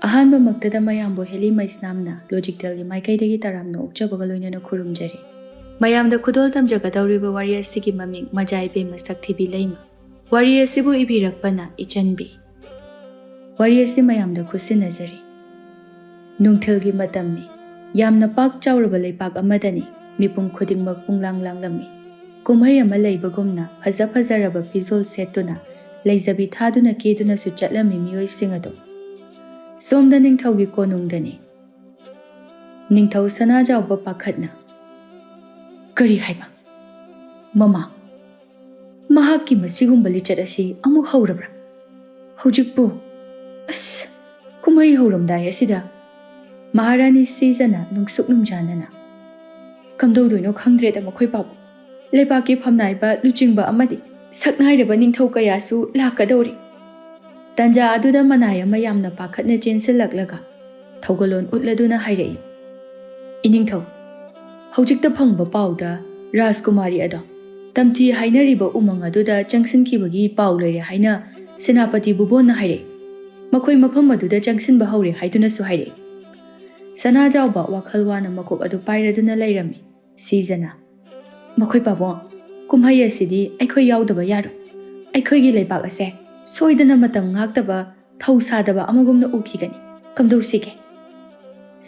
ꯑꯍꯥꯟꯕꯃꯛꯇꯗ ꯃꯌꯥꯝꯕꯨ ꯍꯦꯂꯤ ꯃꯩꯁꯅꯥꯝꯅ ꯂꯣꯖꯤꯛꯇꯦꯜꯒꯤ ꯃꯥꯏꯀꯩꯗꯒꯤ ꯇꯔꯥꯝꯅ ꯑꯣꯛꯆꯕꯒ ꯂꯣꯏꯅꯅ ꯈꯨꯔꯨꯝꯖꯔꯤ꯫ ꯃꯌꯥꯝꯗ ꯈꯨꯗꯣꯜ ꯇꯝꯖꯒꯗꯧꯔꯤꯕ ꯋꯥꯔꯤ ꯑꯁꯤꯒꯤ ꯃꯃꯤꯡ ꯃꯖꯥꯏꯕꯦꯝꯃ ꯁꯛꯊꯤꯕꯤ ꯂꯩꯃ꯫ ꯋꯥꯔꯤ ꯑꯁꯤꯕꯨ ꯏꯕꯤꯔꯛꯄꯅ ꯏꯆꯟꯕꯤ꯫ ꯋꯥꯔꯤ ꯑꯁꯤ ꯃꯌꯥꯝꯗ ꯈꯨꯠꯁꯤꯟꯅꯖꯔꯤ꯫ ꯅꯨꯡꯊꯤꯜꯒꯤ ꯃꯇꯝꯅꯤ꯫ ꯌꯥꯝꯅ ꯄꯥꯛ ꯆꯥꯎꯔꯕ ꯂꯩꯄꯥꯛ ꯑꯃꯗꯅꯤ ꯃꯤꯄꯨꯝ ꯈꯨꯗꯤꯡꯃꯛ ꯄꯨꯡꯂꯥꯡ ꯂꯥꯡꯂꯝꯃꯤ꯫ ꯀꯨꯝꯍꯩ ꯑꯃ ꯂꯩꯕꯒꯨꯝꯅ ꯐꯖ ꯐꯖꯔꯕ ꯐꯤꯖꯣꯜ ꯁꯦꯠꯇꯨꯅ ꯂꯩꯖꯕꯤ ꯊꯥꯗꯨꯅ ꯀꯦꯗꯨꯅꯁꯨ ꯆꯠꯂꯝꯃꯤ ꯃꯤꯑꯣꯏꯁꯤꯡ ꯑꯗꯨ꯫ ꯁꯣꯝꯗ ꯅꯤꯡꯊꯧꯒꯤ ꯀꯣꯅꯨꯡꯗꯅꯤ꯫ ꯅꯤꯡꯊꯧ ꯁꯅꯥꯖꯥꯎꯕ ꯄꯥꯈꯠꯅ ꯀꯔꯤ ꯍꯥꯏꯕ? ꯃꯃꯥ, ꯃꯍꯥꯛꯀꯤ ꯃꯁꯤꯒꯨꯝꯕ ꯂꯤꯆꯠ ꯑꯁꯤ ꯑꯃꯨꯛ ꯍꯧꯔꯕ꯭ꯔꯥ? ꯍꯧꯖꯤꯛꯄꯨ ꯑꯁ ꯀꯨꯝꯍꯩ ꯍꯧꯔꯝꯗꯥꯏ ꯑꯁꯤꯗ ꯃꯍꯥꯔꯥꯅꯤ ꯁꯤꯖꯅ ꯅꯨꯡꯁꯨꯛ ꯅꯨꯡꯖꯥꯅꯅ ꯀꯝꯗꯧꯗꯣꯏꯅꯣ ꯈꯪꯗ꯭ꯔꯦꯗ ꯃꯈꯣꯏ ꯄꯥꯕꯨ꯫ ꯂꯩꯕꯥꯛꯀꯤ ꯐꯝꯅꯥꯏꯕ ꯂꯨꯆꯤꯡꯕ ꯑꯃꯗꯤ ꯁꯛꯅꯥꯏꯔꯕ ꯅꯤꯡꯊꯧ ꯀꯌꯥꯁꯨ ꯂꯥꯛꯀꯗꯧꯔꯤ꯫ ꯇꯟꯖꯥ ꯑꯗꯨꯗ ꯃꯅꯥꯏ ꯑꯃ ꯌꯥꯝꯅ ꯄꯥꯈꯠꯅ ꯆꯦꯟꯁꯤꯜꯂꯛꯂꯒ ꯊꯧꯒꯜꯂꯣꯟ ꯎꯠꯂꯗꯨꯅ ꯍꯥꯏꯔꯛꯏ, ꯏꯅꯤꯡꯊꯧ, ꯍꯧꯖꯤꯛꯇ ꯐꯪꯕ ꯄꯥꯎꯗ ꯔꯥꯖꯀꯨꯃꯥꯔꯤ ꯑꯗꯣ ꯇꯝꯊꯤ ꯍꯥꯏꯅꯔꯤꯕ ꯎꯃꯪ ꯑꯗꯨꯗ ꯆꯪꯁꯤꯟꯈꯤꯕꯒꯤ ꯄꯥꯎ ꯂꯩꯔꯦ ꯍꯥꯏꯅ ꯁꯦꯅꯥꯄꯇꯤ ꯕꯨꯕꯣꯟꯅ ꯍꯥꯏꯔꯛꯏ꯫ ꯃꯈꯣꯏ ꯃꯐꯝ ꯑꯗꯨꯗ ꯆꯪꯁꯤꯟꯕ ꯍꯧꯔꯦ ꯍꯥꯏꯗꯨꯅꯁꯨ ꯍꯥꯏꯔꯛꯏ꯫ ꯁꯅꯥꯖꯥꯎꯕ ꯋꯥꯈꯜ ꯋꯥꯅ ꯃꯀꯣꯛ ꯑꯗꯨ ꯄꯥꯏꯔꯗꯨꯅ ꯂꯩꯔꯝꯃꯤ꯫ ꯁꯤꯖꯅ ꯃꯈꯣꯏ ꯄꯥꯕꯨꯡ, ꯀꯨꯝꯍꯩ ꯑꯁꯤꯗꯤ ꯑꯩꯈꯣꯏ ꯌꯥꯎꯗꯕ ꯌꯥꯔꯣꯏ꯫ ꯑꯩꯈꯣꯏꯒꯤ ꯂꯩꯕꯥꯛ ꯑꯁꯦ ꯁꯣꯏꯗꯅ ꯃꯇꯝ ꯉꯥꯛꯇꯕ ꯊꯧꯁꯥꯗꯕ ꯑꯃꯒꯨꯝꯅ ꯎꯈꯤꯒꯅꯤ꯫ ꯀꯝꯗꯧꯁꯤꯒꯦ?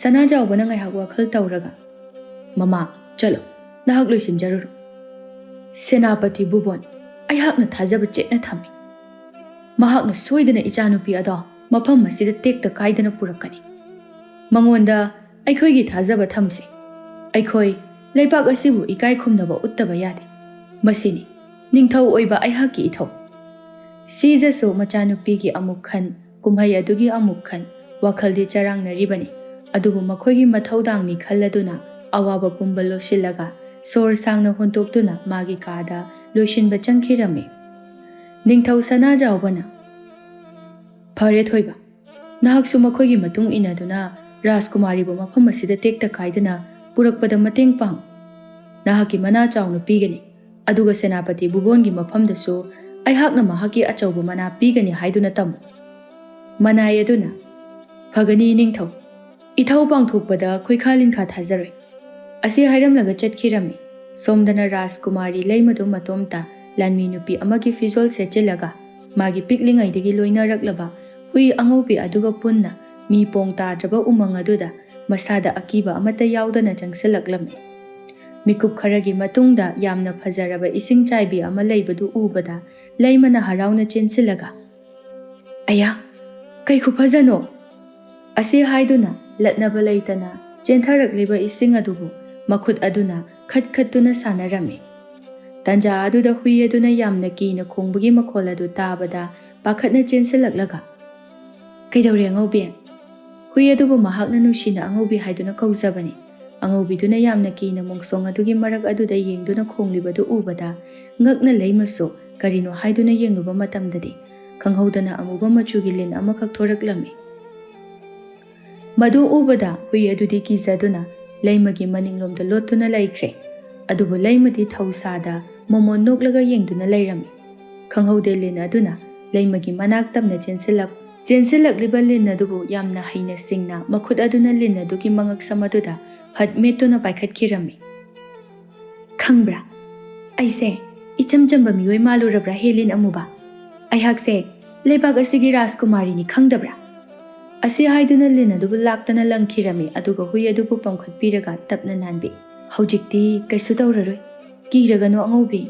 ꯁꯅꯥꯖꯥꯎꯕꯅ ꯉꯥꯏꯍꯥꯛ ꯋꯥꯈꯜ ꯇꯧꯔꯒ, ꯃꯃꯥ ꯆꯠꯂꯣ, ꯅꯍꯥꯛ ꯂꯣꯏꯁꯤꯟꯖꯔꯨꯔꯣ꯫ ꯁꯦꯅꯥꯄꯇꯤ ꯕꯨꯕꯣꯟ ꯑꯩꯍꯥꯛꯅ ꯊꯥꯖꯕ ꯆꯦꯠꯅ ꯊꯝꯃꯤ꯫ ꯃꯍꯥꯛꯅ ꯁꯣꯏꯗꯅ ꯏꯆꯥꯅꯨꯄꯤ ꯑꯗꯣ ꯃꯐꯝ ꯑꯁꯤꯗ ꯇꯦꯛꯇ ꯀꯥꯏꯗꯅ ꯄꯨꯔꯛꯀꯅꯤ꯫ ꯃꯉꯣꯟꯗ ꯑꯩꯈꯣꯏꯒꯤ ꯊꯥꯖꯕ ꯊꯝꯁꯤ꯫ ꯑꯩꯈꯣꯏ ꯂꯩꯕꯥꯛ ꯑꯁꯤꯕꯨ ꯏꯀꯥꯏ ꯈꯨꯝꯅꯕ ꯎꯠꯇꯕ ꯌꯥꯗꯦ꯫ ꯃꯁꯤꯅꯤ ꯅꯤꯡꯊꯧ ꯑꯣꯏꯕ ꯑꯩꯍꯥꯛꯀꯤ ꯏꯊꯧ꯫ ꯁꯤꯖꯁꯨ ꯃꯆꯥꯅꯨꯄꯤꯒꯤ ꯑꯃꯨꯛ ꯈꯟ, ꯀꯨꯝꯍꯩ ꯑꯗꯨꯒꯤ ꯑꯃꯨꯛ ꯈꯟ, ꯋꯥꯈꯜꯗꯤ ꯆꯔꯥꯡꯅꯔꯤꯕꯅꯤ꯫ ꯑꯗꯨꯕꯨ ꯃꯈꯣꯏꯒꯤ ꯃꯊꯧꯗꯥꯡꯅꯤ ꯈꯜꯂꯗꯨꯅ ꯑꯋꯥꯕ ꯄꯨꯝꯕ ꯂꯣꯠꯁꯤꯜꯂꯒ ꯁꯣꯔ ꯁꯥꯡꯅ ꯍꯣꯟꯇꯣꯛꯇꯨꯅ ꯃꯥꯒꯤ ꯀꯥꯗ ꯂꯣꯏꯁꯤꯟꯕ ꯆꯪꯈꯤꯔꯝꯃꯤ꯫ ꯅꯤꯡꯊꯧ ꯁꯅꯥꯖꯥꯎꯕꯅ ꯐꯔꯦ ꯊꯣꯏꯕ, ꯅꯍꯥꯛꯁꯨ ꯃꯈꯣꯏꯒꯤ ꯃꯇꯨꯡ ꯏꯟꯅꯗꯨꯅ ꯔꯥꯖꯀꯨꯃꯥꯔꯤꯕꯨ ꯃꯐꯝ ꯑꯁꯤꯗ ꯇꯦꯛꯇ ꯀꯥꯏꯗꯅ ꯄꯨꯔꯛꯄꯗ ꯃꯇꯦꯡ ꯄꯥꯡ꯫ ꯅꯍꯥꯛꯀꯤ ꯃꯅꯥ ꯆꯥꯎꯅ ꯄꯤꯒꯅꯤ꯫ ꯑꯗꯨꯒ ꯁꯦꯅꯥꯄꯇꯤ ꯕꯨꯕꯣꯟꯒꯤ ꯃꯐꯝꯗꯁꯨ ꯑꯩꯍꯥꯛꯅ ꯃꯍꯥꯛꯀꯤ ꯑꯆꯧꯕ ꯃꯅꯥ ꯄꯤꯒꯅꯤ ꯍꯥꯏꯗꯨꯅ ꯇꯝꯃꯨ꯫ ꯃꯅꯥꯏ ꯑꯗꯨꯅ ꯐꯒꯅꯤ ꯅꯤꯡꯊꯧ, ꯏꯊꯧ ꯄꯥꯡꯊꯣꯛꯄꯗ ꯈꯣꯏꯈꯥ ꯂꯤꯟꯈꯥ ꯊꯥꯖꯔꯣꯏ꯫ ꯑꯁꯤ ꯍꯥꯏꯔꯝꯂꯒ ꯆꯠꯈꯤꯔꯝꯃꯤ꯫ ꯁꯣꯝꯗꯅ ꯔꯥꯖꯀꯨꯃꯥꯔꯤ ꯂꯩꯃꯗꯨ ꯃꯇꯣꯝꯇ ꯂꯥꯟꯃꯤ ꯅꯨꯄꯤ ꯑꯃꯒꯤ ꯐꯤꯖꯣꯜ ꯁꯦꯠꯆꯤꯜꯂꯒ ꯃꯥꯒꯤ ꯄꯤꯛꯂꯤꯉꯩꯗꯒꯤ ꯂꯣꯏꯅꯔꯛꯂꯕ ꯍꯨꯏ ꯑꯉꯧꯕꯤ ꯑꯗꯨꯒ ꯄꯨꯟꯅ ꯃꯤ ꯄꯣꯡ ꯇꯥꯗ꯭ꯔꯕ ꯎꯃꯪ ꯑꯗꯨꯗ ꯃꯁꯥꯗ ꯑꯀꯤꯕ ꯑꯃꯠꯇ ꯌꯥꯎꯗꯅ ꯆꯪꯁꯤꯜꯂꯛꯂꯝꯃꯤ꯫ ꯃꯤꯀꯨꯞ ꯈꯔꯒꯤ ꯃꯇꯨꯡꯗ ꯌꯥꯝꯅ ꯐꯖꯔꯕ ꯏꯁꯤꯡ ꯆꯥꯏꯕꯤ ꯑꯃ ꯂꯩꯕꯗꯨ ꯎꯕꯗ ꯂꯩꯃꯅ ꯍꯔꯥꯎꯅ ꯆꯦꯟꯁꯤꯜꯂꯒ, ꯑꯌꯥ ꯀꯩ ꯈꯨꯐꯖꯅꯣ! ꯑꯁꯤ ꯍꯥꯏꯗꯨꯅ ꯂꯠꯅꯕ ꯂꯩꯇꯅ ꯆꯦꯟꯊꯔꯛꯂꯤꯕ ꯏꯁꯤꯡ ꯑꯗꯨꯕꯨ ꯃꯈꯨꯠ ꯑꯗꯨꯅ ꯈꯠꯈꯠꯇꯨꯅ ꯁꯥꯟꯅꯔꯝꯃꯤ꯫ ꯇꯟꯖꯥ ꯑꯗꯨꯗ ꯍꯨꯏ ꯑꯗꯨꯅ ꯌꯥꯝꯅ ꯀꯤꯅ ꯈꯣꯡꯕꯒꯤ ꯃꯈꯣꯜ ꯑꯗꯨ ꯇꯥꯕꯗ ꯄꯥꯈꯠꯅ ꯆꯦꯟꯁꯤꯜꯂꯛꯂꯒ, ꯀꯩꯗꯧꯔꯦ ꯑꯉꯧꯕꯤ? ꯍꯨꯏ ꯑꯗꯨꯕꯨ ꯃꯍꯥꯛꯅ ꯅꯨꯡꯁꯤꯅ ꯑꯉꯧꯕꯤ ꯍꯥꯏꯗꯨꯅ ꯀꯧꯖꯕꯅꯤ꯫ ꯑꯉꯧꯕꯤꯗꯨꯅ ꯌꯥꯝꯅ ꯀꯤꯅ ꯃꯣꯡꯁꯣꯡ ꯑꯗꯨꯒꯤ ꯃꯔꯛ ꯑꯗꯨꯗ ꯌꯦꯡꯗꯨꯅ ꯈꯣꯡꯂꯤꯕꯗꯨ ꯎꯕꯗ ꯉꯛꯅ ꯂꯩꯃꯁꯨ ꯀꯔꯤꯅꯣ ꯍꯥꯏꯗꯨꯅ ꯌꯦꯡꯂꯨꯕ ꯃꯇꯝꯗꯗꯤ ꯈꯪꯍꯧꯗꯅ ꯑꯃꯨꯕ ꯃꯆꯨꯒꯤ ꯂꯤꯟ ꯑꯃꯈꯛ ꯊꯣꯔꯛꯂꯝꯃꯤ꯫ ꯃꯗꯨ ꯎꯕꯗ ꯍꯨꯏ ꯑꯗꯨꯗꯤ ꯀꯤꯖꯗꯨꯅ ꯂꯩꯃꯒꯤ ꯃꯅꯤꯡꯂꯣꯝꯗ ꯂꯣꯠꯇꯨꯅ ꯂꯩꯈ꯭ꯔꯦ꯫ ꯑꯗꯨꯕꯨ ꯂꯩꯃꯗꯤ ꯊꯧꯁꯥꯗ ꯃꯣꯃꯣꯟ ꯅꯣꯛꯂꯒ ꯌꯦꯡꯗꯨꯅ ꯂꯩꯔꯝꯃꯤ꯫ ꯈꯪꯍꯧꯗꯦ ꯂꯤꯟ ꯑꯗꯨꯅ ꯂꯩꯃꯒꯤ ꯃꯅꯥꯛ ꯇꯝꯅ ꯆꯦꯟꯁꯤꯜꯂꯛꯂꯤꯕ ꯂꯤꯟ ꯑꯗꯨꯕꯨ ꯌꯥꯝꯅ ꯍꯩꯅ ꯁꯤꯡꯅ ꯃꯈꯨꯠ ꯑꯗꯨꯅ ꯂꯤꯟ ꯑꯗꯨꯒꯤ ꯃꯉꯛꯁꯝ ꯑꯗꯨꯗ ꯐꯠ ꯃꯦꯠꯇꯨꯅ ꯄꯥꯏꯈꯠꯈꯤꯔꯝꯃꯤ꯫ ꯈꯪꯕ꯭ꯔꯥ, ꯑꯩꯁꯦ ꯏꯆꯝ ꯆꯝꯕ ꯃꯤꯑꯣꯏ ꯃꯥꯜꯂꯨꯔꯕ꯭ꯔꯥ ꯍꯦ ꯂꯤꯟ ꯑꯃꯨꯕ? ꯑꯩꯍꯥꯛꯁꯦ ꯂꯩꯕꯥꯛ ꯑꯁꯤꯒꯤ ꯔꯥꯖꯀꯨꯃꯥꯔꯤꯅꯤ ꯈꯪꯗꯕ꯭ꯔꯥ? ꯑꯁꯤ ꯍꯥꯏꯗꯨꯅ ꯂꯤꯟ ꯑꯗꯨꯕꯨ ꯂꯥꯛꯇꯅ ꯂꯪꯈꯤꯔꯝꯃꯤ꯫ ꯑꯗꯨꯒ ꯍꯨꯏ ꯑꯗꯨꯕꯨ ꯄꯝꯈꯠꯄꯤꯔꯒ ꯇꯞꯅ ꯅꯥꯟꯕꯤ, ꯍꯧꯖꯤꯛꯇꯤ ꯀꯩꯁꯨ ꯇꯧꯔꯔꯣꯏ, ꯀꯤꯔꯒꯅꯨ ꯑꯉꯧꯕꯤ꯫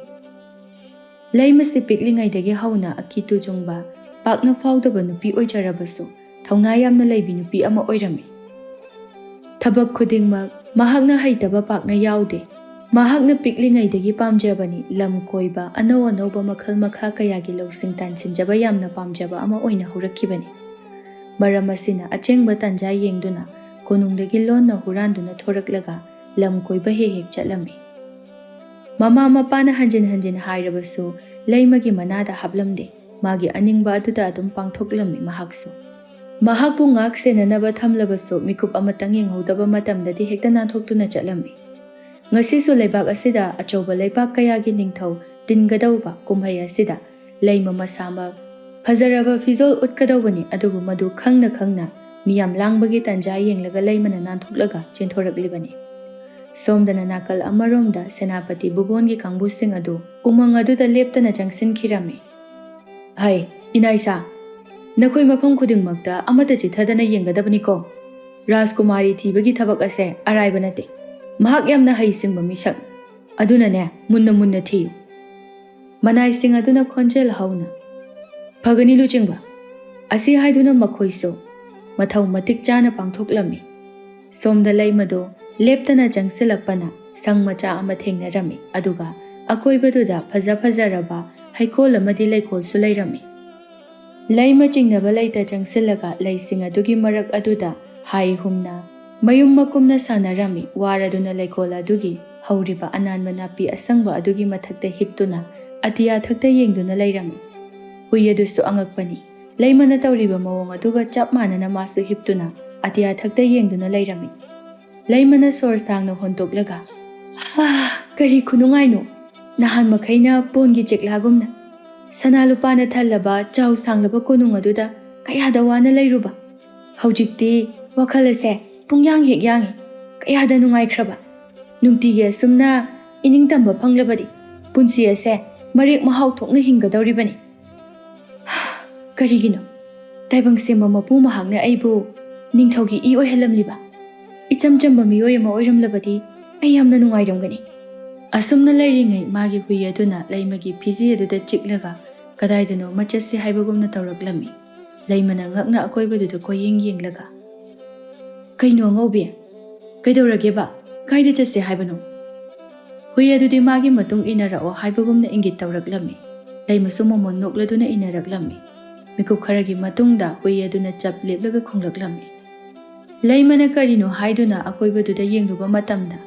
ꯂꯩꯃꯁꯤ ꯄꯤꯛꯂꯤꯉꯩꯗꯒꯤ ꯍꯧꯅ ꯑꯀꯤ ꯇꯨꯖꯨꯡꯕ ꯄꯥꯛꯅ ꯐꯥꯎꯗꯕ ꯅꯨꯄꯤ ꯑꯣꯏꯖꯔꯕꯁꯨ ꯊꯧꯅꯥ ꯌꯥꯝꯅ ꯂꯩꯕꯤ ꯅꯨꯄꯤ ꯑꯃ ꯑꯣꯏꯔꯝꯃꯤ꯫ ꯊꯕꯛ ꯈꯨꯗꯤꯡꯃꯛ ꯃꯍꯥꯛꯅ ꯍꯩꯇꯕ ꯄꯥꯛꯅ ꯌꯥꯎꯗꯦ꯫ ꯃꯍꯥꯛꯅ ꯄꯤꯛꯂꯤꯉꯩꯗꯒꯤ ꯄꯥꯝꯖꯕꯅꯤ ꯂꯝ ꯀꯣꯏꯕ, ꯑꯅꯧ ꯑꯅꯧꯕ ꯃꯈꯜ ꯃꯈꯥ ꯀꯌꯥꯒꯤ ꯂꯧꯁꯤꯡ ꯇꯥꯟꯁꯤꯟꯖꯕ ꯌꯥꯝꯅ ꯄꯥꯝꯖꯕ ꯑꯃ ꯑꯣꯏꯅ ꯍꯧꯔꯛꯈꯤꯕꯅꯤ꯫ ꯃꯔꯝ ꯑꯁꯤꯅ ꯑꯆꯦꯡꯕ ꯇꯥꯟꯖꯥ ꯌꯦꯡꯗꯨꯅ ꯀꯣꯅꯨꯡꯗꯒꯤ ꯂꯣꯟꯅ ꯍꯨꯔꯥꯟꯗꯨꯅ ꯊꯣꯔꯛꯂꯒ ꯂꯝ ꯀꯣꯏꯕ ꯍꯦꯛ ꯍꯦꯛ ꯆꯠꯂꯝꯃꯤ꯫ ꯃꯃꯥ ꯃꯄꯥꯅ ꯍꯟꯖꯤꯟ ꯍꯟꯖꯤꯟ ꯍꯥꯏꯔꯕꯁꯨ ꯂꯩꯃꯒꯤ ꯃꯅꯥꯗ ꯍꯥꯞꯂꯝꯗꯦ꯫ ꯃꯥꯒꯤ ꯑꯅꯤꯡꯕ ꯑꯗꯨꯗ ꯑꯗꯨꯝ ꯄꯥꯡꯊꯣꯛꯂꯝꯃꯤ ꯃꯍꯥꯛꯁꯨ꯫ ꯃꯍꯥꯛꯄꯨ ꯉꯥꯛ ꯁꯦꯟꯅꯅꯕ ꯊꯝꯂꯕꯁꯨ ꯃꯤꯀꯨꯞ ꯑꯃꯇꯪ ꯌꯦꯡꯍꯧꯗꯕ ꯃꯇꯝꯗꯗꯤ ꯍꯦꯛꯇ ꯅꯥꯟꯊꯣꯛꯇꯨꯅ ꯆꯠꯂꯝꯃꯤ꯫ ꯉꯁꯤꯁꯨ ꯂꯩꯕꯥꯛ ꯑꯁꯤꯗ ꯑꯆꯧꯕ ꯂꯩꯄꯥꯛ ꯀꯌꯥꯒꯤ ꯅꯤꯡꯊꯧ ꯇꯤꯟꯒꯗꯧꯕ ꯀꯨꯝꯍꯩ ꯑꯁꯤꯗ ꯂꯩꯃ ꯃꯁꯥꯃꯛ ꯐꯖꯔꯕ ꯐꯤꯖꯣꯜ ꯎꯠꯀꯗꯧꯕꯅꯤ꯫ ꯑꯗꯨꯕꯨ ꯃꯗꯨ ꯈꯪꯅ ꯈꯪꯅ ꯃꯤꯌꯥꯝ ꯂꯥꯡꯕꯒꯤ ꯇꯟꯖꯥ ꯌꯦꯡꯂꯒ ꯂꯩꯃꯅ ꯅꯥꯟꯊꯣꯛꯂꯒ ꯆꯦꯟꯊꯣꯔꯛꯂꯤꯕꯅꯤ꯫ ꯁꯣꯝꯗꯅ ꯅꯥꯀꯜ ꯑꯃꯔꯣꯝꯗ ꯁꯦꯅꯥꯄꯇꯤ ꯕꯨꯕꯣꯟꯒꯤ ꯀꯥꯡꯕꯨꯁꯤꯡ ꯑꯗꯨ ꯎꯃꯪ ꯑꯗꯨꯗ ꯂꯦꯞꯇꯅ ꯆꯪꯁꯤꯟꯈꯤꯔꯝꯃꯤ꯫ ꯍꯩ ꯏꯅꯥꯏꯁꯥ, ꯅꯈꯣꯏ ꯃꯐꯝ ꯈꯨꯗꯤꯡꯃꯛꯇ ꯑꯃꯠꯇ ꯆꯤꯊꯗꯅ ꯌꯦꯡꯒꯗꯕꯅꯤꯀꯣ꯫ ꯔꯥꯖꯀꯨꯃꯥꯔꯤ ꯊꯤꯕꯒꯤ ꯊꯕꯛ ꯑꯁꯦ ꯑꯔꯥꯏꯕ ꯅꯠꯇꯦ꯫ ꯃꯍꯥꯛ ꯌꯥꯝꯅ ꯍꯩꯁꯤꯡꯕ ꯃꯤꯁꯛꯅꯤ, ꯑꯗꯨꯅꯅꯦ ꯃꯨꯟꯅ ꯃꯨꯟꯅ ꯊꯤꯌꯨ꯫ ꯃꯅꯥꯏꯁꯤꯡ ꯑꯗꯨꯅ ꯈꯣꯟꯖꯦꯜ ꯍꯧꯅ ꯐꯒꯅꯤ ꯂꯨꯆꯤꯡꯕ ꯑꯁꯤ ꯍꯥꯏꯗꯨꯅ ꯃꯈꯣꯏꯁꯨ ꯃꯊꯧ ꯃꯇꯤꯛ ꯆꯥꯅ ꯄꯥꯡꯊꯣꯛꯂꯝꯃꯤ꯫ ꯁꯣꯝꯗ ꯂꯩꯃꯗꯣ ꯂꯦꯞꯇꯅ ꯆꯪꯁꯤꯜꯂꯛꯄꯅ ꯁꯪ ꯃꯆꯥ ꯑꯃ ꯊꯦꯡꯅꯔꯝꯃꯤ, ꯑꯗꯨꯒ ꯑꯀꯣꯏꯕꯗꯨꯗ ꯐꯖꯔꯕ ꯍꯩꯀꯣꯜ ꯑꯃꯗꯤ ꯂꯩꯀꯣꯜꯁꯨ ꯂꯩꯔꯝꯃꯤ꯫ ꯂꯩꯃ ꯆꯤꯡꯅꯕ ꯂꯩꯇ ꯆꯪꯁꯤꯜꯂꯒ ꯂꯩꯁꯤꯡ ꯑꯗꯨꯒꯤ ꯃꯔꯛ ꯑꯗꯨꯗ ꯍꯥꯏꯍꯨꯝꯅ ꯃꯌꯨꯝ ꯃꯀꯨꯝꯅ ꯁꯥꯟꯅꯔꯝꯃꯤ꯫ ꯋꯥꯔꯗꯨꯅ ꯂꯩꯀꯣꯜ ꯑꯗꯨꯒꯤ ꯍꯧꯔꯤꯕ ꯑꯅꯥꯟꯕ ꯅꯥꯄꯤ ꯑꯁꯪꯕ ꯑꯗꯨꯒꯤ ꯃꯊꯛꯇ ꯍꯤꯞꯇꯨꯅ ꯑꯇꯤꯌꯥꯊꯛꯇ ꯌꯦꯡꯗꯨꯅ ꯂꯩꯔꯝꯃꯤ꯫ ꯍꯨꯏ ꯑꯗꯨꯁꯨ ꯑꯉꯛꯄꯅꯤ, ꯂꯩꯃꯅ ꯇꯧꯔꯤꯕ ꯃꯑꯣꯡ ꯑꯗꯨꯒ ꯆꯞ ꯃꯥꯟꯅꯅ ꯃꯥꯁꯨ ꯍꯤꯞꯇꯨꯅ ꯑꯇꯤꯌꯥꯊꯛꯇ ꯌꯦꯡꯗꯨꯅ ꯂꯩꯔꯝꯃꯤ꯫ ꯂꯩꯃꯅ ꯁꯣꯔ ꯁꯥꯡꯅ ꯍꯣꯟꯇꯣꯛꯂꯒ ꯀꯔꯤ ꯈꯨꯅꯨꯡꯉꯥꯏꯅꯣ! ꯅꯍꯥꯟ ꯃꯈꯩꯅ ꯄꯣꯟꯒꯤ ꯆꯦꯛꯂꯥꯒꯨꯝꯅ ꯁꯅꯥ ꯂꯨꯄꯥꯅ ꯊꯜꯂꯕ ꯆꯥꯎ ꯁꯥꯡꯂꯕ ꯀꯣꯅꯨꯡ ꯑꯗꯨꯗ ꯀꯌꯥꯗ ꯋꯥꯅ ꯂꯩꯔꯨꯕ, ꯍꯧꯖꯤꯛꯇꯤ ꯋꯥꯈꯜ ꯑꯁꯦ ꯄꯨꯡꯌꯥꯡ ꯍꯦꯛ ꯌꯥꯡꯉꯤ꯫ ꯀꯌꯥꯗ ꯅꯨꯡꯉꯥꯏꯈ꯭ꯔꯕ! ꯅꯨꯡꯇꯤꯒꯤ ꯑꯁꯨꯝꯅ ꯏꯅꯤꯡꯇꯝꯕ ꯐꯪꯂꯕꯗꯤ ꯄꯨꯟꯁꯤ ꯑꯁꯦ ꯃꯔꯦꯛ ꯃꯍꯥꯎ ꯊꯣꯛꯅ ꯍꯤꯡꯒꯗꯧꯔꯤꯕꯅꯤ꯫ ꯀꯔꯤꯒꯤꯅꯣ ꯇꯥꯏꯕꯪꯁꯦꯝꯕ ꯃꯄꯨ ꯃꯍꯥꯛꯅ ꯑꯩꯕꯨ ꯅꯤꯡꯊꯧꯒꯤ ꯏ ꯑꯣꯏꯍꯜꯂꯝꯂꯤꯕ? ꯏꯆꯝ ꯆꯝꯕ ꯃꯤꯑꯣꯏ ꯑꯃ ꯑꯣꯏꯔꯝꯂꯕꯗꯤ ꯑꯩ ꯌꯥꯝꯅ ꯅꯨꯡꯉꯥꯏꯔꯝꯒꯅꯤ꯫ ꯑꯁꯨꯝꯅ ꯂꯩꯔꯤꯉꯩ ꯃꯥꯒꯤ ꯍꯨꯏ ꯑꯗꯨꯅ ꯂꯩꯃꯒꯤ ꯐꯤꯖꯤ ꯑꯗꯨꯗ ꯆꯤꯛꯂꯒ ꯀꯗꯥꯏꯗꯅꯣꯃ ꯆꯠꯁꯤ ꯍꯥꯏꯕꯒꯨꯝꯅ ꯇꯧꯔꯛꯂꯝꯃꯤ꯫ ꯂꯩꯃꯅ ꯉꯛꯅ ꯑꯀꯣꯏꯕꯗꯨꯗ ꯀꯣꯏꯌꯦꯡ ꯌꯦꯡꯂꯒ ꯀꯩꯅꯣ ꯑꯉꯧꯕꯤ, ꯀꯩꯗꯧꯔꯒꯦꯕ? ꯀꯥꯏꯗ ꯆꯠꯁꯦ ꯍꯥꯏꯕꯅꯣ? ꯍꯨꯏ ꯑꯗꯨꯗꯤ ꯃꯥꯒꯤ ꯃꯇꯨꯡ ꯏꯟꯅꯔꯛꯑꯣ ꯍꯥꯏꯕꯒꯨꯝꯅ ꯏꯪꯒꯤꯠ ꯇꯧꯔꯛꯂꯝꯃꯤ꯫ ꯂꯩꯃꯁꯨ ꯃꯃꯣꯟ ꯅꯣꯛꯂꯗꯨꯅ ꯏꯟꯅꯔꯛꯂꯝꯃꯤ꯫ ꯃꯤꯀꯨꯞ ꯈꯔꯒꯤ ꯃꯇꯨꯡꯗ ꯍꯨꯏ ꯑꯗꯨꯅ ꯆꯞ ꯂꯦꯞꯂꯒ ꯈꯣꯡꯂꯛꯂꯝꯃꯤ꯫ ꯂꯩꯃꯅ ꯀꯔꯤꯅꯣ ꯍꯥꯏꯗꯨꯅ ꯑꯀꯣꯏꯕꯗꯨꯗ ꯌꯦꯡꯂꯨꯕ ꯃꯇꯝꯗ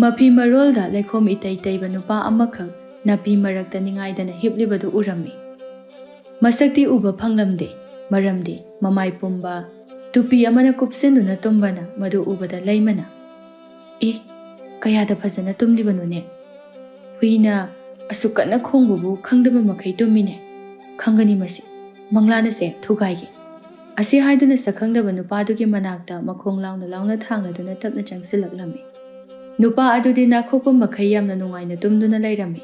ꯃꯐꯤ ꯃꯔꯣꯜꯗ ꯂꯩꯈꯣꯝ ꯏꯇꯩ ꯇꯩꯕ ꯅꯨꯄꯥ ꯑꯃꯈꯛ ꯅꯥꯄꯤ ꯃꯔꯛꯇ ꯅꯤꯡꯉꯥꯏꯗꯅ ꯍꯤꯞꯂꯤꯕꯗꯨ ꯎꯔꯝꯃꯤ꯫ ꯃꯁꯛꯇꯤ ꯎꯕ ꯐꯪꯂꯝꯗꯦ, ꯃꯔꯝꯗꯤ ꯃꯃꯥꯏ ꯄꯨꯝꯕ ꯇꯨꯄꯤ ꯑꯃꯅ ꯀꯨꯞꯁꯤꯟꯗꯨꯅ ꯇꯨꯝꯕꯅ ꯃꯗꯨ ꯎꯕꯗ ꯂꯩꯃꯅ ꯀꯌꯥꯗ ꯐꯖꯅ ꯇꯨꯝꯂꯤꯕꯅꯣꯅꯦ! ꯍꯨꯏꯅ ꯑꯁꯨꯛ ꯀꯟꯅ ꯈꯣꯡꯕꯕꯨ ꯈꯪꯗꯕ ꯃꯈꯩ ꯇꯨꯝꯃꯤꯅꯦ꯫ ꯈꯪꯒꯅꯤ ꯃꯁꯤ, ꯃꯪꯂꯥꯟ ꯑꯁꯦ ꯊꯨꯒꯥꯏꯒꯦ꯫ ꯑꯁꯤ ꯍꯥꯏꯗꯨꯅ ꯁꯛꯈꯪꯗꯕ ꯅꯨꯄꯥꯗꯨꯒꯤ ꯃꯅꯥꯛꯇ ꯃꯈꯣꯡ ꯂꯥꯎꯅ ꯊꯥꯡꯂꯗꯨꯅ ꯇꯞꯅ ꯆꯪꯁꯤꯜꯂꯛꯂꯝꯃꯤ꯫ ꯅꯨꯄꯥ ꯑꯗꯨꯗꯤ ꯅꯥꯈꯣꯛꯄ ꯃꯈꯩ ꯌꯥꯝꯅ ꯅꯨꯡꯉꯥꯏꯅ ꯇꯨꯝꯗꯨꯅ ꯂꯩꯔꯝꯃꯤ꯫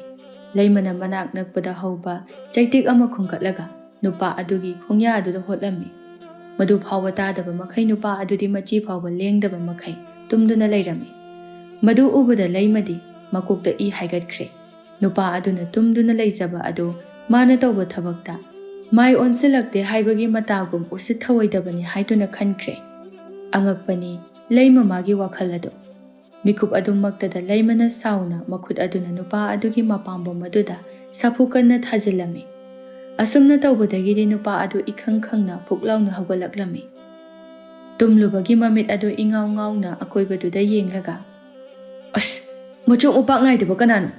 ꯂꯩꯃꯅ ꯃꯅꯥꯛ ꯅꯛꯄꯗ ꯍꯧꯕ ꯆꯩꯇꯦꯛ ꯑꯃ ꯈꯨꯟꯒꯠꯂꯒ ꯅꯨꯄꯥ ꯑꯗꯨꯒꯤ ꯈꯣꯡꯌꯥ ꯑꯗꯨꯗ ꯍꯣꯠꯂꯝꯃꯤ꯫ ꯃꯗꯨ ꯐꯥꯎꯕ ꯇꯥꯗꯕ ꯃꯈꯩ ꯅꯨꯄꯥ ꯑꯗꯨꯗꯤ ꯃꯆꯤ ꯐꯥꯎꯕ ꯂꯦꯡꯗꯕ ꯃꯈꯩ ꯇꯨꯝꯗꯨꯅ ꯂꯩꯔꯝꯃꯤ꯫ ꯃꯗꯨ ꯎꯕꯗ ꯂꯩꯃꯗꯤ ꯃꯀꯣꯛꯇ ꯏ ꯍꯥꯏꯒꯠꯈ꯭ꯔꯦ꯫ ꯅꯨꯄꯥ ꯑꯗꯨꯅ ꯇꯨꯝꯗꯨꯅ ꯂꯩꯖꯕ ꯑꯗꯨ ꯃꯥꯅ ꯇꯧꯕ ꯊꯕꯛꯇ ꯃꯥꯏ ꯑꯣꯟꯁꯤꯜꯂꯛꯇꯦ ꯍꯥꯏꯕꯒꯤ ꯃꯇꯥꯒꯨꯝ ꯎꯁꯤꯠ ꯊꯑꯣꯏꯗꯕꯅꯤ ꯍꯥꯏꯗꯨꯅ ꯈꯟꯈ꯭ꯔꯦ꯫ ꯑꯉꯛꯄꯅꯤ ꯂꯩꯃ ꯃꯥꯒꯤ ꯋꯥꯈꯜ ꯑꯗꯨ꯫ ꯃꯤꯀꯨꯞ ꯑꯗꯨꯃꯛꯇꯗ ꯂꯩꯃꯅ ꯁꯥꯎꯅ ꯃꯈꯨꯠ ꯑꯗꯨꯅ ꯅꯨꯄꯥ ꯑꯗꯨꯒꯤ ꯃꯄꯥꯝꯕꯣꯝ ꯑꯗꯨꯗ ꯁꯥꯐꯨ ꯀꯟꯅ ꯊꯥꯖꯤꯜꯂꯝꯃꯤ꯫ ꯑꯁꯨꯝꯅ ꯇꯧꯕꯗꯒꯤꯗꯤ ꯅꯨꯄꯥ ꯑꯗꯨ ꯏꯈꯪ ꯈꯪꯅ ꯐꯨꯛ ꯂꯥꯎꯅ ꯍꯧꯒꯠꯂꯛꯂꯝꯃꯤ꯫ ꯇꯨꯝꯂꯨꯕꯒꯤ ꯃꯃꯤꯠ ꯑꯗꯨ ꯏꯉꯥꯎ ꯉꯥꯎꯅ ꯑꯀꯣꯏꯕꯗꯨꯗ ꯌꯦꯡꯂꯒ ꯃꯆꯣꯛ ꯃꯄꯥꯛ ꯅꯥꯏꯗꯕ ꯀꯅꯥꯅꯣ?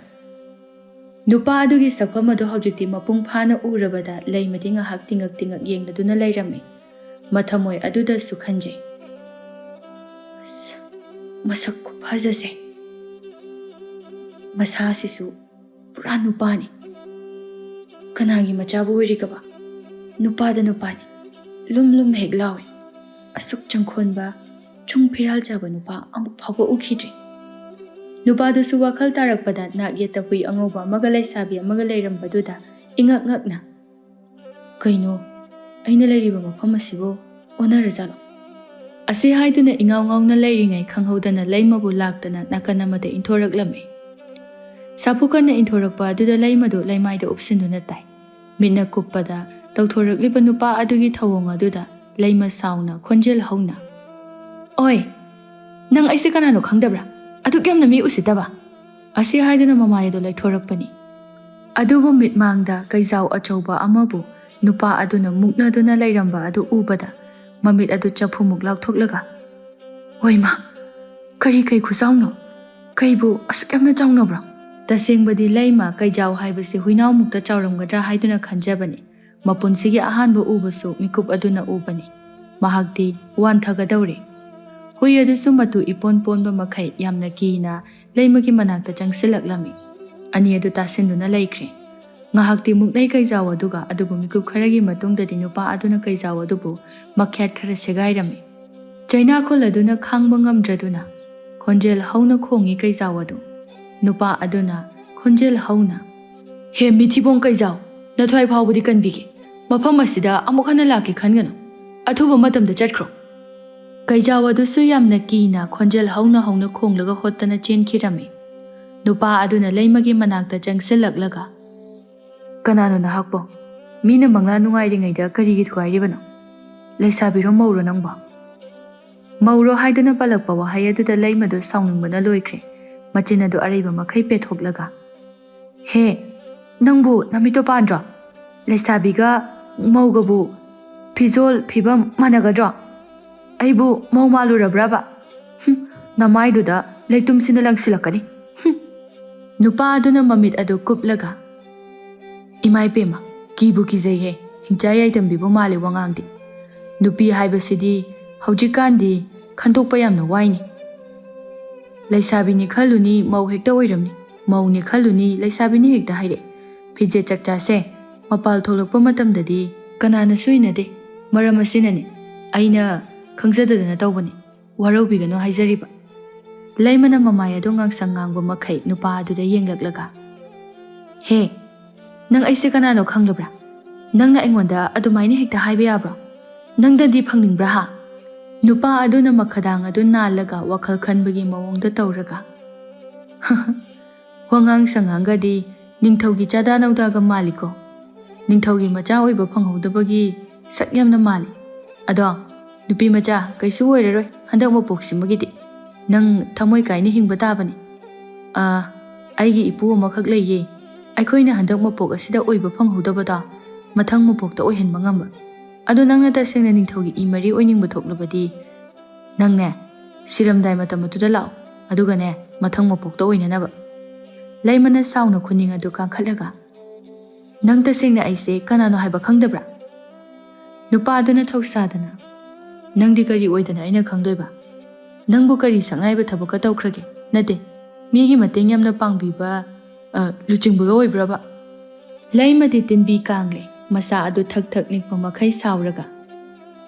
ꯅꯨꯄꯥ ꯑꯗꯨꯒꯤ ꯁꯛꯐꯝ ꯑꯗꯨ ꯍꯧꯖꯤꯛꯇꯤ ꯃꯄꯨꯡ ꯐꯥꯅ ꯎꯔꯕꯗ ꯂꯩꯃꯗꯤ ꯉꯥꯏꯍꯥꯛ ꯇꯤꯡꯉꯛ ꯌꯦꯡꯂꯗꯨꯅ ꯂꯩꯔꯝꯃꯤ꯫ ꯃꯊꯃꯣꯏ ꯑꯗꯨꯗꯁꯨ ꯈꯟꯖꯩ, ꯃꯁꯛ ꯈꯨꯐꯖꯁꯦ, ꯃꯁꯥꯁꯤꯁꯨ ꯄꯨꯔꯥ ꯅꯨꯄꯥꯅꯤ꯫ ꯀꯅꯥꯒꯤ ꯃꯆꯥꯕꯨ ꯑꯣꯏꯔꯤꯒꯕ? ꯅꯨꯄꯥꯗ ꯅꯨꯄꯥꯅꯤ, ꯂꯨꯝ ꯍꯦꯛ ꯂꯥꯎꯏ꯫ ꯑꯁꯨꯛ ꯆꯪꯈꯣꯟꯕ ꯆꯨꯡ ꯐꯤꯔꯥꯜ ꯆꯥꯕ ꯅꯨꯄꯥ ꯑꯃꯨꯛ ꯐꯥꯎꯕ ꯎꯈꯤꯗ꯭ꯔꯤ꯫ ꯅꯨꯄꯥꯗꯨꯁꯨ ꯋꯥꯈꯜ ꯇꯥꯔꯛꯄꯗ ꯅꯥꯛ ꯌꯦꯠꯇ ꯍꯨꯏ ꯑꯉꯧꯕ ꯑꯃꯒ ꯂꯩꯁꯥꯕꯤ ꯑꯃꯒ ꯂꯩꯔꯝꯕꯗꯨꯗ ꯏꯉꯛ ꯉꯛꯅ ꯀꯩꯅꯣ, ꯑꯩꯅ ꯂꯩꯔꯤꯕ ꯃꯐꯝ ꯑꯁꯤꯕꯨ ꯑꯣꯟꯅꯔꯖꯥꯠꯂꯣ? ꯑꯁꯤ ꯍꯥꯏꯗꯨꯅ ꯏꯉꯥꯎ ꯉꯥꯎꯅ ꯂꯩꯔꯤꯉꯩ ꯈꯪꯍꯧꯗꯅ ꯂꯩꯃꯕꯨ ꯂꯥꯛꯇꯅ ꯅꯥꯀꯟ ꯑꯃꯗ ꯏꯟꯊꯣꯔꯛꯂꯝꯃꯤ꯫ ꯁꯥꯐꯨ ꯀꯟꯅ ꯏꯟꯊꯣꯔꯛꯄ ꯑꯗꯨꯗ ꯂꯩꯃꯗꯨ ꯂꯩꯃꯥꯏꯗ ꯎꯞꯁꯤꯟꯗꯨꯅ ꯇꯥꯏ꯫ ꯃꯤꯠꯅ ꯀꯨꯞꯄꯗ ꯇꯧꯊꯣꯔꯛꯂꯤꯕ ꯅꯨꯄꯥ ꯑꯗꯨꯒꯤ ꯊꯧꯑꯣꯡ ꯑꯗꯨꯗ ꯂꯩꯃ ꯁꯥꯎꯅ ꯈꯣꯟꯖꯦꯜ ꯍꯧꯅ ꯑꯣꯏ, ꯅꯪ ꯑꯩꯁꯦ ꯀꯅꯥꯅꯣ ꯈꯪꯗꯕ꯭ꯔꯥ? ꯑꯗꯨꯛ ꯌꯥꯝꯅ ꯃꯤ ꯎꯁꯤꯠꯇꯕ! ꯑꯁꯤ ꯍꯥꯏꯗꯨꯅ ꯃꯃꯥꯏ ꯑꯗꯨ ꯂꯩꯊꯣꯔꯛꯄꯅꯤ꯫ ꯑꯗꯨꯕꯨ ꯃꯤꯠꯃꯥꯡꯗ ꯀꯩꯖꯥꯎ ꯑꯆꯧꯕ ꯑꯃꯕꯨ ꯅꯨꯄꯥ ꯑꯗꯨꯅ ꯃꯨꯛꯅꯗꯨꯅ ꯂꯩꯔꯝꯕ ꯑꯗꯨ ꯎꯕꯗ ꯃꯃꯤꯠ ꯑꯗꯨ ꯆꯐꯨꯃꯨꯛ ꯂꯥꯎꯊꯣꯛꯂꯒ ꯍꯣꯏꯃꯥ, ꯀꯩ ꯈꯨꯆꯥꯎꯅꯣ? ꯀꯩꯕꯨ ꯑꯁꯨꯛ ꯌꯥꯝꯅ ꯆꯥꯎꯅꯕ꯭ꯔꯣ? ꯇꯁꯦꯡꯕꯗꯤ ꯂꯩꯃ ꯀꯩꯖꯥꯎ ꯍꯥꯏꯕꯁꯤ ꯍꯨꯏꯅꯥꯎꯃꯨꯛꯇ ꯆꯥꯎꯔꯝꯒꯗ꯭ꯔꯥ ꯍꯥꯏꯗꯨꯅ ꯈꯟꯖꯕꯅꯤ꯫ ꯃꯄꯨꯟꯁꯤꯒꯤ ꯑꯍꯥꯟꯕ ꯎꯕꯁꯨ ꯃꯤꯀꯨꯞ ꯑꯗꯨꯅ ꯎꯕꯅꯤ꯫ ꯃꯍꯥꯛꯇꯤ ꯋꯥꯟꯊꯒꯗꯧꯔꯦ꯫ ꯍꯨꯏ ꯑꯗꯨꯁꯨ ꯃꯇꯨ ꯏꯄꯣꯟ ꯄꯣꯟꯕ ꯃꯈꯩ ꯌꯥꯝꯅ ꯀꯤꯅ ꯂꯩꯃꯒꯤ ꯃꯅꯥꯛꯇ ꯆꯪꯁꯤꯜꯂꯛꯂꯝꯃꯤ꯫ ꯑꯅꯤ ꯑꯗꯨ ꯇꯥꯁꯤꯟꯗꯨꯅ ꯂꯩꯈ꯭ꯔꯦ꯫ ꯉꯥꯏꯍꯥꯛꯇꯤ ꯃꯨꯛꯅꯩ ꯀꯩꯖꯥꯎ ꯑꯗꯨꯒ, ꯑꯗꯨꯕꯨ ꯃꯤꯀꯨꯞ ꯈꯔꯒꯤ ꯃꯇꯨꯡꯗꯗꯤ ꯅꯨꯄꯥ ꯑꯗꯨꯅ ꯀꯩꯖꯥꯎ ꯑꯗꯨꯕꯨ ꯃꯈ꯭ꯌꯥꯠ ꯈꯔ ꯁꯦꯒꯥꯏꯔꯝꯃꯤ꯫ ꯆꯩꯅꯥꯈꯣꯜ ꯑꯗꯨꯅ ꯈꯥꯡꯕ ꯉꯝꯗ꯭ꯔꯗꯨꯅ ꯈꯣꯟꯖꯦꯜ ꯍꯧꯅ ꯈꯣꯡꯉꯤ ꯀꯩꯖꯥꯎ ꯑꯗꯨ ꯅꯨꯄꯥ ꯑꯗꯨꯅ ꯈꯣꯟꯖꯦꯜ ꯍꯧꯅ ꯍꯦ ꯃꯤꯊꯤꯕꯣꯡ ꯀꯩꯖꯥꯎ ꯅꯊ꯭ꯋꯥꯏ ꯐꯥꯎꯕꯗꯤ ꯀꯟꯕꯤꯒꯦ ꯃꯐꯝ ꯑꯁꯤꯗ ꯑꯃꯨꯛ ꯍꯟꯅ ꯂꯥꯛꯀꯦ ꯈꯟꯒꯅꯨ ꯑꯊꯨꯕ ꯃꯇꯝꯗ ꯆꯠꯈ꯭ꯔꯣ ꯀꯩꯖꯥꯎ ꯑꯗꯨꯁꯨ ꯌꯥꯝꯅ ꯀꯤꯅ ꯈꯣꯟꯖꯦꯜ ꯍꯧꯅ ꯍꯧꯅ ꯈꯣꯡꯂꯒ ꯍꯣꯠꯇꯅ ꯆꯦꯟꯈꯤꯔꯝꯃꯤ ꯅꯨꯄꯥ ꯑꯗꯨꯅ ꯂꯩꯃꯒꯤ ꯃꯅꯥꯛꯇ ꯆꯪꯁꯤꯜꯂꯛꯂꯒ ꯀꯅꯥꯅꯣ ꯅꯍꯥꯛꯄꯣ ꯃꯤꯅ ꯃꯪꯂꯥ ꯅꯨꯡꯉꯥꯏꯔꯤꯉꯩꯗ ꯀꯔꯤꯒꯤ ꯊꯨꯒꯥꯏꯔꯤꯕꯅꯣ ꯂꯩꯁꯥꯕꯤꯔꯣ ꯃꯧꯔꯣ ꯅꯪꯕꯣ ꯃꯧꯔꯣ ꯍꯥꯏꯗꯨꯅ ꯄꯜꯂꯛꯄ ꯋꯥꯍꯩ ꯑꯗꯨꯗ ꯂꯩꯃꯗꯨ ꯁꯥꯎꯅꯤꯡꯕꯅ ꯂꯣꯏꯈ꯭ꯔꯦ ꯃꯆꯤꯟ ꯑꯗꯨ ꯑꯔꯩꯕ ꯃꯈꯩ ꯄꯦꯊꯣꯛꯂꯒ ꯍꯦ ꯅꯪꯕꯨ ꯅꯃꯤꯠꯇꯣ ꯄꯥꯟꯗ꯭ꯔꯣ ꯂꯩꯁꯥꯕꯤꯒ ꯃꯧꯒꯕꯨ ꯐꯤꯖꯣꯜ ꯐꯤꯕꯝ ꯃꯥꯟꯅꯒꯗ꯭ꯔꯣ ꯑꯩꯕꯨ ꯃꯧ ꯃꯥꯜꯂꯨꯔꯕ꯭ꯔꯕ ꯅꯃꯥꯏꯗꯨꯗ ꯂꯩꯇꯨꯝꯁꯤꯅ ꯂꯪꯁꯤꯜꯂꯛꯀꯅꯤ ꯅꯨꯄꯥ ꯑꯗꯨꯅ ꯃꯃꯤꯠ ꯑꯗꯨ ꯀꯨꯞꯂꯒ ꯏꯃꯥꯏꯄꯦꯝꯃ ꯀꯤꯕꯨ ꯀꯤꯖꯩꯍꯦ ꯍꯤꯡꯆꯥ ꯌꯥꯏꯇꯝꯕꯤꯕꯨ ꯃꯥꯜꯂꯤ ꯋꯥꯉꯥꯡꯗꯤ ꯅꯨꯄꯤ ꯍꯥꯏꯕꯁꯤꯗꯤ ꯍꯧꯖꯤꯛꯀꯥꯟꯗꯤ ꯈꯟꯗꯣꯛꯄ ꯌꯥꯝꯅ ꯋꯥꯏꯅꯤ ꯂꯩꯁꯥꯕꯤꯅꯤ ꯈꯜꯂꯨꯅꯤ ꯃꯧ ꯍꯦꯛꯇ ꯑꯣꯏꯔꯝꯅꯤ ꯃꯧꯅꯤ ꯈꯜꯂꯨꯅꯤ ꯂꯩꯁꯥꯕꯤꯅꯤ ꯍꯦꯛꯇ ꯍꯥꯏꯔꯛꯑꯦ ꯐꯤꯖꯦꯠ ꯆꯛꯆꯥꯁꯦ ꯃꯄꯥꯜ ꯊꯣꯛꯂꯛꯄ ꯃꯇꯝꯗꯗꯤ ꯀꯅꯥꯅꯁꯨ ꯏꯟꯅꯗꯦ ꯃꯔꯝ ꯑꯁꯤꯅꯅꯤ ꯑꯩꯅ ꯈꯪꯖꯗꯗꯅ ꯇꯧꯕꯅꯤ ꯋꯥꯔꯧꯕꯤꯒꯅꯨ ꯍꯥꯏꯖꯔꯤꯕ ꯂꯩꯃꯅ ꯃꯃꯥꯏ ꯑꯗꯨ ꯉꯥꯡꯁꯪ ꯉꯥꯡꯕ ꯃꯈꯩ ꯅꯨꯄꯥ ꯑꯗꯨꯗ ꯌꯦꯡꯂꯛꯂꯒ ꯍꯦ ꯅꯪ ꯑꯩꯁꯦ ꯀꯅꯥꯅꯣ ꯈꯪꯂꯕ꯭ꯔꯥ ꯅꯪꯅ ꯑꯩꯉꯣꯟꯗ ꯑꯗꯨꯃꯥꯏꯅ ꯍꯦꯛꯇ ꯍꯥꯏꯕ ꯌꯥꯕ꯭ꯔꯣ ꯅꯪꯗꯗꯤ ꯐꯪꯅꯤꯡꯕ꯭ꯔꯥ ꯍꯥ ꯅꯨꯄꯥ ꯑꯗꯨꯅ ꯃꯈꯗꯥꯡ ꯑꯗꯨ ꯅꯥꯜꯂꯒ ꯋꯥꯈꯜ ꯈꯟꯕꯒꯤ ꯃꯑꯣꯡꯗ ꯇꯧꯔꯒ ꯋꯥꯉꯥꯡ ꯁꯉꯥꯡꯒꯗꯤ ꯅꯤꯡꯊꯧꯒꯤ ꯆꯥꯗꯥ ꯅꯧꯗꯥꯒ ꯃꯥꯜꯂꯤꯀꯣ ꯅꯤꯡꯊꯧꯒꯤ ꯃꯆꯥ ꯑꯣꯏꯕ ꯐꯪꯍꯧꯗꯕꯒꯤ ꯁꯛ ꯌꯥꯝꯅ ꯃꯥꯜꯂꯤ ꯑꯗꯣ ꯅꯨꯄꯤ ꯃꯆꯥ ꯀꯩꯁꯨ ꯑꯣꯏꯔꯔꯣꯏ ꯍꯟꯗꯛ ꯃꯄꯣꯛꯁꯤꯃꯒꯤꯗꯤ ꯅꯪ ꯊꯃꯣꯏ ꯀꯥꯏꯅ ꯍꯤꯡꯕ ꯇꯥꯕꯅꯤ ꯑꯩꯒꯤ ꯏꯄꯨ ꯑꯃꯈꯛ ꯂꯩꯌꯦ ꯑꯩꯈꯣꯏꯅ ꯍꯟꯗꯛ ꯃꯄꯣꯛ ꯑꯁꯤꯗ ꯑꯣꯏꯕ ꯐꯪꯍꯧꯗꯕꯗꯣ ꯃꯊꯪ ꯃꯄꯣꯛꯇ ꯑꯣꯏꯍꯟꯕ ꯉꯝꯕ ꯑꯗꯣ ꯅꯪꯅ ꯇꯁꯦꯡꯅ ꯅꯤꯡꯊꯧꯒꯤ ꯏ ꯃꯔꯤ ꯑꯣꯏꯅꯤꯡꯕ ꯊꯣꯛꯂꯕꯗꯤ ꯅꯪꯅꯦ ꯁꯤꯔꯝꯗꯥꯏ ꯃꯇꯝ ꯑꯗꯨꯗ ꯂꯥꯛꯑꯣ ꯑꯗꯨꯒꯅꯦ ꯃꯊꯪ ꯃꯄꯣꯛꯇ ꯑꯣꯏꯅꯅꯕ ꯂꯩꯃꯅ ꯁꯥꯎꯅ ꯈꯨꯅꯤꯡ ꯑꯗꯨ ꯀꯥꯡꯈꯠꯂꯒ ꯅꯪ ꯇꯁꯦꯡꯅ ꯑꯩꯁꯦ ꯀꯅꯥꯅꯣ ꯍꯥꯏꯕ ꯈꯪꯗꯕ꯭ꯔꯥ ꯅꯨꯄꯥꯗꯨꯅ ꯊꯧꯁꯥꯗꯅ ꯅꯪꯗꯤ ꯀꯔꯤ ꯑꯣꯏꯗꯅ ꯑꯩꯅ ꯈꯪꯗꯣꯏꯕ ꯅꯪꯕꯨ ꯀꯔꯤ ꯁꯛꯅꯥꯏꯕ ꯊꯕꯛꯀ ꯇꯧꯈ꯭ꯔꯒꯦ ꯅꯠꯇꯦ ꯃꯤꯒꯤ ꯃꯇꯦꯡ ꯌꯥꯝꯅ ꯄꯥꯡꯕꯤꯕ ꯂꯨꯆꯤꯡꯕꯒ ꯑꯣꯏꯕ꯭ꯔꯕ ꯂꯩꯃꯗꯤ ꯇꯤꯟꯕꯤ ꯀꯥꯡꯂꯦ ꯃꯁꯥ ꯑꯗꯨ ꯊꯛ ꯊꯛ ꯅꯤꯛꯄ ꯃꯈꯩ ꯁꯥꯎꯔꯒ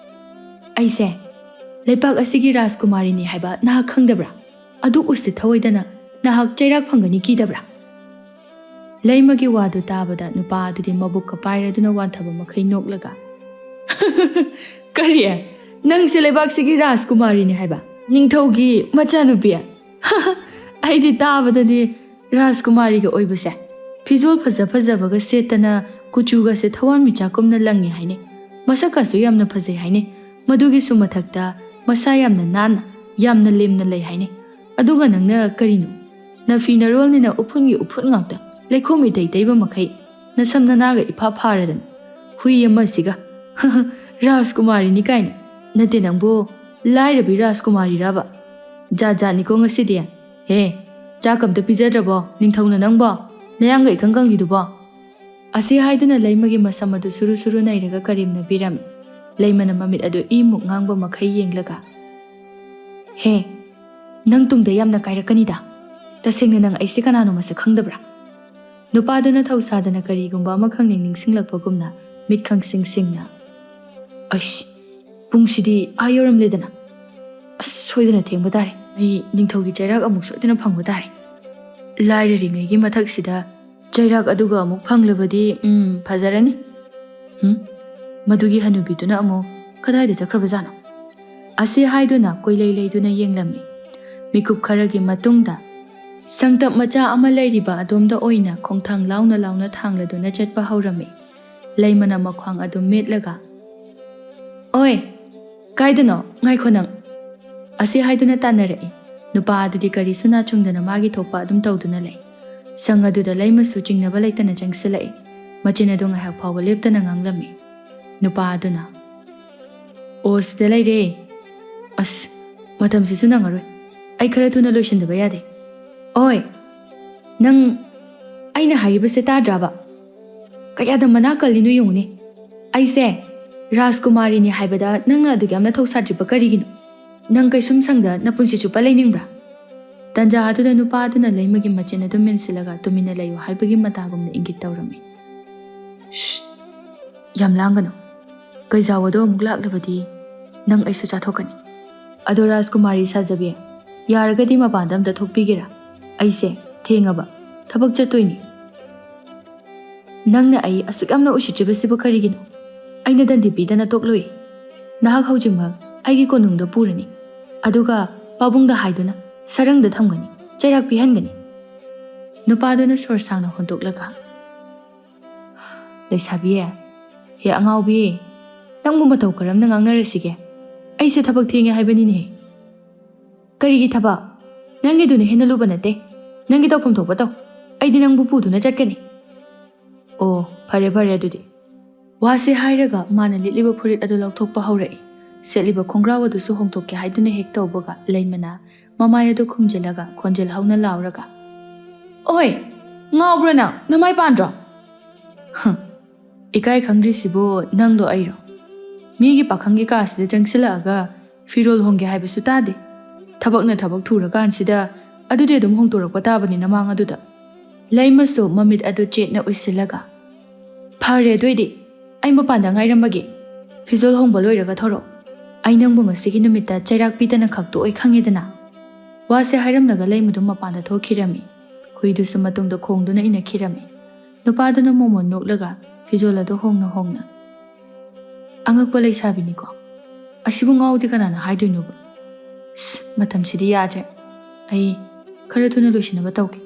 ꯑꯩꯁꯦ ꯂꯩꯄꯥꯛ ꯑꯁꯤꯒꯤ ꯔꯥꯖꯀꯨꯃꯥꯔꯤꯅꯤ ꯍꯥꯏꯕ ꯅꯍꯥꯛ ꯈꯪꯗꯕ꯭ꯔꯥ ꯑꯗꯨ ꯎꯁꯤꯠ ꯊꯑꯣꯏꯗꯅ ꯅꯍꯥꯛ ꯆꯩꯔꯥꯛ ꯐꯪꯒꯅꯤ ꯀꯤꯗꯕ꯭ꯔꯥ ꯂꯩꯃꯒꯤ ꯋꯥꯗꯨ ꯇꯥꯕꯗ ꯅꯨꯄꯥ ꯑꯗꯨꯗꯤ ꯃꯕꯨꯛꯀ ꯄꯥꯏꯔꯗꯨꯅ ꯋꯥꯟꯊꯕ ꯃꯈꯩ ꯅꯣꯛꯂꯒ ꯀꯔꯤ ꯅꯪꯁꯦ ꯂꯩꯕꯥꯛꯁꯤꯒꯤ ꯔꯥꯖꯀꯨꯃꯥꯔꯤꯅꯤ ꯍꯥꯏꯕ ꯅꯤꯡꯊꯧꯒꯤ ꯃꯆꯥꯅꯨꯄꯤ ꯑꯩꯗꯤ ꯇꯥꯕꯗꯗꯤ ꯔꯥꯖꯀꯨꯃꯥꯔꯤꯒ ꯑꯣꯏꯕꯁꯦ ꯐꯤꯖꯣꯜ ꯐꯖ ꯐꯖꯕꯒ ꯁꯦꯠꯇꯅ ꯀꯨꯆꯨꯒꯁꯦ ꯊꯋꯥꯟꯃꯤꯆꯥꯛꯀꯨꯝꯅ ꯂꯪꯉꯤ ꯍꯥꯏꯅꯩ ꯃꯁꯛꯀꯁꯨ ꯌꯥꯝꯅ ꯐꯖꯩ ꯍꯥꯏꯅꯩ ꯃꯗꯨꯒꯤꯁꯨ ꯃꯊꯛꯇ ꯃꯁꯥ ꯌꯥꯝꯅ ꯅꯥꯟꯅ ꯌꯥꯝꯅ ꯂꯦꯝꯅ ꯂꯩ ꯍꯥꯏꯅꯩ ꯑꯗꯨꯒ ꯅꯪꯅ ꯀꯔꯤꯅꯣ ꯅꯐꯤ ꯅꯔꯣꯜꯅꯤꯅ ꯎꯐꯨꯟꯒꯤ ꯎꯐꯨꯟ ꯉꯥꯛꯇ ꯂꯩꯈꯣꯝ ꯏꯇꯩ ꯇꯩꯕ ꯃꯈꯩ ꯅꯁꯝ ꯅꯅꯥꯒ ꯏꯐꯥ ꯐꯥꯔꯗꯅ ꯍꯨꯏ ꯑꯃꯁꯤꯒ ꯔꯥꯖꯀꯨꯃꯥꯔꯤꯅꯤ ꯀꯥꯏꯅ ꯅꯠꯇꯦ ꯅꯪꯕꯨ ꯂꯥꯏꯔꯕꯤ ꯔꯥꯖꯀꯨꯃꯥꯔꯤꯔꯕ ꯖꯥꯠ ꯖꯥꯠꯅꯤꯀꯣ ꯉꯁꯤꯗꯤ ꯍꯦ ꯆꯥꯛ ꯑꯝꯇ ꯄꯤꯖꯗ꯭ꯔꯕꯣ ꯅꯤꯡꯊꯧꯅ ꯅꯪꯕꯣ ꯅꯌꯥꯡꯒ ꯏꯀꯪ ꯀꯪꯂꯤꯗꯨꯕꯣ ꯑꯁꯤ ꯍꯥꯏꯗꯨꯅ ꯂꯩꯃꯒꯤ ꯃꯁꯝ ꯑꯗꯨ ꯁꯨꯔꯨ ꯁꯨꯔꯨ ꯅꯩꯔꯒ ꯀꯔꯦꯝꯅ ꯄꯤꯔꯝꯃꯤ ꯂꯩꯃꯅ ꯃꯃꯤꯠ ꯑꯗꯨ ꯏꯃꯨꯛ ꯉꯥꯡꯕ ꯃꯈꯩ ꯌꯦꯡꯂꯒ ꯍꯦ ꯅꯪ ꯇꯨꯡꯗ ꯌꯥꯝꯅ ꯀꯥꯏꯔꯛꯀꯅꯤꯗ ꯇꯁꯦꯡꯅ ꯅꯪ ꯑꯩꯁꯦ ꯀꯅꯥꯅꯣ ꯃꯁꯛ ꯈꯪꯗꯕ꯭ꯔꯥ ꯅꯨꯄꯥꯗꯨꯅ ꯊꯧꯁꯥꯗꯅ ꯀꯔꯤꯒꯨꯝꯕ ꯑꯃ ꯈꯪꯅꯤꯡ ꯅꯤꯡꯁꯤꯡꯂꯛꯄꯒꯨꯝꯅ ꯃꯤꯠ ꯈꯪꯁꯤꯡ ꯁꯤꯡꯅ ꯑꯩꯁ ꯄꯨꯡꯁꯤꯗꯤ ꯌꯧꯔꯝꯂꯦꯗꯅ ꯑꯁ ꯁꯣꯏꯗꯅ ꯊꯦꯡꯕ ꯇꯥꯔꯦ ꯑꯩ ꯅꯤꯡꯊꯧꯒꯤ ꯆꯩꯔꯥꯛ ꯑꯃꯨꯛ ꯁꯣꯏꯗꯅ ꯐꯪꯕ ꯇꯥꯔꯦ ꯂꯥꯏꯔꯔꯤꯉꯩꯒꯤ ꯃꯊꯛꯁꯤꯗ ꯆꯩꯔꯥꯛ ꯑꯗꯨꯒ ꯑꯃꯨꯛ ꯐꯪꯂꯕꯗꯤ ꯐꯖꯔꯅꯤ ꯃꯗꯨꯒꯤ ꯍꯅꯨꯕꯤꯗꯨꯅ ꯑꯃꯨꯛ ꯀꯗꯥꯏꯗ ꯆꯠꯈ꯭ꯔꯕꯖꯥꯠꯅꯣ ꯑꯁꯤ ꯍꯥꯏꯗꯨꯅ ꯀꯣꯏꯂꯩ ꯂꯩꯗꯨꯅ ꯌꯦꯡꯂꯝꯃꯤ ꯃꯤꯀꯨꯞ ꯈꯔꯒꯤ ꯃꯇꯨꯡꯗ ꯁꯪꯇꯞ ꯃꯆꯥ ꯑꯃ ꯂꯩꯔꯤꯕ ꯑꯗꯣꯝꯗ ꯑꯣꯏꯅ ꯈꯣꯡꯊꯥꯡ ꯂꯥꯎꯅ ꯂꯥꯎꯅ ꯊꯥꯡꯂꯗꯨꯅ ꯆꯠꯄ ꯍꯧꯔꯝꯃꯤ ꯂꯩꯃꯅ ꯃꯈ꯭ꯋꯥꯡ ꯑꯗꯨ ꯃꯦꯠꯂꯒ ꯑꯣꯏ ꯀꯥꯏꯗꯅꯣ ꯉꯥꯏꯈꯣ ꯅꯪ ꯑꯁꯤ ꯍꯥꯏꯗꯨꯅ ꯇꯥꯟꯅꯔꯛꯏ ꯅꯨꯄꯥ ꯑꯗꯨꯗꯤ ꯀꯔꯤꯁꯨ ꯅꯥꯆꯨꯡꯗꯅ ꯃꯥꯒꯤ ꯊꯣꯛꯄ ꯑꯗꯨꯝ ꯇꯧꯗꯨꯅ ꯂꯩ ꯁꯪ ꯑꯗꯨꯗ ꯂꯩꯃꯁꯨ ꯆꯤꯡꯅꯕ ꯂꯩꯇꯅ ꯆꯪꯁꯤꯜꯂꯛꯏ ꯃꯆꯤꯟ ꯑꯗꯨ ꯉꯥꯏꯍꯥꯛ ꯐꯥꯎꯕ ꯂꯦꯞꯇꯅ ꯉꯥꯡꯂꯝꯃꯤ ꯅꯨꯄꯥ ꯑꯗꯨꯅ ꯑꯣ ꯁꯤꯗ ꯂꯩꯔꯦ ꯑꯁ ꯃꯇꯝꯁꯤꯁꯨ ꯅꯪꯉꯔꯣꯏ ꯑꯩ ꯈꯔ ꯊꯨꯅ ꯂꯣꯏꯁꯤꯟꯗꯕ ꯌꯥꯗꯦ ꯑꯣꯏ ꯅꯪ ꯑꯩꯅ ꯍꯥꯏꯔꯤꯕꯁꯦ ꯇꯥꯗ꯭ꯔꯕ ꯀꯌꯥꯗ ꯃꯅꯥ ꯀꯜꯂꯤꯅꯣ ꯌꯦꯡꯉꯨꯅꯦ ꯑꯩꯁꯦ ꯔꯥꯖꯀꯨꯃꯥꯔꯤꯅꯤ ꯍꯥꯏꯕꯗ ꯅꯪꯅ ꯑꯗꯨꯛ ꯌꯥꯝꯅ ꯊꯧꯁꯥꯗ꯭ꯔꯤꯕ ꯀꯔꯤꯒꯤꯅꯣ ꯅꯪ ꯀꯩꯁꯨꯝ ꯁꯪꯗ ꯅꯄꯨꯟꯁꯤ ꯆꯨꯞꯄ ꯂꯩꯅꯤꯡꯕ꯭ꯔꯥ ꯇꯟꯖꯥ ꯑꯗꯨꯗ ꯅꯨꯄꯥ ꯑꯗꯨꯅ ꯂꯩꯃꯒꯤ ꯃꯆꯤꯟ ꯑꯗꯨ ꯃꯦꯟꯁꯤꯜꯂꯒ ꯇꯨꯃꯤꯟꯅ ꯂꯩꯌꯨ ꯍꯥꯏꯕꯒꯤ ꯃꯇꯥꯒꯨꯝꯅ ꯏꯪꯒꯤꯠ ꯇꯧꯔꯝꯃꯤ ꯌꯥꯝ ꯂꯥꯡꯒꯅꯨ ꯀꯩꯖꯥꯎ ꯑꯗꯣ ꯑꯃꯨꯛ ꯂꯥꯛꯂꯕꯗꯤ ꯅꯪ ꯑꯩꯁꯨ ꯆꯥꯊꯣꯛꯀꯅꯤ ꯑꯗꯣ ꯔꯥꯖꯀꯨꯃꯥꯔꯤ ꯁꯥꯖꯕꯤ, ꯌꯥꯔꯒꯗꯤ ꯃꯄꯥꯟꯗ ꯑꯝꯇ ꯊꯣꯛꯄꯤꯒꯦꯔꯥ? ꯑꯩꯁꯦ ꯊꯦꯡꯉꯕ, ꯊꯕꯛ ꯆꯠꯇꯣꯏꯅꯤ꯫ ꯅꯪꯅ ꯑꯩ ꯑꯁꯨꯛ ꯌꯥꯝꯅ ꯎꯁꯤꯠꯇ꯭ꯔꯤꯕꯁꯤꯕꯨ ꯀꯔꯤꯒꯤꯅꯣ? ꯑꯩꯅ ꯗꯟꯗꯤ ꯄꯤꯗꯅ ꯇꯣꯛꯂꯣꯏ꯫ ꯅꯍꯥꯛ ꯍꯧꯖꯤꯛꯃꯛ ꯑꯩꯒꯤ ꯀꯣꯅꯨꯡꯗ ꯄꯨꯔꯅꯤ, ꯑꯗꯨꯒ ꯄꯥꯕꯨꯡꯗ ꯍꯥꯏꯗꯨꯅ ꯁꯔꯪꯗ ꯊꯝꯒꯅꯤ, ꯆꯩꯔꯥꯛ ꯄꯤꯍꯟꯒꯅꯤ꯫ ꯅꯨꯄꯥꯗꯨꯅ ꯁꯣꯔ ꯁꯥꯡꯅ ꯍꯣꯟꯗꯣꯛꯂꯒ, ꯂꯩꯁꯥꯕꯤ, ꯍꯦ ꯑꯉꯥꯎꯕꯤ, ꯅꯪꯕꯨ ꯃꯇꯧ ꯀꯔꯝꯅ ꯉꯥꯡꯅꯔꯁꯤꯒꯦ? ꯑꯩꯁꯦ ꯊꯕꯛ ꯊꯦꯡꯉꯦ ꯍꯥꯏꯕꯅꯤꯅꯦ꯫ ꯀꯔꯤꯒꯤ ꯊꯕꯛ? ꯅꯪꯒꯤꯗꯨꯅ ꯍꯦꯟꯅ ꯂꯨꯕ ꯅꯠꯇꯦ꯫ ꯅꯪꯒꯤ ꯇꯧꯐꯝ ꯊꯣꯛꯄ ꯇꯧ, ꯑꯩꯗꯤ ꯅꯪꯕꯨ ꯄꯨꯗꯨꯅ ꯆꯠꯀꯅꯤ꯫ ꯑꯣ, ꯐꯔꯦ ꯐꯔꯦ ꯑꯗꯨꯗꯤ꯫ ꯋꯥꯁꯦ ꯍꯥꯏꯔꯒ ꯃꯥꯅ ꯂꯤꯠꯂꯤꯕ ꯐꯨꯔꯤꯠ ꯑꯗꯨ ꯂꯧꯊꯣꯛꯄ ꯍꯧꯔꯛꯏ꯫ ꯁꯦꯠꯂꯤꯕ ꯈꯣꯡꯒ꯭ꯔꯥꯎ ꯑꯗꯨꯁꯨ ꯍꯣꯡꯗꯣꯛꯀꯦ ꯍꯥꯏꯗꯨꯅ ꯍꯦꯛ ꯇꯧꯕꯒ ꯂꯩꯃꯅ ꯃꯃꯥꯏ ꯑꯗꯨ ꯈꯨꯝꯖꯤꯜꯂꯒ ꯈꯣꯟꯖꯦꯜ ꯍꯧꯅ ꯂꯥꯎꯔꯒ, ꯑꯣꯏ, ꯉꯥꯎꯕ꯭ꯔꯥ ꯅꯪ? ꯅꯃꯥꯏ ꯄꯥꯟꯗ꯭ꯔꯣ? ꯏꯀꯥꯏ ꯈꯪꯗ꯭ꯔꯤꯁꯤꯕꯨ ꯅꯪꯗꯣ ꯑꯩꯔꯣ? ꯃꯤꯒꯤ ꯄꯥꯈꯪꯒꯤ ꯀꯥꯁꯤꯗ ꯆꯪꯁꯤꯜꯂꯛꯑꯒ ꯐꯤꯔꯣꯜ ꯍꯣꯡꯒꯦ ꯍꯥꯏꯕꯁꯨ ꯇꯥꯗꯦ꯫ ꯊꯕꯛꯅ ꯊꯕꯛ ꯊꯨꯔꯀꯥꯟꯁꯤꯗ ꯑꯗꯨꯗꯤ ꯑꯗꯨꯝ ꯍꯣꯡꯗꯣꯔꯛꯄ ꯇꯥꯕꯅꯤ ꯅꯃꯥꯡ ꯑꯗꯨꯗ꯫ ꯂꯩꯃꯁꯨ ꯃꯃꯤꯠ ꯑꯗꯨ ꯆꯦꯠꯅ ꯎꯏꯁꯤꯜꯂꯒ, ꯐꯔꯦ ꯑꯗꯨꯏꯗꯤ ꯑꯩ ꯃꯄꯥꯟꯗ ꯉꯥꯏꯔꯝꯃꯒꯦ꯫ ꯐꯤꯖꯣꯜ ꯍꯣꯡꯕ ꯂꯣꯏꯔꯒ ꯊꯣꯔꯛꯑꯣ꯫ ꯑꯩ ꯅꯪꯕꯨ ꯉꯁꯤꯒꯤ ꯅꯨꯃꯤꯠꯇ ꯆꯩꯔꯥꯛ ꯄꯤꯗꯅ ꯈꯛꯇꯣꯛꯑꯣꯏ ꯈꯪꯉꯦꯗꯅ꯫ ꯋꯥꯁꯦ ꯍꯥꯏꯔꯝꯂꯒ ꯂꯩꯃꯗꯨ ꯃꯄꯥꯟꯗ ꯊꯣꯛꯈꯤꯔꯝꯃꯤ꯫ ꯍꯨꯏꯗꯨꯁꯨ ꯃꯇꯨꯡꯗ ꯈꯣꯡꯗꯨꯅ ꯏꯟꯅꯈꯤꯔꯝꯃꯤ꯫ ꯅꯨꯄꯥꯗꯨꯅ ꯃꯣꯃꯣꯟ ꯅꯣꯛꯂꯒ ꯐꯤꯖꯣꯜ ꯑꯗꯨ ꯍꯣꯡꯅ ꯍꯣꯡꯅ, ꯑꯉꯛꯄ ꯂꯩꯁꯥꯕꯤꯅꯤꯀꯣ, ꯑꯁꯤꯕꯨ ꯉꯥꯎꯗꯤ ꯀꯅꯥꯅ ꯍꯥꯏꯗꯣꯏꯅꯣꯕ? ꯃꯇꯝꯁꯤꯗꯤ ꯌꯥꯗ꯭ꯔꯦ, ꯑꯩ ꯈꯔ ꯊꯨꯅ ꯂꯣꯏꯁꯤꯟꯅꯕ ꯇꯧꯒꯦ꯫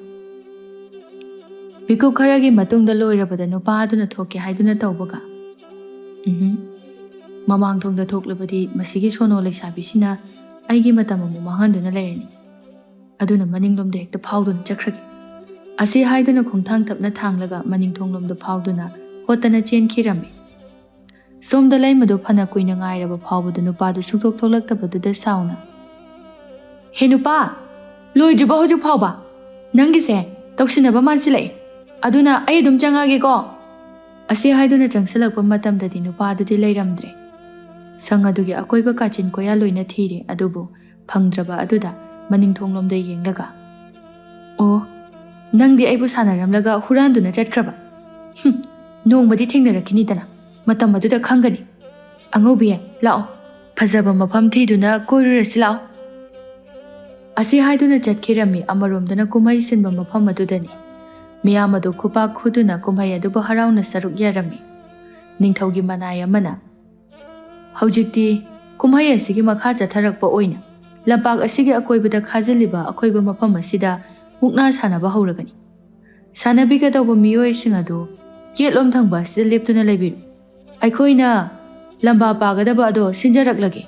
ꯃꯤꯀꯨꯞ ꯈꯔꯒꯤ ꯃꯇꯨꯡꯗ ꯂꯣꯏꯔꯕꯗ ꯅꯨꯄꯥ ꯑꯗꯨꯅ ꯊꯣꯛꯀꯦ ꯍꯥꯏꯗꯨꯅ ꯇꯧꯕꯒ, ꯃꯃꯥꯡ ꯊꯣꯡꯗ ꯊꯣꯛꯂꯕꯗꯤ ꯃꯁꯤꯒꯤ ꯁꯣꯅꯣ ꯂꯩꯁꯥꯕꯤꯁꯤꯅ ꯑꯩꯒꯤ ꯃꯇꯝ ꯑꯃꯨꯛ ꯃꯥꯡꯍꯟꯗꯨꯅ ꯂꯩꯔꯅꯤ, ꯑꯗꯨꯅ ꯃꯅꯤꯡꯂꯣꯝꯗ ꯍꯦꯛꯇ ꯐꯥꯎꯗꯨꯅ ꯆꯠꯈ꯭ꯔꯒꯦ꯫ ꯑꯁꯤ ꯍꯥꯏꯗꯨꯅ ꯈꯣꯡꯊꯥꯡ ꯇꯞꯅ ꯊꯥꯡꯂꯒ ꯃꯅꯤꯡꯊꯣꯡꯂꯣꯝꯗ ꯐꯥꯎꯗꯨꯅ ꯍꯣꯠꯇꯅ ꯆꯦꯟꯈꯤꯔꯝꯃꯤ꯫ ꯁꯣꯝꯗ ꯂꯩꯃꯗꯨ ꯐꯅ ꯀꯨꯏꯅ ꯉꯥꯏꯔꯕ ꯐꯥꯎꯕꯗ ꯅꯨꯄꯥꯗꯨ ꯁꯨꯛꯊꯣꯛ ꯊꯣꯛꯂꯛꯇꯕꯗꯨꯗ ꯁꯥꯎꯅ, ꯍꯦ ꯅꯨꯄꯥ, ꯂꯣꯏꯗ꯭ꯔꯤꯕꯣ ꯍꯧꯖꯤꯛ ꯐꯥꯎꯕ? ꯅꯪꯒꯤꯁꯦ ꯇꯧꯁꯤꯟꯅꯕ ꯃꯥꯟꯁꯤꯜꯂꯛꯑꯦ, ꯑꯗꯨꯅ ꯑꯩ ꯑꯗꯨꯝ ꯆꯪꯉꯒꯦꯀꯣ꯫ ꯑꯁꯤ ꯍꯥꯏꯗꯨꯅ ꯆꯪꯁꯤꯜꯂꯛꯄ ꯃꯇꯝꯗꯗꯤ ꯅꯨꯄꯥꯗꯨꯗꯤ ꯂꯩꯔꯝꯗ꯭ꯔꯦ꯫ ꯁꯪ ꯑꯗꯨꯒꯤ ꯑꯀꯣꯏꯕ ꯀꯥꯆꯤꯟ ꯀꯣꯌꯥ ꯂꯣꯏꯅ ꯊꯤꯔꯦ, ꯑꯗꯨꯕꯨ ꯐꯪꯗ꯭ꯔꯕ ꯑꯗꯨꯗ ꯃꯅꯤꯡꯊꯣꯡꯂꯣꯝꯗ ꯌꯦꯡꯂꯒ, ꯑꯣ, ꯅꯪꯗꯤ ꯑꯩꯕꯨ ꯁꯥꯟꯅꯔꯝꯂꯒ ꯍꯨꯔꯥꯟꯗꯨꯅ ꯆꯠꯈ꯭ꯔꯕ? ꯅꯣꯡꯃꯗꯤ ꯊꯦꯡꯅꯔꯛꯈꯤꯅꯤꯗꯅ, ꯃꯇꯝ ꯑꯗꯨꯗ ꯈꯪꯒꯅꯤ꯫ ꯑꯉꯧꯕꯤ, ꯂꯥꯛꯑꯣ, ꯐꯖꯕ ꯃꯐꯝ ꯊꯤꯗꯨꯅ ꯀꯣꯏꯔꯨꯔꯁꯤ ꯂꯥꯛꯑꯣ꯫ ꯑꯁꯤ ꯍꯥꯏꯗꯨꯅ ꯆꯠꯈꯤꯔꯝꯃꯤ꯫ ꯑꯃꯔꯣꯝꯗꯅ ꯀꯨꯝꯍꯩ ꯁꯤꯟꯕ ꯃꯐꯝ ꯑꯗꯨꯗꯅꯤ꯫ ꯃꯤꯌꯥꯝ ꯑꯗꯨ ꯈꯨꯄꯥꯛ ꯈꯨꯗꯨꯅ ꯀꯨꯝꯍꯩ ꯑꯗꯨꯕꯨ ꯍꯔꯥꯎꯅ ꯁꯔꯨꯛ ꯌꯥꯔꯝꯃꯤ꯫ ꯅꯤꯡꯊꯧꯒꯤ ꯃꯅꯥꯏ ꯑꯃꯅ, ꯍꯧꯖꯤꯛꯇꯤ ꯀꯨꯝꯍꯩ ꯑꯁꯤꯒꯤ ꯃꯈꯥ ꯆꯠꯊꯔꯛꯄ ꯑꯣꯏꯅ ꯂꯝꯄꯥꯛ ꯑꯁꯤꯒꯤ ꯑꯀꯣꯏꯕꯗ ꯈꯥꯖꯤꯜꯂꯤꯕ ꯑꯀꯣꯏꯕ ꯃꯐꯝ ꯑꯁꯤꯗ ꯃꯨꯛꯅꯥ ꯁꯥꯟꯅꯕ ꯍꯧꯔꯒꯅꯤ꯫ ꯁꯥꯟꯅꯕꯤꯒꯗꯧꯕ ꯃꯤꯑꯣꯏꯁꯤꯡ ꯑꯗꯨ ꯌꯦꯠꯂꯣꯝ ꯊꯪꯕ ꯑꯁꯤꯗ ꯂꯦꯞꯇꯨꯅ ꯂꯩꯕꯤꯔꯨ꯫ ꯑꯩꯈꯣꯏꯅ ꯂꯝꯕꯥ ꯄꯥꯒꯗꯕ ꯑꯗꯣ ꯁꯤꯟꯖꯔꯛꯂꯒꯦ꯫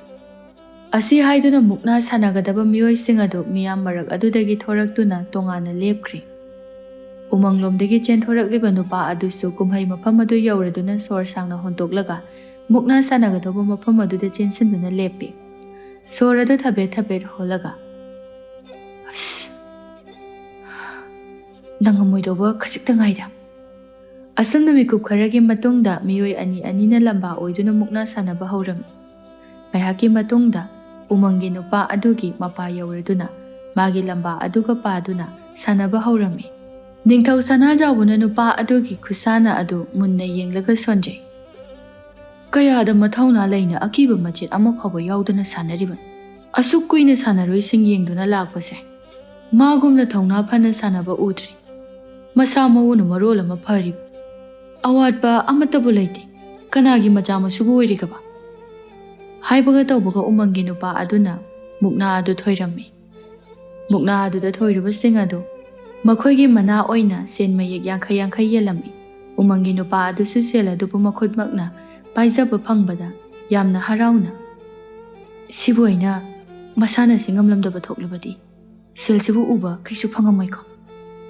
ꯑꯁꯤ ꯍꯥꯏꯗꯨꯅ ꯃꯨꯛꯅꯥ ꯁꯥꯟꯅꯒꯗꯕ ꯃꯤꯑꯣꯏꯁꯤꯡ ꯑꯗꯨ ꯃꯤꯌꯥꯝ ꯃꯔꯛ ꯑꯗꯨꯗꯒꯤ ꯊꯣꯔꯛꯇꯨꯅ ꯇꯣꯉꯥꯟꯅ ꯂꯦꯞꯈ꯭ꯔꯦ꯫ ꯎꯃꯪꯂꯣꯝꯗꯒꯤ ꯆꯦꯟꯊꯣꯔꯛꯂꯤꯕ ꯅꯨꯄꯥ ꯑꯗꯨꯁꯨ ꯀꯨꯝꯍꯩ ꯃꯐꯝ ꯑꯗꯨ ꯌꯧꯔꯗꯨꯅ ꯁꯣꯔ ꯁꯥꯡꯅ ꯍꯣꯟꯇꯣꯛꯂꯒ ꯃꯨꯛꯅꯥ ꯁꯥꯟꯅꯒꯗꯧꯕ ꯃꯐꯝ ꯑꯗꯨꯗ ꯆꯦꯟꯁꯤꯟꯗꯨꯅ ꯂꯦꯞꯄꯤ꯫ ꯁꯣꯔ ꯑꯗꯨ ꯊꯕꯦꯠ ꯊꯕꯦꯠ ꯍꯣꯜꯂꯒ, ꯅꯪꯉꯝꯃꯣꯏꯗꯧꯕ ꯈꯖꯤꯛꯇ ꯉꯥꯏꯗ꯫ ꯑꯁꯨꯝꯅ ꯃꯤꯀꯨꯞ ꯈꯔꯒꯤ ꯃꯇꯨꯡꯗ ꯃꯤꯑꯣꯏ ꯑꯅꯤ ꯑꯅꯤꯅ ꯂꯝꯕꯥ ꯑꯣꯏꯗꯨꯅ ꯃꯨꯛꯅꯥ ꯁꯥꯟꯅꯕ ꯍꯧꯔꯝꯃꯤ꯫ ꯉꯥꯏꯍꯥꯛꯀꯤ ꯃꯇꯨꯡꯗ ꯎꯃꯪꯒꯤ ꯅꯨꯄꯥ ꯑꯗꯨꯒꯤ ꯃꯄꯥ ꯌꯧꯔꯗꯨꯅ ꯃꯥꯒꯤ ꯂꯝꯕꯥ ꯑꯗꯨꯒ ꯄꯥꯗꯨꯅ ꯁꯥꯟꯅꯕ ꯍꯧꯔꯝꯃꯤ꯫ ꯅꯤꯡꯊꯧ ꯁꯅꯥꯖꯥꯎꯕꯅ ꯅꯨꯄꯥ ꯑꯗꯨꯒꯤ ꯈꯨꯁꯥꯟꯅ ꯑꯗꯨ ꯃꯨꯟꯅ ꯌꯦꯡꯂꯒ ꯁꯣꯟꯖꯩ꯫ ꯀꯌꯥꯗ ꯃꯊꯧꯅꯥ ꯂꯩꯅ ꯑꯀꯤꯕ ꯃꯆꯦꯠ ꯑꯃ ꯐꯥꯎꯕ ꯌꯥꯎꯗꯅ ꯁꯥꯟꯅꯔꯤꯕꯅꯤ꯫ ꯑꯁꯨꯛ ꯀꯨꯏꯅ ꯁꯥꯟꯅꯔꯣꯏꯁꯤꯡ ꯌꯦꯡꯗꯨꯅ ꯂꯥꯛꯄꯁꯦ ꯃꯥꯒꯨꯝꯅ ꯊꯧꯅꯥ ꯐꯅ ꯁꯥꯟꯅꯕ ꯎꯗ꯭ꯔꯤ꯫ ꯃꯁꯥ ꯃꯎꯅ ꯃꯔꯣꯜ ꯑꯃ ꯐꯔꯤꯕ, ꯑꯋꯥꯠꯄ ꯑꯃꯠꯇꯕꯨ ꯂꯩꯇꯦ, ꯀꯅꯥꯒꯤ ꯃꯆꯥ ꯃꯁꯨꯕꯨ ꯑꯣꯏꯔꯤꯒꯕ? ꯍꯥꯏꯕꯒ ꯇꯧꯕꯒ ꯎꯃꯪꯒꯤ ꯅꯨꯄꯥ ꯑꯗꯨꯅ ꯃꯨꯛꯅꯥ ꯑꯗꯨ ꯊꯣꯏꯔꯝꯃꯤ꯫ ꯃꯨꯛꯅꯥ ꯑꯗꯨꯗ ꯊꯣꯏꯔꯤꯕꯁꯤꯡ ꯑꯗꯨ ꯃꯈꯣꯏꯒꯤ ꯃꯅꯥ ꯑꯣꯏꯅ ꯁꯦꯟ ꯃꯌꯦꯛ 50-50 ꯌꯦꯜꯂꯝꯃꯤ꯫ ꯎꯃꯪꯒꯤ ꯅꯨꯄꯥ ꯑꯗꯨꯁꯨ ꯁꯦꯜ ꯑꯗꯨꯕꯨ ꯃꯈꯨꯠꯃꯛꯅ ꯄꯥꯏꯖꯕ ꯐꯪꯕꯗ ꯌꯥꯝꯅ ꯍꯔꯥꯎꯅ, ꯁꯤꯕꯨ ꯑꯩꯅ ꯃꯁꯥꯟꯅꯁꯤ ꯉꯝꯂꯝꯗꯕ ꯊꯣꯛꯂꯕꯗꯤ ꯁꯦꯜꯁꯤꯕꯨ ꯎꯕ ꯀꯩꯁꯨ ꯐꯪꯉꯝꯃꯣꯏꯀꯣ,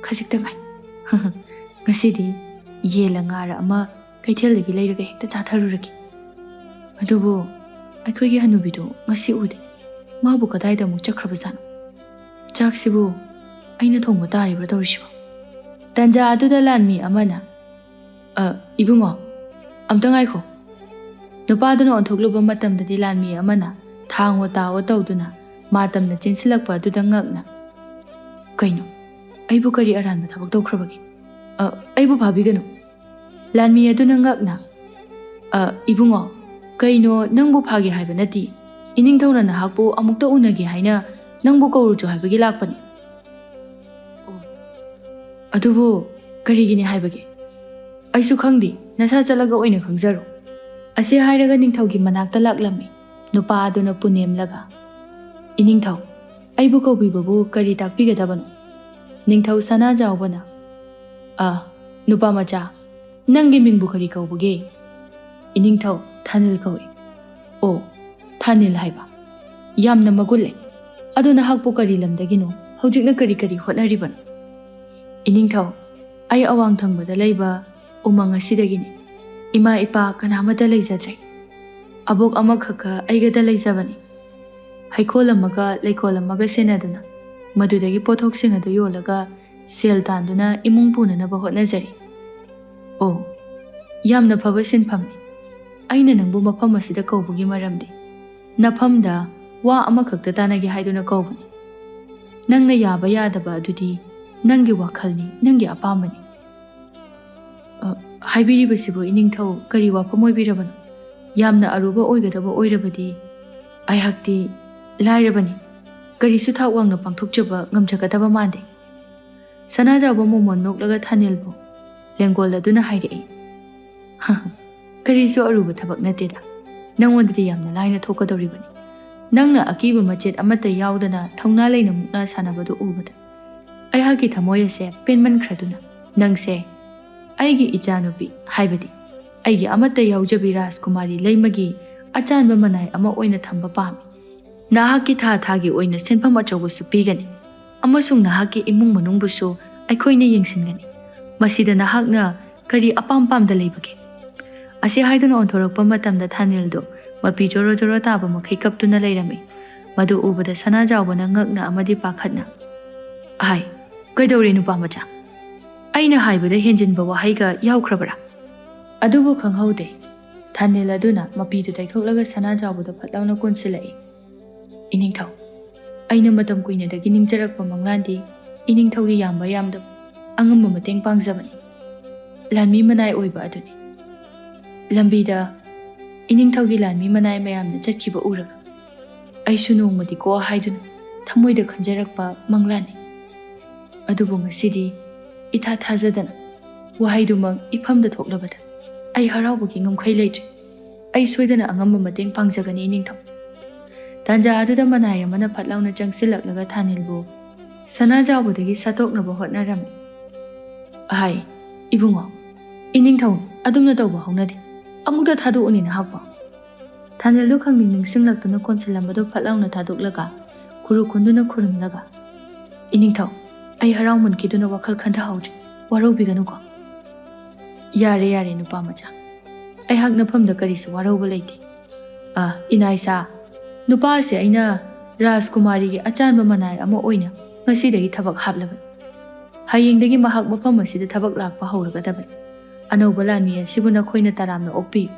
ꯈꯖꯤꯛꯇ ꯉꯥꯏ꯫ ꯉꯁꯤꯗꯤ ꯌꯦꯜꯂ ꯉꯥꯔ ꯑꯃ ꯀꯩꯊꯦꯜꯗꯒꯤ ꯂꯩꯔꯒ ꯍꯦꯛꯇ ꯆꯥꯊꯔꯨꯔꯒꯦ꯫ ꯑꯗꯨꯕꯨ ꯑꯩꯈꯣꯏꯒꯤ ꯍꯅꯨꯕꯤꯗꯨ ꯉꯁꯤ ꯎꯗꯦ, ꯃꯥꯕꯨ ꯀꯗꯥꯏꯗ ꯑꯃꯨꯛ ꯆꯠꯈ꯭ꯔꯕꯖꯥꯠꯅꯣ? ꯆꯥꯛꯁꯤꯕꯨ ꯑꯩꯅ ꯊꯣꯡꯕ ꯇꯥꯔꯤꯕ꯭ꯔꯥ ꯇꯧꯔꯤꯁꯤꯕꯣ? ꯇꯟꯖꯥ ꯑꯗꯨꯗ ꯂꯥꯟꯃꯤ ꯑꯃꯅ, ꯏꯕꯨꯡꯉꯣ, ꯑꯝꯇ ꯉꯥꯏꯈꯣ꯫ ꯅꯨꯄꯥꯗꯨꯅ ꯑꯣꯟꯊꯣꯛꯂꯨꯕ ꯃꯇꯝꯗꯗꯤ ꯂꯥꯟꯃꯤ ꯑꯃꯅ ꯊꯥꯡꯋꯣ ꯇꯥꯋꯣ ꯇꯧꯗꯨꯅ ꯃꯥꯇꯝꯅ ꯆꯦꯟꯁꯤꯜꯂꯛꯄ ꯑꯗꯨꯗ ꯉꯛꯅ, ꯀꯩꯅꯣ, ꯑꯩꯕꯨ ꯀꯔꯤ ꯑꯔꯥꯟꯕ ꯊꯕꯛ ꯇꯧꯈ꯭ꯔꯕꯒꯦ? ꯑꯩꯕꯨ ꯐꯥꯕꯤꯒꯅꯨ꯫ ꯂꯥꯟꯃꯤ ꯑꯗꯨꯅ ꯉꯛꯅ, ꯏꯕꯨꯡꯉꯣ, ꯀꯩꯅꯣ, ꯅꯪꯕꯨ ꯐꯥꯒꯦ ꯍꯥꯏꯕ ꯅꯠꯇꯦ, ꯏꯅꯤꯡꯊꯧꯅ ꯅꯍꯥꯛꯄꯨ ꯑꯃꯨꯛꯇ ꯎꯅꯒꯦ ꯍꯥꯏꯅ ꯅꯪꯕꯨ ꯀꯧꯔꯨꯆꯣ ꯍꯥꯏꯕꯒꯤ ꯂꯥꯛꯄꯅꯤ꯫ ꯑꯗꯨꯕꯨ ꯀꯔꯤꯒꯤꯅꯤ ꯍꯥꯏꯕꯒꯦ? ꯑꯩꯁꯨ ꯈꯪꯗꯦ, ꯅꯁꯥ ꯆꯠꯂꯒ ꯑꯣꯏꯅ ꯈꯪꯖꯔꯣ꯫ ꯑꯁꯤ ꯍꯥꯏꯔꯒ ꯅꯤꯡꯊꯧꯒꯤ ꯃꯅꯥꯛꯇ ꯂꯥꯛꯂꯝꯃꯤ ꯅꯨꯄꯥ ꯑꯗꯨꯅ ꯄꯨꯅꯦꯝꯂꯒ꯫ ꯏꯅꯤꯡꯊꯧ, ꯑꯩꯕꯨ ꯀꯧꯕꯤꯕꯕꯨ ꯀꯔꯤ ꯇꯥꯛꯄꯤꯒꯗꯕꯅꯣ? ꯅꯤꯡꯊꯧ ꯁꯅꯥꯖꯥꯎꯕꯅ, ꯅꯨꯄꯥ ꯃꯆꯥ, ꯅꯪꯒꯤ ꯃꯤꯡꯕꯨ ꯀꯔꯤ ꯀꯧꯕꯒꯦ? ꯏꯅꯤꯡꯊꯧ, ꯊꯥꯅꯤꯜ ꯀꯧꯏ꯫ ꯑꯣ, ꯊꯥꯅꯤꯜ ꯍꯥꯏꯕ, ꯌꯥꯝꯅ ꯃꯒꯨꯟ ꯂꯩ꯫ ꯑꯗꯣ ꯅꯍꯥꯛꯄꯨ ꯀꯔꯤ ꯂꯝꯗꯒꯤꯅꯣ? ꯍꯧꯖꯤꯛꯅ ꯀꯔꯤ ꯀꯔꯤ ꯍꯣꯠꯅꯔꯤꯕꯅꯣ? ꯏꯅꯤꯡꯊꯧ, ꯑꯩ ꯑꯋꯥꯡ ꯊꯪꯕꯗ ꯂꯩꯕ ꯎꯃꯪ ꯑꯁꯤꯗꯒꯤꯅꯤ꯫ ꯏꯃꯥ ꯏꯄꯥ ꯀꯅꯥꯃꯠꯇ ꯂꯩꯖꯗ꯭ꯔꯦ꯫ ꯑꯕꯣꯛ ꯑꯃꯈꯛꯀ ꯑꯩꯒꯗ ꯂꯩꯖꯕꯅꯤ꯫ ꯍꯩꯀꯣꯜ ꯑꯃꯒ ꯂꯩꯀꯣꯜ ꯑꯃꯒ ꯁꯦꯟꯅꯗꯨꯅ ꯃꯗꯨꯗꯒꯤ ꯄꯣꯠꯊꯣꯛꯁꯤꯡ ꯑꯗꯨ ꯌꯣꯜꯂꯒ ꯁꯦꯜ ꯇꯥꯟꯗꯨꯅ ꯏꯃꯨꯡ ꯄꯨꯅꯅꯕ ꯍꯣꯠꯅꯖꯔꯤ꯫ ꯑꯣ, ꯌꯥꯝꯅ ꯐꯕ ꯁꯤꯟꯐꯝꯅꯤ꯫ ꯑꯩꯅ ꯅꯪꯕꯨ ꯃꯐꯝ ꯑꯁꯤꯗ ꯀꯧꯕꯒꯤ ꯃꯔꯝꯗꯤ ꯅꯐꯝꯗ ꯋꯥ ꯑꯃꯈꯛꯇ ꯇꯥꯟꯅꯒꯦ ꯍꯥꯏꯗꯨꯅ ꯀꯧꯕꯅꯤ꯫ ꯅꯪꯅ ꯌꯥꯕ ꯌꯥꯗꯕ ꯑꯗꯨꯗꯤ ꯅꯪꯒꯤ ꯋꯥꯈꯜꯅꯤ, ꯅꯪꯒꯤ ꯑꯄꯥꯝꯕꯅꯤ꯫ ꯍꯥꯏꯕꯤꯔꯤꯕꯁꯤꯕꯨ ꯏꯅꯤꯡꯊꯧ ꯀꯔꯤ ꯋꯥꯐꯝ ꯑꯣꯏꯕꯤꯔꯕꯅꯣ? ꯌꯥꯝꯅ ꯑꯔꯨꯕ ꯑꯣꯏꯒꯗꯕ ꯑꯣꯏꯔꯕꯗꯤ ꯑꯩꯍꯥꯛꯇꯤ ꯂꯥꯏꯔꯕꯅꯤ, ꯀꯔꯤꯁꯨ ꯊꯥꯛ ꯋꯥꯡꯅ ꯄꯥꯡꯊꯣꯛꯆꯕ ꯉꯝꯖꯒꯗꯕ ꯃꯥꯟꯗꯦ꯫ ꯁꯅꯥꯖꯥꯎꯕ ꯃꯣꯃꯣꯟ ꯅꯣꯛꯂꯒ ꯊꯥꯅꯤꯜꯕꯨ ꯂꯦꯡꯒꯣꯜ ꯑꯗꯨꯅ ꯍꯥꯏꯔꯛꯏ꯫ ꯀꯔꯤꯁꯨ ꯑꯔꯨꯕ ꯊꯕꯛ ꯅꯠꯇꯦꯗ, ꯅꯪꯉꯣꯟꯗꯗꯤ ꯌꯥꯝꯅ ꯂꯥꯏꯅ ꯊꯣꯛꯀꯗꯧꯔꯤꯕꯅꯤ꯫ ꯅꯪꯅ ꯑꯀꯤꯕ ꯃꯆꯦꯠ ꯑꯃꯠꯇ ꯌꯥꯎꯗꯅ ꯊꯧꯅꯥ ꯂꯩꯅ ꯃꯨꯛꯅ ꯁꯥꯟꯅꯕꯗꯨ ꯎꯕꯗ ꯑꯩꯍꯥꯛꯀꯤ ꯊꯃꯣꯏ ꯑꯁꯦ ꯄꯦꯟꯃꯟꯈ꯭ꯔꯗꯨꯅ ꯅꯪꯁꯦ ꯑꯩꯒꯤ ꯏꯆꯥꯅꯨꯄꯤ, ꯍꯥꯏꯕꯗꯤ ꯑꯩꯒꯤ ꯑꯃꯠꯇ ꯌꯥꯎꯖꯕꯤ ꯔꯥꯖꯀꯨꯃꯥꯔꯤ ꯂꯩꯃꯒꯤ ꯑꯆꯥꯟꯕ ꯃꯅꯥꯏ ꯑꯃ ꯑꯣꯏꯅ ꯊꯝꯕ ꯄꯥꯝꯃꯤ꯫ ꯅꯍꯥꯛꯀꯤ ꯊꯥ ꯊꯥꯒꯤ ꯑꯣꯏꯅ ꯁꯦꯟꯐꯝ ꯑꯆꯧꯕꯁꯨ ꯄꯤꯒꯅꯤ ꯑꯃꯁꯨꯡ ꯅꯍꯥꯛꯀꯤ ꯏꯃꯨꯡ ꯃꯅꯨꯡꯕꯨꯁꯨ ꯑꯩꯈꯣꯏꯅ ꯌꯦꯡꯁꯤꯟꯒꯅꯤ꯫ ꯃꯁꯤꯗ ꯅꯍꯥꯛꯅ ꯀꯔꯤ ꯑꯄꯥꯝ ꯄꯥꯝꯗ ꯂꯩꯕꯒꯦ? ꯑꯁꯤ ꯍꯥꯏꯗꯨꯅ ꯑꯣꯟꯊꯣꯔꯛꯄ ꯃꯇꯝꯗ ꯊꯥꯅꯤꯜꯗꯨ ꯃꯄꯤ ꯖꯣꯔꯣ ꯖꯣꯔꯣ ꯇꯥꯕ ꯃꯈꯩ ꯀꯞꯇꯨꯅ ꯂꯩꯔꯝꯃꯤ꯫ ꯃꯗꯨ ꯎꯕꯗ ꯁꯅꯥꯖꯥꯎꯕꯅ ꯉꯛꯅ ꯑꯃꯗꯤ ꯄꯥꯈꯠꯅ, ꯀꯩꯗꯧꯔꯦ ꯅꯨꯄꯥ ꯃꯆꯥ? ꯑꯩꯅ ꯍꯥꯏꯕꯗ ꯍꯦꯟꯖꯤꯟꯕ ꯋꯥꯍꯩꯒ ꯌꯥꯎꯈ꯭ꯔꯕ꯭ꯔꯥ? ꯑꯗꯨꯕꯨ ꯈꯪꯍꯧꯗꯦ꯫ ꯊꯥꯅꯤꯜ ꯑꯗꯨꯅ ꯃꯄꯤꯗꯨ ꯇꯩꯊꯣꯛꯂꯒ ꯁꯅꯥꯖꯥꯎꯕꯗ ꯐꯠ ꯂꯥꯎꯅ ꯀꯣꯟꯁꯤꯜꯂꯛꯏ꯫ ꯏꯅꯤꯡꯊꯧ, ꯑꯩꯅ ꯃꯇꯝ ꯀꯨꯏꯅꯗꯒꯤ ꯅꯤꯡꯖꯔꯛꯄ ꯃꯪꯂꯥꯟꯗꯤ ꯏꯅꯤꯡꯊꯧꯒꯤ ꯌꯥꯝꯕ ꯌꯥꯝꯗꯕ ꯑꯉꯝꯕ ꯃꯇꯦꯡ ꯄꯥꯡꯖꯕꯅꯤ꯫ ꯂꯥꯟꯃꯤ ꯃꯅꯥꯏ ꯑꯣꯏꯕ ꯑꯗꯨꯅꯤ꯫ ꯂꯝꯕꯤꯗ ꯏꯅꯤꯡꯊꯧꯒꯤ ꯂꯥꯟꯃꯤ ꯃꯅꯥꯏ ꯃꯌꯥꯝꯅ ꯆꯠꯈꯤꯕ ꯎꯔꯒ ꯑꯩꯁꯨ ꯅꯣꯡꯃꯗꯤꯀꯣ ꯍꯥꯏꯗꯨꯅ ꯊꯃꯣꯏꯗ ꯈꯟꯖꯔꯛꯄ ꯃꯪꯂꯥꯟꯅꯤ꯫ ꯑꯗꯨꯕꯨ ꯉꯁꯤꯗꯤ ꯏꯊꯥ ꯊꯥꯖꯗꯅ ꯋꯥꯍꯩꯗꯨꯃꯛ ꯏꯐꯝꯗ ꯊꯣꯛꯂꯕꯗ ꯑꯩ ꯍꯔꯥꯎꯕꯒꯤ ꯉꯝꯈꯩ ꯂꯩꯇ꯭ꯔꯦ꯫ ꯑꯩ ꯁꯣꯏꯗꯅ ꯑꯉꯝꯕ ꯃꯇꯦꯡ ꯄꯥꯡꯖꯒꯅꯤ ꯏꯅꯤꯡꯊꯧ꯫ ꯇꯥꯟꯖꯥ ꯑꯗꯨꯗ ꯃꯅꯥꯏ ꯑꯃꯅ ꯐꯠ ꯂꯥꯎꯅ ꯆꯪꯁꯤꯜꯂꯛꯂꯒ ꯊꯥꯅꯤꯜꯕꯨ ꯁꯅꯥꯖꯥꯎꯕꯗꯒꯤ ꯁꯠꯇꯣꯛꯅꯕ ꯍꯣꯠꯅꯔꯝꯃꯤ꯫ ꯏꯕꯨꯡꯉꯣ, ꯏꯅꯤꯡꯊꯧꯅꯤ, ꯑꯗꯨꯝꯅ ꯇꯧꯕ ꯍꯧꯅꯗꯦ꯫ ꯑꯃꯨꯛꯇ ꯊꯥꯗꯣꯛꯎꯅꯤ ꯅꯍꯥꯛꯄꯨ꯫ ꯊꯥꯅꯤꯜꯗꯨ ꯈꯪꯅꯤꯡ ꯅꯤꯡꯁꯤꯡꯂꯛꯇꯨꯅ ꯀꯣꯟꯁꯤꯜꯂꯝꯕꯗꯨ ꯐꯠ ꯂꯥꯎꯅ ꯊꯥꯗꯣꯛꯂꯒ ꯈꯨꯔꯨ ꯈꯨꯟꯗꯨꯅ ꯈꯨꯔꯨꯝꯂꯒ, ꯏꯅꯤꯡꯊꯧ, ꯑꯩ ꯍꯔꯥꯎꯃꯟꯈꯤꯗꯨꯅ ꯋꯥꯈꯜ ꯈꯟꯊꯍꯧꯗ꯭ꯔꯤ, ꯋꯥꯔꯧꯕꯤꯒꯅꯨꯀꯣ꯫ ꯌꯥꯔꯦ ꯌꯥꯔꯦ ꯅꯨꯄꯥ ꯃꯆꯥ, ꯑꯩꯍꯥꯛ ꯅꯐꯝꯗ ꯀꯔꯤꯁꯨ ꯋꯥꯔꯧꯕ ꯂꯩꯇꯦ꯫ ꯏꯅꯥꯏꯁꯥ, ꯅꯨꯄꯥ ꯑꯁꯤ ꯑꯩꯅ ꯔꯥꯖꯀꯨꯃꯥꯔꯤꯒꯤ ꯑꯆꯥꯟꯕ ꯃꯅꯥꯏ ꯑꯃ ꯑꯣꯏꯅ ꯉꯁꯤꯗꯒꯤ ꯊꯕꯛ ꯍꯥꯞꯂꯕꯅꯤ꯫ ꯍꯌꯦꯡꯗꯒꯤ ꯃꯍꯥꯛ ꯃꯐꯝ ꯑꯁꯤꯗ ꯊꯕꯛ ꯂꯥꯛꯄ ꯍꯧꯔꯒꯗꯕꯅꯤ꯫ ꯑꯅꯧꯕ ꯂꯥꯟꯃꯤ ꯑꯁꯤꯕꯨ ꯅꯈꯣꯏꯅ ꯇꯔꯥꯝꯅ ꯑꯣꯛꯄꯤꯌꯨ,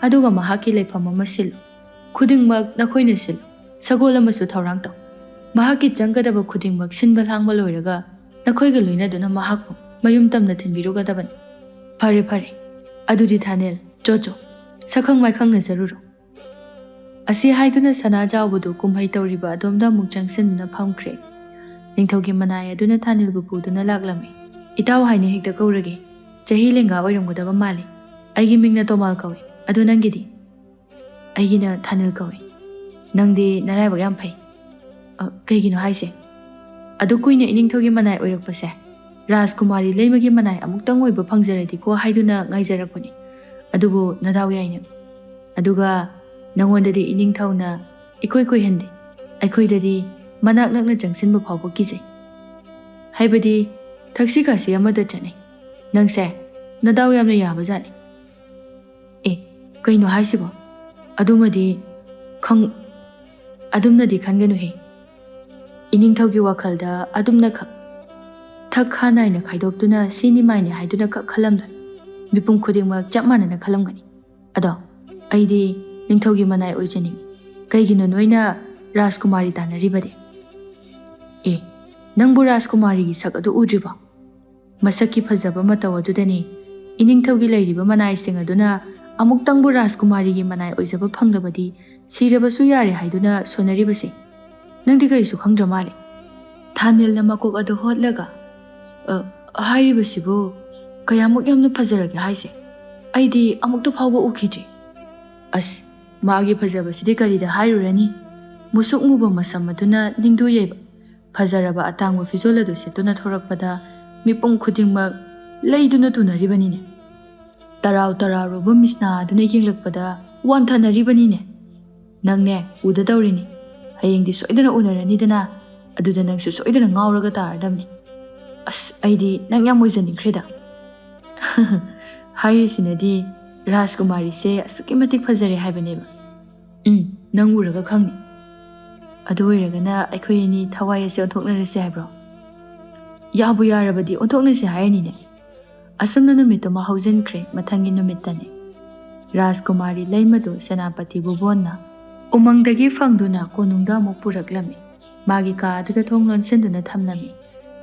ꯑꯗꯨꯒ ꯃꯍꯥꯛꯀꯤ ꯂꯩꯐꯝ ꯑꯃ ꯁꯤꯜꯂꯨ꯫ ꯈꯨꯗꯤꯡꯃꯛ ꯅꯈꯣꯏꯅ ꯁꯤꯜꯂꯨ, ꯁꯒꯣꯜ ꯑꯃꯁꯨ ꯊꯧꯔꯥꯡ ꯇꯧ꯫ ꯃꯍꯥꯛꯀꯤ ꯆꯪꯒꯗꯕ ꯈꯨꯗꯤꯡꯃꯛ ꯁꯤꯟꯕ ꯂꯥꯡꯕ ꯂꯣꯏꯔꯒ ꯅꯈꯣꯏꯒ ꯂꯣꯏꯅꯗꯨꯅ ꯃꯍꯥꯛꯄꯨ ꯃꯌꯨꯝ ꯇꯝꯅ ꯊꯤꯟꯕꯤꯔꯨꯒꯗꯕꯅꯤ꯫ ꯐꯔꯦ ꯐꯔꯦ, ꯑꯗꯨꯗꯤ ꯊꯥꯅꯤꯜ, ꯆꯣ ꯁꯛꯈꯪ ꯃꯥꯏꯈꯪꯅꯖꯔꯨꯔꯣ꯫ ꯑꯁꯤ ꯍꯥꯏꯗꯨꯅ ꯁꯅꯥꯖꯥꯎꯕꯗꯨ ꯀꯨꯝꯍꯩ ꯇꯧꯔꯤꯕ ꯑꯗꯣꯝꯗ ꯑꯃꯨꯛ ꯆꯪꯁꯤꯟꯗꯨꯅ ꯐꯝꯈ꯭ꯔꯦ꯫ ꯅꯤꯡꯊꯧꯒꯤ ꯃꯅꯥꯏ ꯑꯗꯨꯅ ꯊꯥꯅꯤꯜꯕꯨ ꯄꯨꯗꯨꯅ ꯂꯥꯛꯂꯝꯃꯤ꯫ ꯏꯇꯥꯎ ꯍꯥꯏꯅ ꯍꯦꯛꯇ ꯀꯧꯔꯒꯦ, ꯆꯍꯤ ꯂꯦꯡꯒꯥ ꯑꯣꯏꯔꯝꯒꯗꯕ ꯃꯥꯜꯂꯤ꯫ ꯑꯩꯒꯤ ꯃꯤꯡꯅ ꯇꯣꯃꯥꯜ ꯀꯧꯏ, ꯑꯗꯨ ꯅꯪꯒꯤꯗꯤ? ꯑꯩꯒꯤꯅ ꯊꯥꯅꯤꯜ ꯀꯧꯏ꯫ ꯅꯪꯗꯤ ꯅꯔꯥꯏꯕꯛ ꯌꯥꯝ ꯐꯩ꯫ ꯀꯩꯒꯤꯅꯣ ꯍꯥꯏꯁꯦ? ꯑꯗꯨ ꯀꯨꯏꯅ ꯏꯅꯤꯡꯊꯧꯒꯤ ꯃꯅꯥꯏ ꯑꯣꯏꯔꯛꯄꯁꯦ ꯔꯥꯖꯀꯨꯃꯥꯔꯤ ꯂꯩꯃꯒꯤ ꯃꯅꯥꯏ ꯑꯃꯨꯛꯇꯪ ꯑꯣꯏꯕ ꯐꯪꯖꯔꯗꯤꯀꯣ ꯍꯥꯏꯗꯨꯅ ꯉꯥꯏꯖꯔꯛꯄꯅꯤ꯫ ꯑꯗꯨꯕꯨ ꯅꯗꯥꯎ ꯌꯥꯏꯅꯦ꯫ ꯑꯗꯨꯒ ꯅꯉꯣꯟꯗꯗꯤ ꯏꯅꯤꯡꯊꯧꯅ ꯏꯀꯣꯏ ꯀꯣꯏꯍꯟꯗꯦ, ꯑꯩꯈꯣꯏꯗꯗꯤ ꯃꯅꯥꯛ ꯅꯛꯅ ꯆꯪꯁꯤꯟꯕ ꯐꯥꯎꯕ ꯀꯤꯖꯩ꯫ ꯍꯥꯏꯕꯗꯤ ꯊꯛꯁꯤ ꯈꯥꯁꯤ ꯑꯃꯗ ꯆꯠꯅꯩ꯫ ꯅꯪꯁꯦ ꯅꯗꯥꯎ ꯌꯥꯝꯅ ꯌꯥꯕꯖꯥꯠꯅꯤ꯫ ꯀꯩꯅꯣ ꯍꯥꯏꯁꯤꯕꯣ? ꯑꯗꯨꯝꯅꯗꯤ ꯈꯟꯒꯅꯨꯍꯦ꯫ ꯏꯅꯤꯡꯊꯧꯒꯤ ꯋꯥꯈꯜꯗ ꯑꯗꯨꯝꯅꯈꯛ ꯊꯛ ꯈꯥ ꯅꯥꯏꯅ ꯈꯥꯏꯗꯣꯛꯇꯨꯅ ꯁꯤꯅꯤ ꯃꯥꯏꯅꯤ ꯍꯥꯏꯗꯨꯅ ꯈꯛ ꯈꯜꯂꯝꯂꯣꯏ꯫ ꯃꯤꯄꯨꯝ ꯈꯨꯗꯤꯡꯃꯛ ꯆꯞ ꯃꯥꯟꯅꯅ ꯈꯜꯂꯝꯒꯅꯤ꯫ ꯑꯗꯣ ꯑꯩꯗꯤ ꯅꯤꯡꯊꯧꯒꯤ ꯃꯅꯥꯏ ꯑꯣꯏꯖꯅꯤꯡꯉꯤ꯫ ꯀꯩꯒꯤꯅꯣ ꯅꯣꯏꯅ ꯔꯥꯖꯀꯨꯃꯥꯔꯤ ꯇꯥꯟꯅꯔꯤꯕꯗꯤ? ꯅꯪꯕꯨ ꯔꯥꯖꯀꯨꯃꯥꯔꯤꯒꯤ ꯁꯛ ꯑꯗꯨ ꯎꯗ꯭ꯔꯤꯕꯣ? ꯃꯁꯛꯀꯤ ꯐꯖꯕ ꯃꯇꯧ ꯑꯗꯨꯗꯅꯤ ꯏꯅꯤꯡꯊꯧꯒꯤ ꯂꯩꯔꯤꯕ ꯃꯅꯥꯏꯁꯤꯡ ꯑꯗꯨꯅ ꯑꯃꯨꯛꯇꯪꯕꯨ ꯔꯥꯖꯀꯨꯃꯥꯔꯤꯒꯤ ꯃꯅꯥꯏ ꯑꯣꯏꯖꯕ ꯐꯪꯂꯕꯗꯤ ꯁꯤꯔꯕꯁꯨ ꯌꯥꯔꯦ ꯍꯥꯏꯗꯨꯅ ꯁꯣꯟꯅꯔꯤꯕꯁꯦ ꯅꯪꯗꯤ ꯀꯔꯤꯁꯨ ꯈꯪꯗ꯭ꯔ ꯃꯥꯜꯂꯦ꯫ ꯊꯥꯅꯤꯜꯅ ꯃꯀꯣꯛ ꯑꯗꯨ ꯍꯣꯠꯂꯒ ꯍꯥꯏꯔꯤꯕꯁꯤꯕꯨ ꯀꯌꯥꯃꯨꯛ ꯌꯥꯝꯅ ꯐꯖꯔꯒꯦ ꯍꯥꯏꯁꯦ? ꯑꯩꯗꯤ ꯑꯃꯨꯛꯇ ꯐꯥꯎꯕ ꯎꯈꯤꯗ꯭ꯔꯤ꯫ ꯑꯁ ꯃꯥꯒꯤ ꯐꯖꯕꯁꯤꯗꯤ ꯀꯔꯤꯗ ꯍꯥꯏꯔꯨꯔꯅꯤ, ꯃꯨꯁꯨꯛ ꯃꯨꯕ ꯃꯁꯝ ꯑꯗꯨꯅ ꯅꯤꯡꯗꯨ ꯌꯩꯕ ꯐꯖꯔꯕ ꯑꯇꯥꯡꯕ ꯐꯤꯖꯣꯜ ꯑꯗꯨ ꯁꯦꯠꯇꯨꯅ ꯊꯣꯔꯛꯄꯗ ꯃꯤꯄꯨꯝ ꯈꯨꯗꯤꯡꯃꯛ ꯂꯩꯗꯨꯅ ꯇꯨꯅꯔꯤꯕꯅꯤꯅꯦ꯫ ꯇꯔꯥꯎ ꯇꯔꯥꯎꯔꯕ ꯃꯤꯁꯅꯥ ꯑꯗꯨꯅ ꯌꯦꯡꯂꯛꯄꯗ ꯋꯥꯟꯊꯅꯔꯤꯕꯅꯤꯅꯦ꯫ ꯅꯪꯅꯦ ꯎꯗ ꯇꯧꯔꯤꯅꯤ, ꯍꯌꯦꯡꯗꯤ ꯁꯣꯏꯗꯅ ꯎꯅꯔꯅꯤꯗꯅ, ꯑꯗꯨꯗ ꯅꯪꯁꯨ ꯁꯣꯏꯗꯅ ꯉꯥꯎꯔꯒ ꯇꯥꯔꯗꯕꯅꯤ꯫ ꯑꯁ ꯑꯩꯗꯤ ꯅꯪ ꯌꯥꯝ ꯑꯣꯏꯖꯅꯤꯡꯈ꯭ꯔꯦꯗ꯫ ꯍꯥꯏꯔꯤꯁꯤꯅꯗꯤ ꯔꯥꯖꯀꯨꯃꯥꯔꯤꯁꯦ ꯑꯁꯨꯛꯀꯤ ꯃꯇꯤꯛ ꯐꯖꯔꯦ ꯍꯥꯏꯕꯅꯦꯕ꯫ ꯅꯪ ꯎꯔꯒ ꯈꯪꯅꯤ꯫ ꯑꯗꯨ ꯑꯣꯏꯔꯒꯅ ꯑꯩꯈꯣꯏ ꯑꯅꯤ ꯊꯋꯥꯏ ꯑꯁꯤ ꯑꯣꯟꯊꯣꯛꯅꯔꯁꯦ ꯍꯥꯏꯕ꯭ꯔꯣ? ꯌꯥꯕꯨ ꯌꯥꯔꯕꯗꯤ ꯑꯣꯟꯊꯣꯛꯅꯁꯦ ꯍꯥꯏꯔꯅꯤꯅꯦ꯫ ꯑꯁꯨꯝꯅ ꯅꯨꯃꯤꯠꯇꯨꯃ ꯍꯧꯖꯤꯟꯈ꯭ꯔꯦ꯫ ꯃꯊꯪꯒꯤ ꯅꯨꯃꯤꯠꯇꯅꯤ ꯔꯥꯖꯀꯨꯃꯥꯔꯤ ꯂꯩꯃꯗꯨ ꯁꯦꯅꯥꯄꯇꯤꯕꯨ ꯕꯣꯟꯅ ꯎꯃꯪꯗꯒꯤ ꯐꯪꯗꯨꯅ ꯀꯣꯅꯨꯡꯗ ꯑꯃꯨꯛ ꯄꯨꯔꯛꯂꯝꯃꯤ꯫ ꯃꯥꯒꯤ ꯀꯥ ꯑꯗꯨꯗ ꯊꯣꯡ ꯂꯣꯟꯁꯤꯟꯗꯨꯅ ꯊꯝꯂꯝꯃꯤ꯫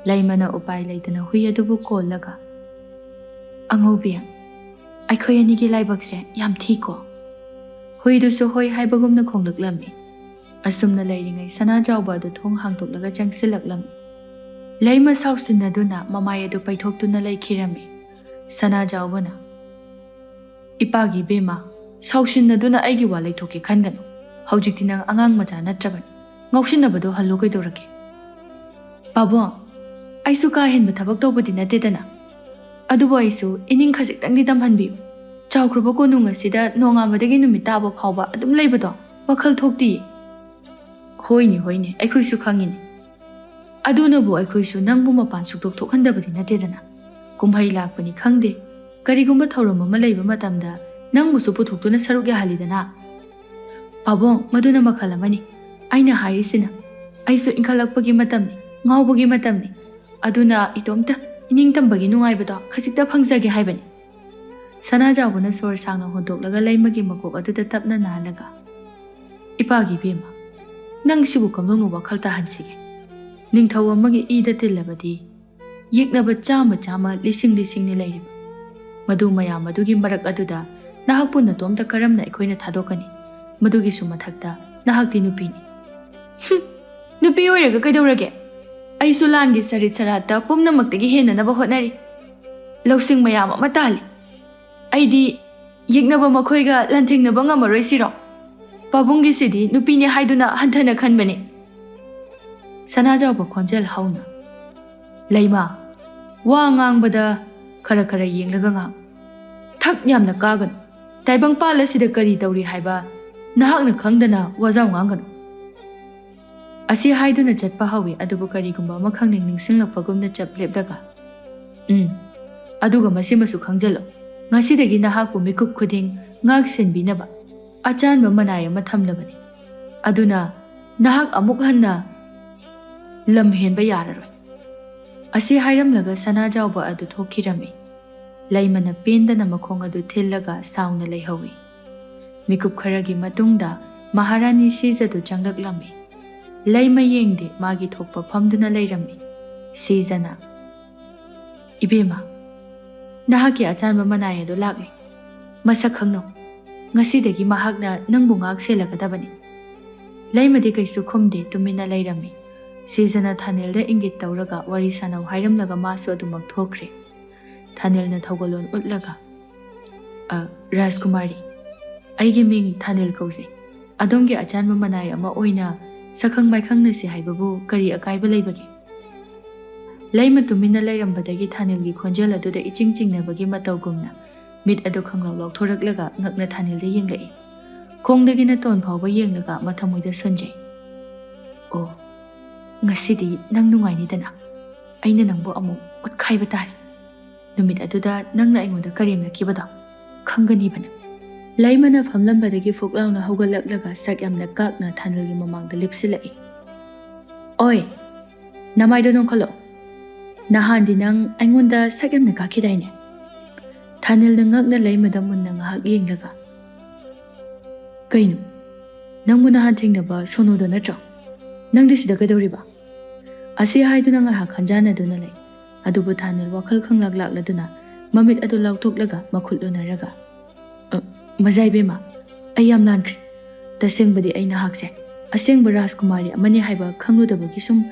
ꯂꯩꯃꯅ ꯎꯄꯥꯏ ꯂꯩꯇꯅ ꯍꯨꯏ ꯑꯗꯨꯕꯨ ꯀꯣꯜꯂꯒ, ꯑꯉꯧꯕꯤ, ꯑꯩꯈꯣꯏ ꯑꯅꯤꯒꯤ ꯂꯥꯏꯕꯛꯁꯦ ꯌꯥꯝ ꯊꯤꯀꯣ꯫ ꯍꯨꯏꯗꯨꯁꯨ ꯍꯣꯏ ꯍꯥꯏꯕꯒꯨꯝꯅ ꯈꯣꯡꯂꯛꯂꯝꯃꯤ꯫ ꯑꯁꯨꯝꯅ ꯂꯩꯔꯤꯉꯩ ꯁꯅꯥꯖꯥꯎꯕ ꯑꯗꯨ ꯊꯣꯡ ꯍꯥꯡꯗꯣꯛꯂꯒ ꯆꯪꯁꯤꯜꯂꯛꯂꯝꯃꯤ꯫ ꯂꯩꯃ ꯁꯥꯎꯁꯤꯟꯅꯗꯨꯅ ꯃꯃꯥꯏ ꯑꯗꯨ ꯄꯩꯊꯣꯛꯇꯨꯅ ꯂꯩꯈꯤꯔꯝꯃꯤ꯫ ꯁꯅꯥꯖꯥꯎꯕꯅ, ꯏꯄꯥꯒꯤ ꯏꯕꯦꯝꯃ, ꯁꯥꯎꯁꯤꯟꯅꯗꯨꯅ ꯑꯩꯒꯤ ꯋꯥ ꯂꯩꯊꯣꯛꯀꯦ ꯈꯟꯒꯅꯨ꯫ ꯍꯧꯖꯤꯛꯇꯤ ꯅꯪ ꯑꯉꯥꯡ ꯃꯆꯥ ꯅꯠꯇ꯭ꯔꯕꯅꯤ꯫ ꯉꯥꯎꯁꯤꯟꯅꯕꯗꯣ ꯍꯜꯂꯨ ꯀꯩꯗꯧꯔꯒꯦ? ꯄꯥꯕꯨꯡ, ꯑꯩꯁꯨ ꯀꯥ ꯍꯦꯟꯕ ꯊꯕꯛ ꯇꯧꯕꯗꯤ ꯅꯠꯇꯦꯗꯅ, ꯑꯗꯨꯕꯨ ꯑꯩꯁꯨ ꯏꯅꯤꯡ ꯈꯖꯤꯛꯇꯪꯗꯤ ꯇꯝꯍꯟꯕꯤꯌꯨ꯫ ꯆꯥꯎꯈ꯭ꯔꯕ ꯀꯣꯅꯨꯡ ꯑꯁꯤꯗ ꯅꯣꯡꯉꯥꯟꯕꯗꯒꯤ ꯅꯨꯃꯤꯠ ꯇꯥꯕ ꯐꯥꯎꯕ ꯑꯗꯨꯝ ꯂꯩꯕꯗꯣ ꯋꯥꯈꯜ ꯊꯣꯛꯇꯤꯌꯦ꯫ ꯍꯣꯏꯅꯦ ꯍꯣꯏꯅꯦ, ꯑꯩꯈꯣꯏꯁꯨ ꯈꯪꯉꯤꯅꯦ꯫ ꯑꯗꯨꯅꯕꯨ ꯑꯩꯈꯣꯏꯁꯨ ꯅꯪꯕꯨ ꯃꯄꯥꯟ ꯁꯨꯛꯊꯣꯛ ꯊꯣꯛꯍꯟꯗꯕꯗꯤ ꯅꯠꯇꯦꯗꯅ꯫ ꯀꯨꯝꯍꯩ ꯂꯥꯛꯄꯅꯤ ꯈꯪꯗꯦ, ꯀꯔꯤꯒꯨꯝꯕ ꯊꯧꯔꯝ ꯑꯃ ꯂꯩꯕ ꯃꯇꯝꯗ ꯅꯪꯕꯨꯁꯨ ꯄꯨꯊꯣꯛꯇꯨꯅ ꯁꯔꯨꯛ ꯌꯥꯍꯜꯂꯤꯗꯅ꯫ ꯄꯥꯕꯨꯡ, ꯃꯗꯨꯅ ꯃꯈꯜ ꯑꯃꯅꯤ꯫ ꯑꯩꯅ ꯍꯥꯏꯔꯤꯁꯤꯅ ꯑꯩꯁꯨ ꯏꯟꯈꯠꯂꯛꯄꯒꯤ ꯃꯇꯝꯅꯤ, ꯉꯥꯎꯕꯒꯤ ꯃꯇꯝꯅꯤ꯫ ꯑꯗꯨꯅ ꯏꯇꯣꯝꯇ ꯏꯅꯤꯡꯇꯝꯕꯒꯤ ꯅꯨꯡꯉꯥꯏꯕꯗꯣ ꯈꯖꯤꯛꯇ ꯐꯪꯖꯒꯦ ꯍꯥꯏꯕꯅꯤ꯫ ꯁꯅꯥꯖꯥꯎꯕꯅ ꯁꯣꯔ ꯁꯥꯡꯅ ꯍꯣꯟꯗꯣꯛꯂꯒ ꯂꯩꯃꯒꯤ ꯃꯀꯣꯛ ꯑꯗꯨꯗ ꯇꯞꯅ ꯅꯥꯜꯂꯒ, ꯏꯄꯥꯒꯤ ꯏꯕꯦꯝꯃ, ꯅꯪꯁꯤꯕꯨ ꯀꯝꯗꯧꯅ ꯋꯥꯈꯜ ꯇꯥꯍꯟꯁꯤꯒꯦ? ꯅꯤꯡꯊꯧ ꯑꯃꯒꯤ ꯏꯗ ꯇꯤꯜꯂꯕꯗꯤ ꯌꯦꯛꯅꯕ ꯆꯥꯝꯃ ꯂꯤꯁꯤꯡꯅꯤ ꯂꯩꯔꯤꯕ꯫ ꯃꯗꯨ ꯃꯌꯥꯝ ꯑꯗꯨꯒꯤ ꯃꯔꯛ ꯑꯗꯨꯗ ꯅꯍꯥꯛꯄꯨ ꯅꯇꯣꯝꯇ ꯀꯔꯝꯅ ꯑꯩꯈꯣꯏꯅ ꯊꯥꯗꯣꯛꯀꯅꯤ? ꯃꯗꯨꯒꯤꯁꯨ ꯃꯊꯛꯇ ꯅꯍꯥꯛꯇꯤ ꯅꯨꯄꯤꯅꯤ꯫ ꯅꯨꯄꯤ ꯑꯣꯏꯔꯒ ꯀꯩꯗꯧꯔꯒꯦ? ꯑꯩꯁꯨ ꯂꯥꯟꯒꯤ ꯁꯔꯤꯠ ꯁꯔꯥꯠꯇ ꯄꯨꯝꯅꯃꯛꯇꯒꯤ ꯍꯦꯟꯅꯅꯕ ꯍꯣꯠꯅꯔꯤ, ꯂꯧꯁꯤꯡ ꯃꯌꯥꯝ ꯑꯃ ꯇꯥꯜꯂꯤ꯫ ꯑꯩꯗꯤ ꯌꯦꯛꯅꯕ ꯃꯈꯣꯏꯒ ꯂꯥꯟꯊꯦꯡꯅꯕ ꯉꯝꯃꯔꯣꯏꯁꯤꯔꯣ? ꯄꯥꯕꯨꯡꯒꯤꯁꯤꯗꯤ ꯅꯨꯄꯤꯅꯤ ꯍꯥꯏꯗꯨꯅ ꯍꯟꯊꯅ ꯈꯟꯕꯅꯤ꯫ ꯁꯅꯥꯖꯥꯎꯕ ꯈꯣꯟꯖꯦꯜ ꯍꯧꯅ, ꯂꯩꯃ, ꯋꯥ ꯉꯥꯡꯕꯗ ꯈꯔ ꯈꯔ ꯌꯦꯡꯂꯒ ꯉꯥꯡ꯫ ꯊꯛ ꯌꯥꯝꯅ ꯀꯥꯒꯅꯨ꯫ ꯇꯥꯏꯕꯪꯄꯥꯜ ꯑꯁꯤꯗ ꯀꯔꯤ ꯇꯧꯔꯤ ꯍꯥꯏꯕ ꯅꯍꯥꯛꯅ ꯈꯪꯗꯅ ꯋꯥꯖꯥꯎ ꯉꯥꯡꯒꯅꯨ꯫ ꯑꯁꯤ ꯍꯥꯏꯗꯨꯅ ꯆꯠꯄ ꯍꯧꯏ꯫ ꯑꯗꯨꯕꯨ ꯀꯔꯤꯒꯨꯝꯕ ꯑꯃ ꯈꯪꯅꯤꯡ ꯅꯤꯡꯁꯤꯡꯂꯛꯄꯒꯨꯝꯅ ꯆꯞ ꯂꯦꯞꯂꯒ, ꯑꯗꯨꯒ ꯃꯁꯤꯃꯁꯨ ꯈꯪꯖꯜꯂꯣ, ꯉꯁꯤꯗꯒꯤ ꯅꯍꯥꯛꯄꯨ ꯃꯤꯀꯨꯞ ꯈꯨꯗꯤꯡ ꯉꯥꯛ ꯁꯦꯟꯕꯤꯅꯕ ꯑꯆꯥꯟꯕ ꯃꯅꯥꯏ ꯑꯃ ꯊꯝꯂꯕꯅꯤ꯫ ꯑꯗꯨꯅ ꯅꯍꯥꯛ ꯑꯃꯨꯛ ꯍꯟꯅ ꯂꯝ ꯍꯦꯟꯕ ꯌꯥꯔꯔꯣꯏ꯫ ꯑꯁꯤ ꯍꯥꯏꯔꯝꯂꯒ ꯁꯅꯥꯖꯥꯎꯕ ꯑꯗꯨ ꯊꯣꯛꯈꯤꯔꯝꯃꯤ꯫ ꯂꯩꯃꯅ ꯄꯦꯟꯗꯅ ꯃꯈꯣꯡ ꯑꯗꯨ ꯊꯤꯜꯂꯒ ꯁꯥꯎꯅ ꯂꯩꯍꯧꯏ꯫ ꯃꯤꯀꯨꯞ ꯈꯔꯒꯤ ꯃꯇꯨꯡꯗ ꯃꯍꯥꯔꯥꯅꯤ ꯁꯤꯖꯗꯨ ꯆꯪꯂꯛꯂꯝꯃꯤ꯫ ꯂꯩꯃ ꯌꯦꯡꯗꯦ, ꯃꯥꯒꯤ ꯊꯣꯛꯄ ꯐꯝꯗꯨꯅ ꯂꯩꯔꯝꯃꯤ꯫ ꯁꯤꯖꯅ, ꯏꯕꯦꯝꯃ, ꯅꯍꯥꯛꯀꯤ ꯑꯆꯥꯟꯕ ꯃꯅꯥꯏ ꯑꯗꯨ ꯂꯥꯛꯂꯤ꯫ ꯃꯁꯛ ꯈꯪꯅꯧ, ꯉꯁꯤꯗꯒꯤ ꯃꯍꯥꯛꯅ ꯅꯪꯕꯨ ꯉꯥꯛ ꯁꯦꯜꯂꯒꯗꯕꯅꯤ꯫ ꯂꯩꯃꯗꯤ ꯀꯩꯁꯨ ꯈꯨꯝꯗꯦ, ꯇꯨꯃꯤꯟꯅ ꯂꯩꯔꯝꯃꯤ꯫ ꯁꯤꯖꯅ ꯊꯥꯅꯤꯜꯗ ꯏꯪꯒꯤꯠ ꯇꯧꯔꯒ ꯋꯥꯔꯤ ꯁꯥꯅꯧ ꯍꯥꯏꯔꯝꯂꯒ ꯃꯥꯁꯨ ꯑꯗꯨꯃꯛ ꯊꯣꯛꯈ꯭ꯔꯦ꯫ ꯊꯥꯅꯤꯜꯅ ꯊꯧꯒꯜꯂꯣꯟ ꯎꯠꯂꯒ, ꯔꯥꯖꯀꯨꯃꯥꯔꯤ, ꯑꯩꯒꯤ ꯃꯤꯡ ꯊꯥꯅꯤꯜ ꯀꯧꯖꯩ꯫ ꯑꯗꯣꯝꯒꯤ ꯑꯆꯥꯟꯕ ꯃꯅꯥꯏ ꯑꯃ ꯑꯣꯏꯅ ꯁꯛꯈꯪ ꯃꯥꯏꯈꯪꯅꯁꯤ ꯍꯥꯏꯕꯕꯨ ꯀꯔꯤ ꯑꯀꯥꯏꯕ ꯂꯩꯕꯒꯦ? ꯂꯩꯃ ꯇꯨꯃꯤꯟꯅ ꯂꯩꯔꯝꯕꯗꯒꯤ ꯊꯥꯅꯤꯜꯒꯤ ꯈꯣꯟꯖꯦꯜ ꯑꯗꯨꯗ ꯏꯆꯤꯡ ꯆꯤꯡꯅꯕꯒꯤ ꯃꯇꯧꯒꯨꯝꯅ ꯃꯤꯠ ꯑꯗꯨ ꯈꯪꯂꯥꯎ ꯂꯥꯎꯊꯣꯔꯛꯂꯒ ꯉꯛꯅ ꯊꯥꯅꯤꯜꯗ ꯌꯦꯡꯂꯛꯏ꯫ ꯈꯣꯡꯗꯒꯤꯅ ꯇꯣꯟ ꯐꯥꯎꯕ ꯌꯦꯡꯂꯒ ꯃꯊꯃꯣꯏꯗ ꯁꯣꯟꯖꯩ꯫ ꯑꯣ, ꯉꯁꯤꯗꯤ ꯅꯪ ꯅꯨꯡꯉꯥꯏꯅꯤꯗꯅ꯫ ꯑꯩꯅ ꯅꯪꯕꯨ ꯑꯃꯨꯛ ꯎꯠꯈꯥꯏꯕ ꯇꯥꯔꯦ꯫ ꯅꯨꯃꯤꯠ ꯑꯗꯨꯗ ꯅꯪꯅ ꯑꯩꯉꯣꯟꯗ ꯀꯔꯦꯝꯅꯈꯤꯕꯗꯣ ꯈꯪꯒꯅꯤꯕ ꯅꯪ꯫ ꯂꯩꯃꯅ ꯐꯝꯂꯝꯕꯗꯒꯤ ꯐꯨꯛ ꯂꯥꯎꯅ ꯍꯧꯒꯠꯂꯛꯂꯒ ꯁꯛ ꯌꯥꯝꯅ ꯀꯥꯛꯅ ꯊꯥꯅꯤꯜꯒꯤ ꯃꯃꯥꯡꯗ ꯂꯦꯞꯁꯤꯜꯂꯛꯏ꯫ ꯑꯣꯏ, ꯅꯃꯥꯏꯗꯣ ꯅꯣꯡꯈꯠꯂꯣ꯫ ꯅꯍꯥꯟꯗꯤ ꯅꯪ ꯑꯩꯉꯣꯟꯗ ꯁꯛ ꯌꯥꯝꯅ ꯀꯥꯛꯈꯤꯗꯥꯏꯅꯦ? ꯊꯥꯅꯤꯜꯅ ꯉꯛꯅ ꯂꯩꯃꯗ ꯃꯨꯟꯅ ꯉꯥꯏꯍꯥꯛ ꯌꯦꯡꯂꯒ, ꯀꯩꯅꯣ, ꯅꯪꯕꯨ ꯅꯍꯥꯟ ꯊꯦꯡꯅꯕ ꯁꯣꯅꯣꯗꯣ ꯅꯠꯇ꯭ꯔꯣ? ꯅꯪꯗꯤ ꯁꯤꯗ ꯀꯩꯗꯧꯔꯤꯕ? ꯑꯁꯤ ꯍꯥꯏꯗꯨꯅ ꯉꯥꯏꯍꯥꯛ ꯈꯟꯖꯥꯟꯅꯗꯨꯅ ꯂꯩ꯫ ꯑꯗꯨꯕꯨ ꯊꯥꯅꯤꯜ ꯋꯥꯈꯜ ꯈꯪꯂꯥꯛ ꯂꯥꯛꯂꯗꯨꯅ ꯃꯃꯤꯠ ꯑꯗꯨ ꯂꯥꯎꯊꯣꯛꯂꯒ ꯃꯈꯨꯠ ꯎꯅꯔꯒ, ꯃꯖꯥꯏꯕꯦꯝꯃ, ꯑꯩ ꯌꯥꯝ ꯂꯥꯟꯈ꯭ꯔꯦ꯫ ꯇꯁꯦꯡꯕꯗꯤ ꯑꯩ ꯅꯍꯥꯛꯁꯦ ꯑꯁꯦꯡꯕ ꯔꯥꯖꯀꯨꯃꯥꯔꯤ ꯑꯃꯅꯤ ꯍꯥꯏꯕ ꯈꯪꯂꯨꯗꯕꯒꯤ ꯁꯨꯝ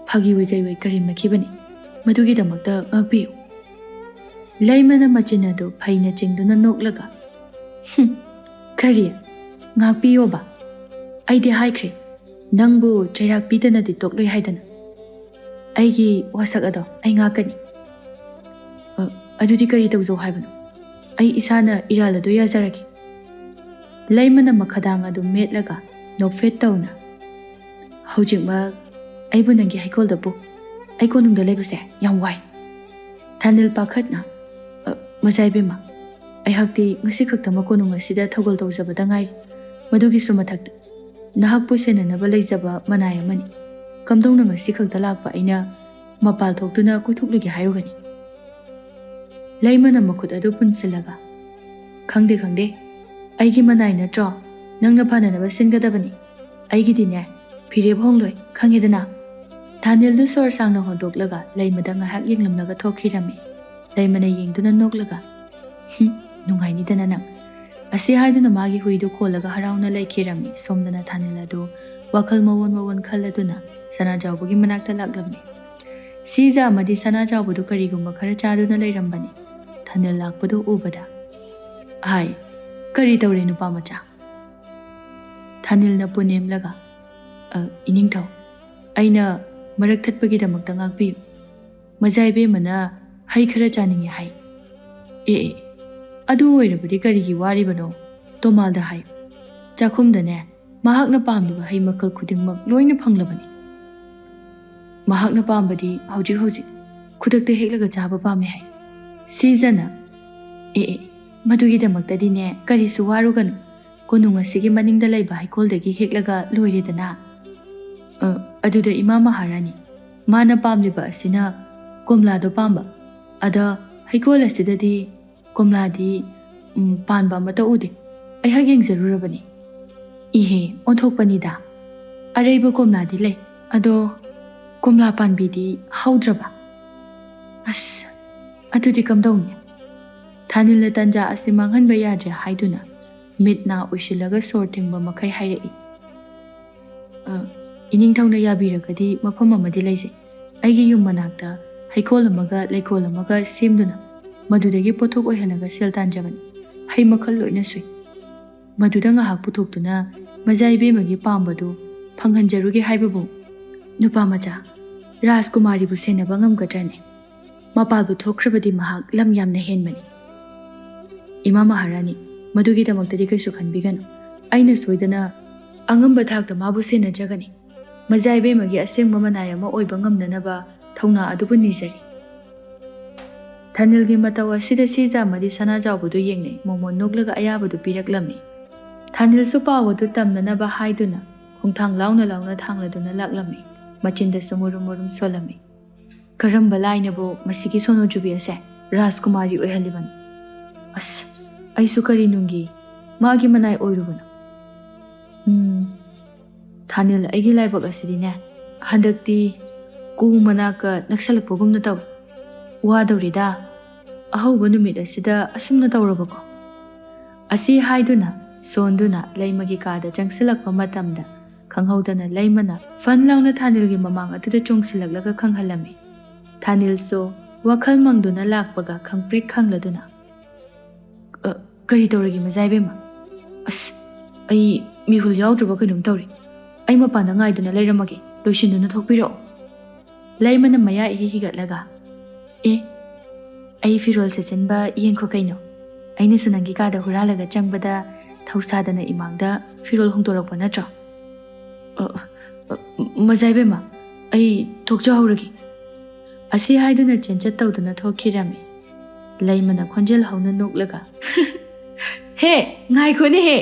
ꯐꯥꯒꯤꯋꯣꯏ ꯀꯩꯋꯣꯏ ꯀꯔꯦꯝꯅꯈꯤꯕꯅꯤ ꯃꯗꯨꯒꯤꯗꯃꯛꯇ ꯉꯥꯛꯄꯤꯌꯨ ꯂꯩꯃꯅ ꯃꯆꯤꯟ ꯑꯗꯨ ꯐꯩꯅ ꯆꯤꯡꯗꯨꯅ ꯅꯣꯛꯂꯒ ꯀꯔꯤ ꯉꯥꯛꯄꯤꯌꯣꯕ ꯑꯩꯗꯤ ꯍꯥꯏꯈ꯭ꯔꯦ ꯅꯪꯕꯨ ꯆꯩꯔꯥꯛ ꯄꯤꯗꯅꯗꯤ ꯇꯣꯛꯂꯣꯏ ꯍꯥꯏꯗꯅ ꯑꯩꯒꯤ ꯋꯥꯁꯛ ꯑꯗꯣ ꯑꯩ ꯉꯥꯛꯀꯅꯤ ꯑꯗꯨꯗꯤ ꯀꯔꯤ ꯇꯧꯖꯧ ꯍꯥꯏꯕꯅꯣ ꯑꯩ ꯏꯁꯥꯅ ꯏꯔꯥꯜ ꯑꯗꯨ ꯌꯥꯖꯔꯒꯦ ꯂꯩꯃꯅ ꯃꯈꯗꯥꯡ ꯑꯗꯨ ꯃꯦꯠꯂꯒ ꯅꯣꯛꯐꯦꯠ ꯇꯧꯅ ꯍꯧꯖꯤꯛꯃꯛ ꯑꯩꯕꯨ ꯅꯪꯒꯤ ꯍꯩꯀꯣꯜꯗ ꯄꯨ ꯑꯩ ꯀꯣꯅꯨꯡꯗ ꯂꯩꯕꯁꯦ ꯌꯥꯝ ꯋꯥꯏ ꯊꯥꯅꯤꯜ ꯄꯥꯈꯠꯅ ꯃꯆꯥꯏꯕꯦꯝꯃ ꯑꯩꯍꯥꯛꯇꯤ ꯉꯁꯤ ꯈꯛꯇꯃꯛ ꯀꯣꯅꯨꯡ ꯑꯁꯤꯗ ꯊꯧꯒꯜ ꯇꯧꯖꯕꯗ ꯉꯥꯏꯔꯤ ꯃꯗꯨꯒꯤꯁꯨ ꯃꯊꯛꯇ ꯅꯍꯥꯛꯄꯨ ꯁꯦꯟꯅꯅꯕ ꯂꯩꯖꯕ ꯃꯅꯥꯏ ꯑꯃꯅꯤ ꯀꯝꯗꯧꯅ ꯉꯁꯤ ꯈꯛꯇ ꯂꯥꯛꯄ ꯑꯩꯅ ꯃꯄꯥꯜ ꯊꯣꯛꯇꯨꯅ ꯀꯣꯏꯊꯣꯛꯂꯨꯒꯦ ꯍꯥꯏꯔꯨꯒꯅꯤ ꯂꯩꯃꯅ ꯃꯈꯨꯠ ꯑꯗꯨ ꯄꯨꯟꯁꯤꯜꯂꯒ ꯈꯪꯗꯦ ꯑꯩꯒꯤ ꯃꯅꯥꯏ ꯅꯠꯇ꯭ꯔꯣ ꯅꯪꯅ ꯐꯅꯅꯕ ꯁꯤꯟꯒꯗꯕꯅꯤ ꯑꯩꯒꯤꯗꯤꯅꯦ ꯐꯤꯔꯦꯞ ꯍꯣꯡꯂꯣꯏ ꯈꯪꯉꯦꯗꯅ ꯊꯥꯅꯤꯜꯗꯨ ꯁꯣꯔ ꯁꯥꯡꯅ ꯍꯣꯟꯗꯣꯛꯂꯒ ꯂꯩꯃꯗ ꯉꯥꯏꯍꯥꯛ ꯌꯦꯡꯂꯝꯂꯒ ꯊꯣꯛꯈꯤꯔꯝꯃꯤ ꯂꯩꯃꯅ ꯌꯦꯡꯗꯨꯅ ꯅꯣꯛꯂꯒ ꯅꯨꯡꯉꯥꯏꯅꯤꯗꯅ ꯅꯪ ꯑꯁꯤ ꯍꯥꯏꯗꯨꯅ ꯃꯥꯒꯤ ꯍꯨꯏꯗꯨ ꯈꯣꯜꯂꯒ ꯍꯔꯥꯎꯅ ꯂꯩꯈꯤꯔꯝꯃꯤ ꯁꯣꯝꯗꯅ ꯊꯥꯅꯤꯜ ꯑꯗꯨ ꯋꯥꯈꯜ ꯃꯋꯣꯟ ꯈꯜꯂꯗꯨꯅ ꯁꯅꯥꯖꯥꯎꯕꯒꯤ ꯃꯅꯥꯛꯇ ꯂꯥꯛꯂꯝꯃꯤ ꯁꯤꯖ ꯑꯃꯗꯤ ꯁꯅꯥꯖꯥꯎꯕꯗꯨ ꯀꯔꯤꯒꯨꯝꯕ ꯈꯔ ꯆꯥꯗꯨꯅ ꯂꯩꯔꯝꯕꯅꯤ ꯊꯥꯅꯤꯜ ꯂꯥꯛꯄꯗꯨ ꯎꯕꯗ ꯍꯥꯏ ꯀꯔꯤ ꯇꯧꯔꯦ ꯅꯨꯄꯥ ꯃꯆꯥ ꯊꯥꯅꯤꯜꯅ ꯄꯨꯅꯦꯝꯂꯒ ꯏꯅꯤꯡꯊꯧ ꯑꯩꯅ ꯃꯔꯛ ꯊꯠꯄꯒꯤꯗꯃꯛꯇ ꯉꯥꯛꯄꯤꯌꯨ ꯃꯖꯥꯏꯕꯦꯝꯃꯅ ꯍꯩ ꯈꯔ ꯆꯥꯅꯤꯡꯉꯦ ꯍꯥꯏ ꯑꯦ ꯑꯗꯨ ꯑꯣꯏꯔꯕꯗꯤ ꯀꯔꯤꯒꯤ ꯋꯥꯔꯤꯕꯅꯣ ꯇꯣꯃꯥꯜꯗ ꯍꯥꯏꯌꯨ ꯆꯥꯛꯈꯨꯝꯗꯅꯦ ꯃꯍꯥꯛꯅ ꯄꯥꯝꯂꯤꯕ ꯍꯩ ꯃꯈꯜ ꯈꯨꯗꯤꯡꯃꯛ ꯂꯣꯏꯅ ꯐꯪꯂꯕꯅꯤ ꯃꯍꯥꯛꯅ ꯄꯥꯝꯕꯗꯤ ꯍꯧꯖꯤꯛ ꯈꯨꯗꯛꯇ ꯍꯦꯛꯂꯒ ꯆꯥꯕ ꯄꯥꯝꯃꯦ ꯍꯥꯏ ꯁꯤꯖꯅ ꯃꯗꯨꯒꯤꯗꯃꯛꯇꯗꯤꯅꯦ ꯀꯔꯤꯁꯨ ꯋꯥꯔꯨꯒꯅꯨ ꯀꯣꯅꯨꯡ ꯑꯁꯤꯒꯤ ꯃꯅꯤꯡꯗ ꯂꯩꯕ ꯍꯩꯀꯣꯜꯗꯒꯤ ꯍꯦꯛꯂꯒ ꯂꯣꯏꯔꯦꯗꯅ ꯑꯗꯨꯗ ꯏꯃꯥ ꯃꯍꯥꯔꯥꯅꯤ ꯃꯥꯅ ꯄꯥꯝꯂꯤꯕ ꯑꯁꯤꯅ ꯀꯣꯝꯂꯥꯗꯣ ꯄꯥꯝꯕ ꯑꯗ ꯍꯩꯀꯣꯜ ꯑꯁꯤꯗꯗꯤ ꯀꯣꯝꯂꯥꯗꯤ ꯄꯥꯟꯕ ꯑꯃꯠꯇ ꯎꯗꯦ ꯑꯩꯍꯥꯛ ꯌꯦꯡꯖꯔꯨꯔꯕꯅꯤ ꯏꯍꯦ ꯑꯣꯟꯊꯣꯛꯄꯅꯤꯗ ꯑꯔꯩꯕ ꯀꯣꯝꯂꯥꯗꯤ ꯂꯩ ꯑꯗꯣ ꯀꯣꯝꯂꯥ ꯄꯥꯟꯕꯤꯗꯤ ꯍꯧꯗ꯭ꯔꯕ ꯑꯁ ꯑꯗꯨꯗꯤ ꯀꯝꯗꯧꯅꯤ ꯊꯥꯅꯤꯜꯅ ꯇꯟꯖꯥ ꯑꯁꯤ ꯃꯥꯡꯍꯟꯕ ꯌꯥꯗ꯭ꯔꯦ ꯍꯥꯏꯗꯨꯅ ꯃꯤꯠ ꯅꯥ ꯎꯏꯁꯤꯜꯂꯒ ꯁꯣꯔ ꯊꯤꯡꯕ ꯃꯈꯩ ꯍꯥꯏꯔꯛꯏ ꯏꯅꯤꯡꯊꯧꯅ ꯌꯥꯕꯤꯔꯒꯗꯤ ꯃꯐꯝ ꯑꯃꯗꯤ ꯂꯩꯖꯩ ꯑꯩꯒꯤ ꯌꯨꯝ ꯃꯅꯥꯛꯇ ꯍꯩꯀꯣꯜ ꯑꯃꯒ ꯂꯩꯀꯣꯜ ꯑꯃꯒ ꯁꯦꯝꯗꯨꯅ ꯃꯗꯨꯗꯒꯤ ꯄꯣꯠꯊꯣꯛ ꯑꯣꯏꯍꯜꯂꯒ ꯁꯦꯜ ꯇꯥꯟꯖꯕꯅꯤ ꯍꯩ ꯃꯈꯜ ꯂꯣꯏꯅ ꯁꯨꯏ ꯃꯗꯨꯗ ꯉꯥꯏꯍꯥꯛ ꯄꯨꯊꯣꯛꯇꯨꯅ ꯃꯖꯥꯏꯕꯦꯝꯃꯒꯤ ꯄꯥꯝꯕꯗꯨ ꯐꯪꯍꯟꯖꯔꯨꯒꯦ ꯍꯥꯏꯕꯕꯨ ꯅꯨꯄꯥ ꯃꯆꯥ ꯔꯥꯖꯀꯨꯃꯥꯔꯤꯕꯨ ꯁꯦꯟꯅꯕ ꯉꯝꯒꯗ꯭ꯔꯅꯦ ꯃꯄꯥꯜꯕꯨ ꯊꯣꯛꯈ꯭ꯔꯕꯗꯤ ꯃꯍꯥꯛ ꯂꯝ ꯌꯥꯝꯅ ꯍꯦꯟꯕꯅꯤ ꯏꯃꯥ ꯃꯍꯥꯔꯥꯅꯤ ꯃꯗꯨꯒꯤꯗꯃꯛꯇꯗꯤ ꯀꯩꯁꯨ ꯈꯟꯕꯤꯒꯅꯨ ꯑꯩꯅ ꯁꯣꯏꯗꯅ ꯑꯉꯝꯕ ꯊꯥꯛꯇ ꯃꯥꯕꯨ ꯁꯦꯟꯅꯖꯒꯅꯤ ꯃꯖꯥꯏꯕꯦꯝꯃꯒꯤ ꯑꯁꯦꯡꯕ ꯃꯅꯥꯏ ꯑꯃ ꯑꯣꯏꯕ ꯉꯝꯅꯅꯕ ꯊꯧꯅꯥ ꯑꯗꯨꯕꯨ ꯅꯤꯖꯔꯤ ꯊꯥꯅꯤꯜꯒꯤ ꯃꯇꯧ ꯑꯁꯤꯗ ꯁꯤꯖ ꯑꯃꯗꯤ ꯁꯅꯥꯖꯥꯎꯕꯗꯨ ꯌꯦꯡꯅꯩ ꯃꯣꯃꯣꯟ ꯅꯣꯛꯂꯒ ꯑꯌꯥꯕꯗꯨ ꯄꯤꯔꯛꯂꯝꯃꯤ ꯊꯥꯅꯤꯜꯁꯨ ꯄꯥꯎ ꯑꯗꯨ ꯇꯝꯅꯅꯕ ꯍꯥꯏꯗꯨꯅ ꯈꯣꯡꯊꯥꯡ ꯂꯥꯎꯅ ꯊꯥꯡꯂꯗꯨꯅ ꯂꯥꯛꯂꯝꯃꯤ ꯃꯆꯤꯟꯗꯁꯨ ꯃꯨꯔꯨꯝ ꯁꯣꯜꯂꯝꯃꯤ ꯀꯔꯝꯕ ꯂꯥꯏꯅꯕꯨ ꯃꯁꯤꯒꯤ ꯁꯣꯅꯣꯖꯨꯕꯤ ꯑꯁꯦ ꯔꯥꯖꯀꯨꯃꯥꯔꯤ ꯑꯣꯏꯍꯜꯂꯤꯕꯅꯣ ꯑꯁ ꯑꯩꯁꯨ ꯀꯔꯤ ꯅꯨꯡꯒꯤ ꯃꯥꯒꯤ ꯃꯅꯥꯏ ꯑꯣꯏꯔꯨꯕꯅꯣ ꯊꯥꯅꯤꯜ ꯑꯩꯒꯤ ꯂꯥꯏꯕꯛ ꯑꯁꯤꯗꯤꯅꯦ ꯍꯟꯗꯛꯇꯤ ꯀꯨ ꯃꯅꯥꯛꯀ ꯅꯛꯁꯜꯂꯛꯄꯒꯨꯝꯅ ꯇꯧꯏ ꯋꯥꯗꯧꯔꯤꯗ ꯑꯍꯧꯕ ꯅꯨꯃꯤꯠ ꯑꯁꯤꯗ ꯑꯁꯨꯝꯅ ꯇꯧꯔꯕꯀꯣ ꯑꯁꯤ ꯍꯥꯏꯗꯨꯅ ꯁꯣꯟꯗꯨꯅ ꯂꯩꯃꯒꯤ ꯀꯥꯗ ꯆꯪꯁꯤꯜꯂꯛꯄ ꯃꯇꯝꯗ ꯈꯪꯍꯧꯗꯅ ꯂꯩꯃꯅ ꯐꯟ ꯂꯥꯎꯅ ꯊꯥꯅꯤꯜꯒꯤ ꯃꯃꯥꯡ ꯑꯗꯨꯗ ꯆꯣꯡꯁꯤꯜꯂꯛꯂꯒ ꯈꯪꯍꯜꯂꯝꯃꯤ ꯊꯥꯅꯤꯜꯁꯨ ꯋꯥꯈꯜ ꯃꯪꯗꯨꯅ ꯂꯥꯛꯄꯒ ꯈꯪꯄ꯭ꯔꯦꯛ ꯈꯪꯂꯗꯨꯅ ꯀꯔꯤ ꯇꯧꯔꯒꯦ ꯃꯖꯥꯏꯕꯦꯝꯃ ꯑꯁ ꯑꯩ ꯃꯤꯍꯨꯜ ꯌꯥꯎꯗ꯭ꯔꯕ ꯀꯩꯅꯣꯝ ꯇꯧꯔꯤ ꯑꯩ ꯃꯄꯥꯟꯗ ꯉꯥꯏꯗꯨꯅ ꯂꯩꯔꯝꯃꯒꯦ ꯂꯣꯏꯁꯤꯟꯗꯨꯅ ꯊꯣꯛꯄꯤꯔꯛꯑꯣ ꯂꯩꯃꯅ ꯃꯌꯥ ꯏꯍꯤ ꯍꯤꯒꯠꯂꯒ ꯑꯩ ꯐꯤꯔꯣꯜ ꯁꯦꯠꯆꯤꯟꯕ ꯌꯦꯡꯈꯣ ꯀꯩꯅꯣ ꯑꯩꯅꯁꯨ ꯅꯪꯒꯤ ꯀꯥꯗ ꯍꯨꯔꯥꯜꯂꯒ ꯆꯪꯕꯗ ꯊꯧꯁꯥꯗꯅ ꯏꯃꯥꯡꯗ ꯐꯤꯔꯣꯜ ꯍꯣꯡꯗꯣꯔꯛꯄ ꯅꯠꯇ꯭ꯔꯣ ꯃꯖꯥꯏꯕꯦꯝꯃ ꯑꯩ ꯊꯣꯛꯆꯍꯧꯔꯒꯦ ꯑꯁꯤ ꯍꯥꯏꯗꯨꯅ ꯆꯦꯟꯆꯠ ꯇꯧꯗꯨꯅ ꯊꯣꯛꯈꯤꯔꯝꯃꯤ ꯂꯩꯃꯅ ꯈꯣꯟꯖꯦꯜ ꯍꯧꯅ ꯅꯣꯛꯂꯒ ꯍꯦ ꯉꯥꯏꯈꯣꯅꯦꯍꯦ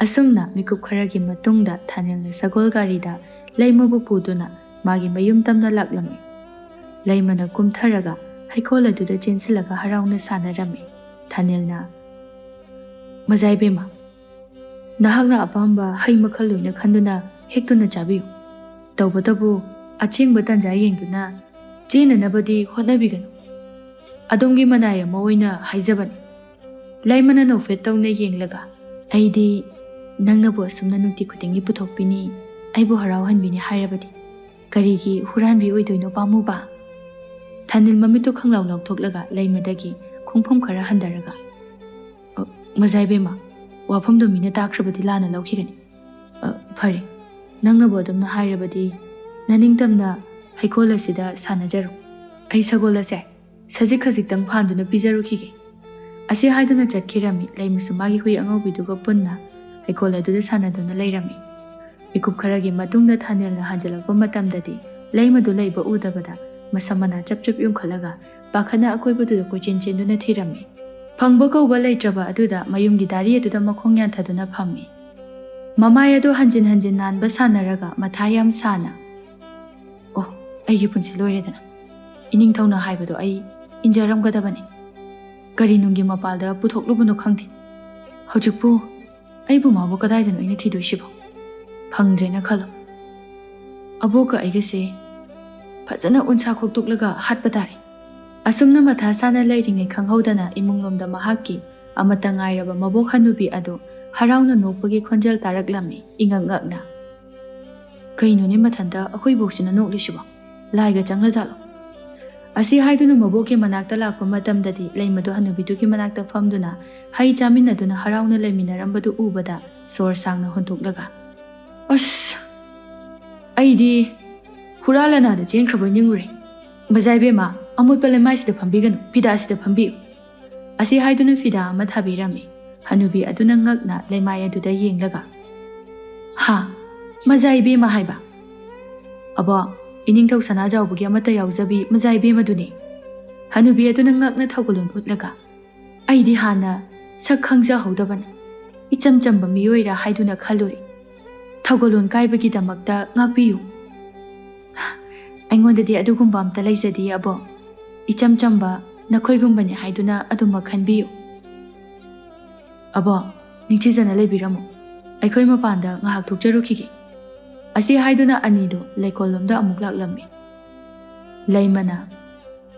ꯑꯁꯨꯝꯅ ꯃꯤꯀꯨꯞ ꯈꯔꯒꯤ ꯃꯇꯨꯡꯗ ꯊꯥꯅꯤꯜꯅ ꯁꯒꯣꯜ ꯒꯥꯔꯤꯗ ꯂꯩꯃꯕꯨ ꯄꯨꯗꯨꯅ ꯃꯥꯒꯤ ꯃꯌꯨꯝ ꯇꯝꯅ ꯂꯥꯛꯂꯝꯃꯤ ꯂꯩꯃꯅ ꯀꯨꯝꯊꯔꯒ ꯍꯩꯀꯣꯜ ꯑꯗꯨꯗ ꯆꯦꯟꯁꯤꯜꯂꯒ ꯍꯔꯥꯎꯅ ꯁꯥꯟꯅꯔꯝꯃꯤ ꯊꯥꯅꯤꯜꯅ ꯃꯖꯥꯏꯕꯦꯝꯃ ꯅꯍꯥꯛꯅ ꯑꯄꯥꯝꯕ ꯍꯩ ꯃꯈꯜ ꯂꯣꯏꯅ ꯈꯟꯗꯨꯅ ꯍꯦꯛꯇꯨꯅ ꯆꯥꯕꯤꯌꯨ ꯇꯧꯕꯇꯕꯨ ꯑꯆꯦꯡꯕ ꯇꯟꯖꯥ ꯌꯦꯡꯗꯨꯅ ꯆꯦꯟꯅꯅꯕꯗꯤ ꯍꯣꯠꯅꯕꯤꯒꯅꯨ ꯑꯗꯣꯝꯒꯤ ꯃꯅꯥꯏ ꯑꯃ ꯑꯣꯏꯅ ꯍꯥꯏꯖꯕꯅꯤ ꯂꯩꯃꯅ ꯅꯣꯛꯐꯦꯠ ꯇꯧꯅ ꯌꯦꯡꯂꯒ ꯑꯩꯗꯤ ꯅꯪꯅꯕꯨ ꯑꯁꯨꯝꯅ ꯅꯨꯡꯇꯤ ꯈꯨꯗꯤꯡꯒꯤ ꯄꯨꯊꯣꯛꯄꯤꯅꯤ ꯑꯩꯕꯨ ꯍꯔꯥꯎꯍꯟꯕꯤꯅꯤ ꯍꯥꯏꯔꯕꯗꯤ ꯀꯔꯤꯒꯤ ꯍꯨꯔꯥꯟꯕꯤ ꯑꯣꯏꯗꯣꯏꯅꯣ ꯄꯥꯝꯃꯨꯕ? ꯊꯥꯅꯤꯜ ꯃꯃꯤꯠꯇꯨ ꯈꯪꯂꯥꯎ ꯂꯥꯎꯊꯣꯛꯂꯒ ꯂꯩꯃꯗꯒꯤ ꯈꯣꯡꯐꯝ ꯈꯔ ꯍꯟꯊꯔꯒ ꯃꯖꯥꯏꯕꯦꯝꯃ, ꯋꯥꯐꯝꯗꯨ ꯃꯤꯅ ꯇꯥꯈ꯭ꯔꯕꯗꯤ ꯂꯥꯟꯅ ꯂꯧꯈꯤꯒꯅꯤ. ꯐꯔꯦ, ꯅꯪꯅꯕꯨ ꯑꯗꯨꯝꯅ ꯍꯥꯏꯔꯕꯗꯤ ꯅꯅꯤꯡꯇꯝꯅ ꯍꯩꯀꯣꯜ ꯑꯁꯤꯗ ꯁꯥꯟꯅꯖꯔꯣ. ꯑꯩ ꯁꯒꯣꯜ ꯑꯁꯦ ꯁꯖꯤꯛ ꯈꯖꯤꯛꯇꯪ ꯐꯥꯟꯗꯨꯅ ꯄꯤꯖꯔꯨꯈꯤꯒꯦ. ꯑꯁꯤ ꯍꯥꯏꯗꯨꯅ ꯆꯠꯈꯤꯔꯝꯃꯤ. ꯂꯩꯃꯁꯨ ꯃꯥꯒꯤ ꯍꯨꯏ ꯑꯉꯧꯕꯤꯗꯨꯒ ꯄꯨꯟꯅ ꯍꯩꯀꯣꯜ ꯑꯗꯨꯗ ꯁꯥꯟꯅꯗꯨꯅ ꯂꯩꯔꯝꯃꯤ. ꯃꯤꯀꯨꯞ ꯈꯔꯒꯤ ꯃꯇꯨꯡꯗ ꯊꯥꯅꯦꯜꯅ ꯍꯟꯖꯤꯜꯂꯛꯄ ꯃꯇꯝꯗꯗꯤ ꯂꯩꯃꯗꯨ ꯂꯩꯕ ꯎꯗꯕꯗ ꯃꯁꯝ ꯃꯅꯥ ꯆꯞ ꯆꯞ ꯌꯨꯡꯈꯠꯂꯒ ꯄꯥꯈꯠꯅ ꯑꯀꯣꯏꯕꯗꯨꯗ ꯀꯣꯏꯆꯦꯟ ꯆꯦꯟꯗꯨꯅ ꯊꯤꯔꯝꯃꯤ. ꯐꯪꯕ ꯀꯧꯕ ꯂꯩꯇ꯭ꯔꯕ ꯑꯗꯨꯗ ꯃꯌꯨꯝꯒꯤ ꯗꯥꯔꯤ ꯑꯗꯨꯗ ꯃꯈꯣꯡ ꯌꯥꯟꯊꯗꯨꯅ ꯐꯝꯃꯤ. ꯃꯃꯥꯏ ꯑꯗꯨ ꯍꯟꯖꯤꯟ ꯍꯟꯖꯤꯟ ꯅꯥꯟꯕ ꯁꯥꯟꯅꯔꯒ ꯃꯊꯥ ꯌꯥꯝ ꯁꯥꯅ, ꯑꯣ, ꯑꯩꯒꯤ ꯄꯨꯟꯁꯤ ꯂꯣꯏꯔꯦꯗꯅ. ꯏꯅꯤꯡꯊꯧꯅ ꯍꯥꯏꯕꯗꯣ ꯑꯩ ꯏꯟꯖꯔꯝꯒꯗꯕꯅꯤ. ꯀꯔꯤ ꯅꯨꯡꯒꯤ ꯃꯄꯥꯜꯗ ꯄꯨꯊꯣꯛꯂꯨꯕꯅꯣ ꯈꯪꯗꯦ. ꯍꯧꯖꯤꯛꯄꯨ ꯑꯩꯕꯨ ꯃꯥꯕꯨ ꯀꯗꯥꯏꯗꯅꯣ ꯑꯩꯅ ꯊꯤꯗꯣꯏꯁꯤꯕꯣ? ꯐꯪꯗ꯭ꯔꯦꯅ ꯈꯜꯂꯣ. ꯑꯕꯣꯛꯀ ꯑꯩꯒꯁꯦ ꯐꯖꯅ ꯎꯟꯁꯥ ꯈꯣꯛꯇꯣꯛꯂꯒ ꯍꯥꯠꯄ ꯇꯥꯔꯦ. ꯑꯁꯨꯝꯅ ꯃꯊꯥ ꯁꯥꯅ ꯂꯩꯔꯤꯉꯩ ꯈꯪꯍꯧꯗꯅ ꯏꯃꯨꯡꯂꯣꯝꯗ ꯃꯍꯥꯛꯀꯤ ꯑꯃꯠꯇ ꯉꯥꯏꯔꯕ ꯃꯕꯣꯛ ꯍꯟꯅꯨꯕꯤ ꯑꯗꯨ ꯍꯔꯥꯎꯅ ꯅꯣꯛꯄꯒꯤ ꯈꯣꯟꯖꯦꯜ ꯇꯥꯔꯛꯂꯝꯃꯤ ꯏꯉꯛ ꯉꯛꯅ. ꯀꯩꯅꯣꯅꯦ ꯃꯊꯟꯇ ꯑꯩꯈꯣꯏ ꯕꯣꯛꯁꯤꯅ ꯅꯣꯛꯂꯤꯁꯤꯕꯣ? ꯂꯥꯏꯒ ꯆꯪꯂꯖꯥꯠꯂꯣ? ꯑꯁꯤ ꯍꯥꯏꯗꯨꯅ ꯃꯕꯣꯛꯀꯤ ꯃꯅꯥꯛꯇ ꯂꯥꯛꯄ ꯃꯇꯝꯗꯗꯤ ꯂꯩꯃꯗꯨ ꯍꯟꯅꯨꯕꯤꯗꯨꯒꯤ ꯃꯅꯥꯛꯇ ꯐꯝꯗꯨꯅ ꯍꯩ ꯆꯥꯃꯤꯟꯅꯗꯨꯅ ꯍꯔꯥꯎꯅ ꯂꯩꯃꯤꯟꯅꯔꯝꯕꯗꯨ ꯎꯕꯗ ꯁꯣꯔ ꯁꯥꯡꯅ ꯍꯣꯟꯇꯣꯛꯂꯒ, ꯑꯁ, ꯑꯩꯗꯤ ꯍꯨꯔꯥꯜꯂꯅꯥꯗ ꯆꯦꯟꯈ꯭ꯔꯕꯣꯏ ꯅꯤꯡꯉꯨꯔꯦ. ꯃꯖꯥꯏꯕꯦꯝꯃ, ꯑꯃꯣꯠꯄ ꯂꯩꯃꯥꯏꯁꯤꯗ ꯐꯝꯕꯤꯒꯅꯨ, ꯐꯤꯗꯥꯁꯤꯗ ꯐꯝꯕꯤꯌꯨ. ꯑꯁꯤ ꯍꯥꯏꯗꯨꯅ ꯐꯤꯗꯥ ꯑꯃ ꯊꯥꯕꯤꯔꯝꯃꯤ. ꯍꯟꯅꯨꯕꯤ ꯑꯗꯨꯅ ꯉꯛꯅ ꯂꯩꯃꯥꯏ ꯑꯗꯨꯗ ꯌꯦꯡꯂꯒ, ꯍꯥ, ꯃꯖꯥꯏꯕꯦꯝꯃ ꯍꯥꯏꯕ? ꯑꯕꯣ, ꯏꯅꯤꯡꯊꯧ ꯁꯅꯥꯖꯥꯎꯕꯒꯤ ꯑꯃꯠꯇ ꯌꯥꯎꯖꯕꯤ ꯃꯖꯥꯏꯕꯦꯝꯃꯗꯨꯅꯤ. ꯍꯟꯅꯨꯕꯤ ꯑꯗꯨꯅ ꯉꯛꯅ ꯊꯧꯒꯜꯂꯣꯟ ꯎꯠꯂꯒ, ꯑꯩꯗꯤ ꯍꯥꯟꯅ ꯁꯛ ꯈꯪꯖꯍꯧꯗꯕꯅ ꯏꯆꯝ ꯆꯝꯕ ꯃꯤꯑꯣꯏꯔꯥ ꯍꯥꯏꯗꯨꯅ ꯈꯜꯂꯨꯔꯤ. ꯊꯧꯒꯜꯂꯣꯟ ꯀꯥꯏꯕꯒꯤꯗꯃꯛꯇ ꯉꯥꯛꯄꯤꯌꯨ. ꯑꯩꯉꯣꯟꯗꯗꯤ ꯑꯗꯨꯒꯨꯝꯕ ꯑꯝꯇ ꯂꯩꯖꯗꯦ ꯑꯕꯣ. ꯏꯆꯝ ꯆꯝꯕ ꯅꯈꯣꯏꯒꯨꯝꯕꯅꯤ ꯍꯥꯏꯗꯨꯅ ꯑꯗꯨꯃꯛ ꯈꯟꯕꯤꯌꯨ. ꯑꯕꯣ, ꯅꯤꯡꯊꯤꯖꯅ ꯂꯩꯕꯤꯔꯝꯃꯨ. ꯑꯩꯈꯣꯏ ꯃꯄꯥꯟꯗ ꯉꯥꯏꯍꯥꯛ ꯊꯣꯛꯆꯔꯨꯈꯤꯒꯦ. ꯑꯁꯤ ꯍꯥꯏꯗꯨꯅ ꯑꯅꯤꯗꯨ ꯂꯩꯀꯣꯜꯂꯣꯝꯗ ꯑꯃꯨꯛ ꯂꯥꯛꯂꯝꯃꯤ. ꯂꯩꯃꯅ,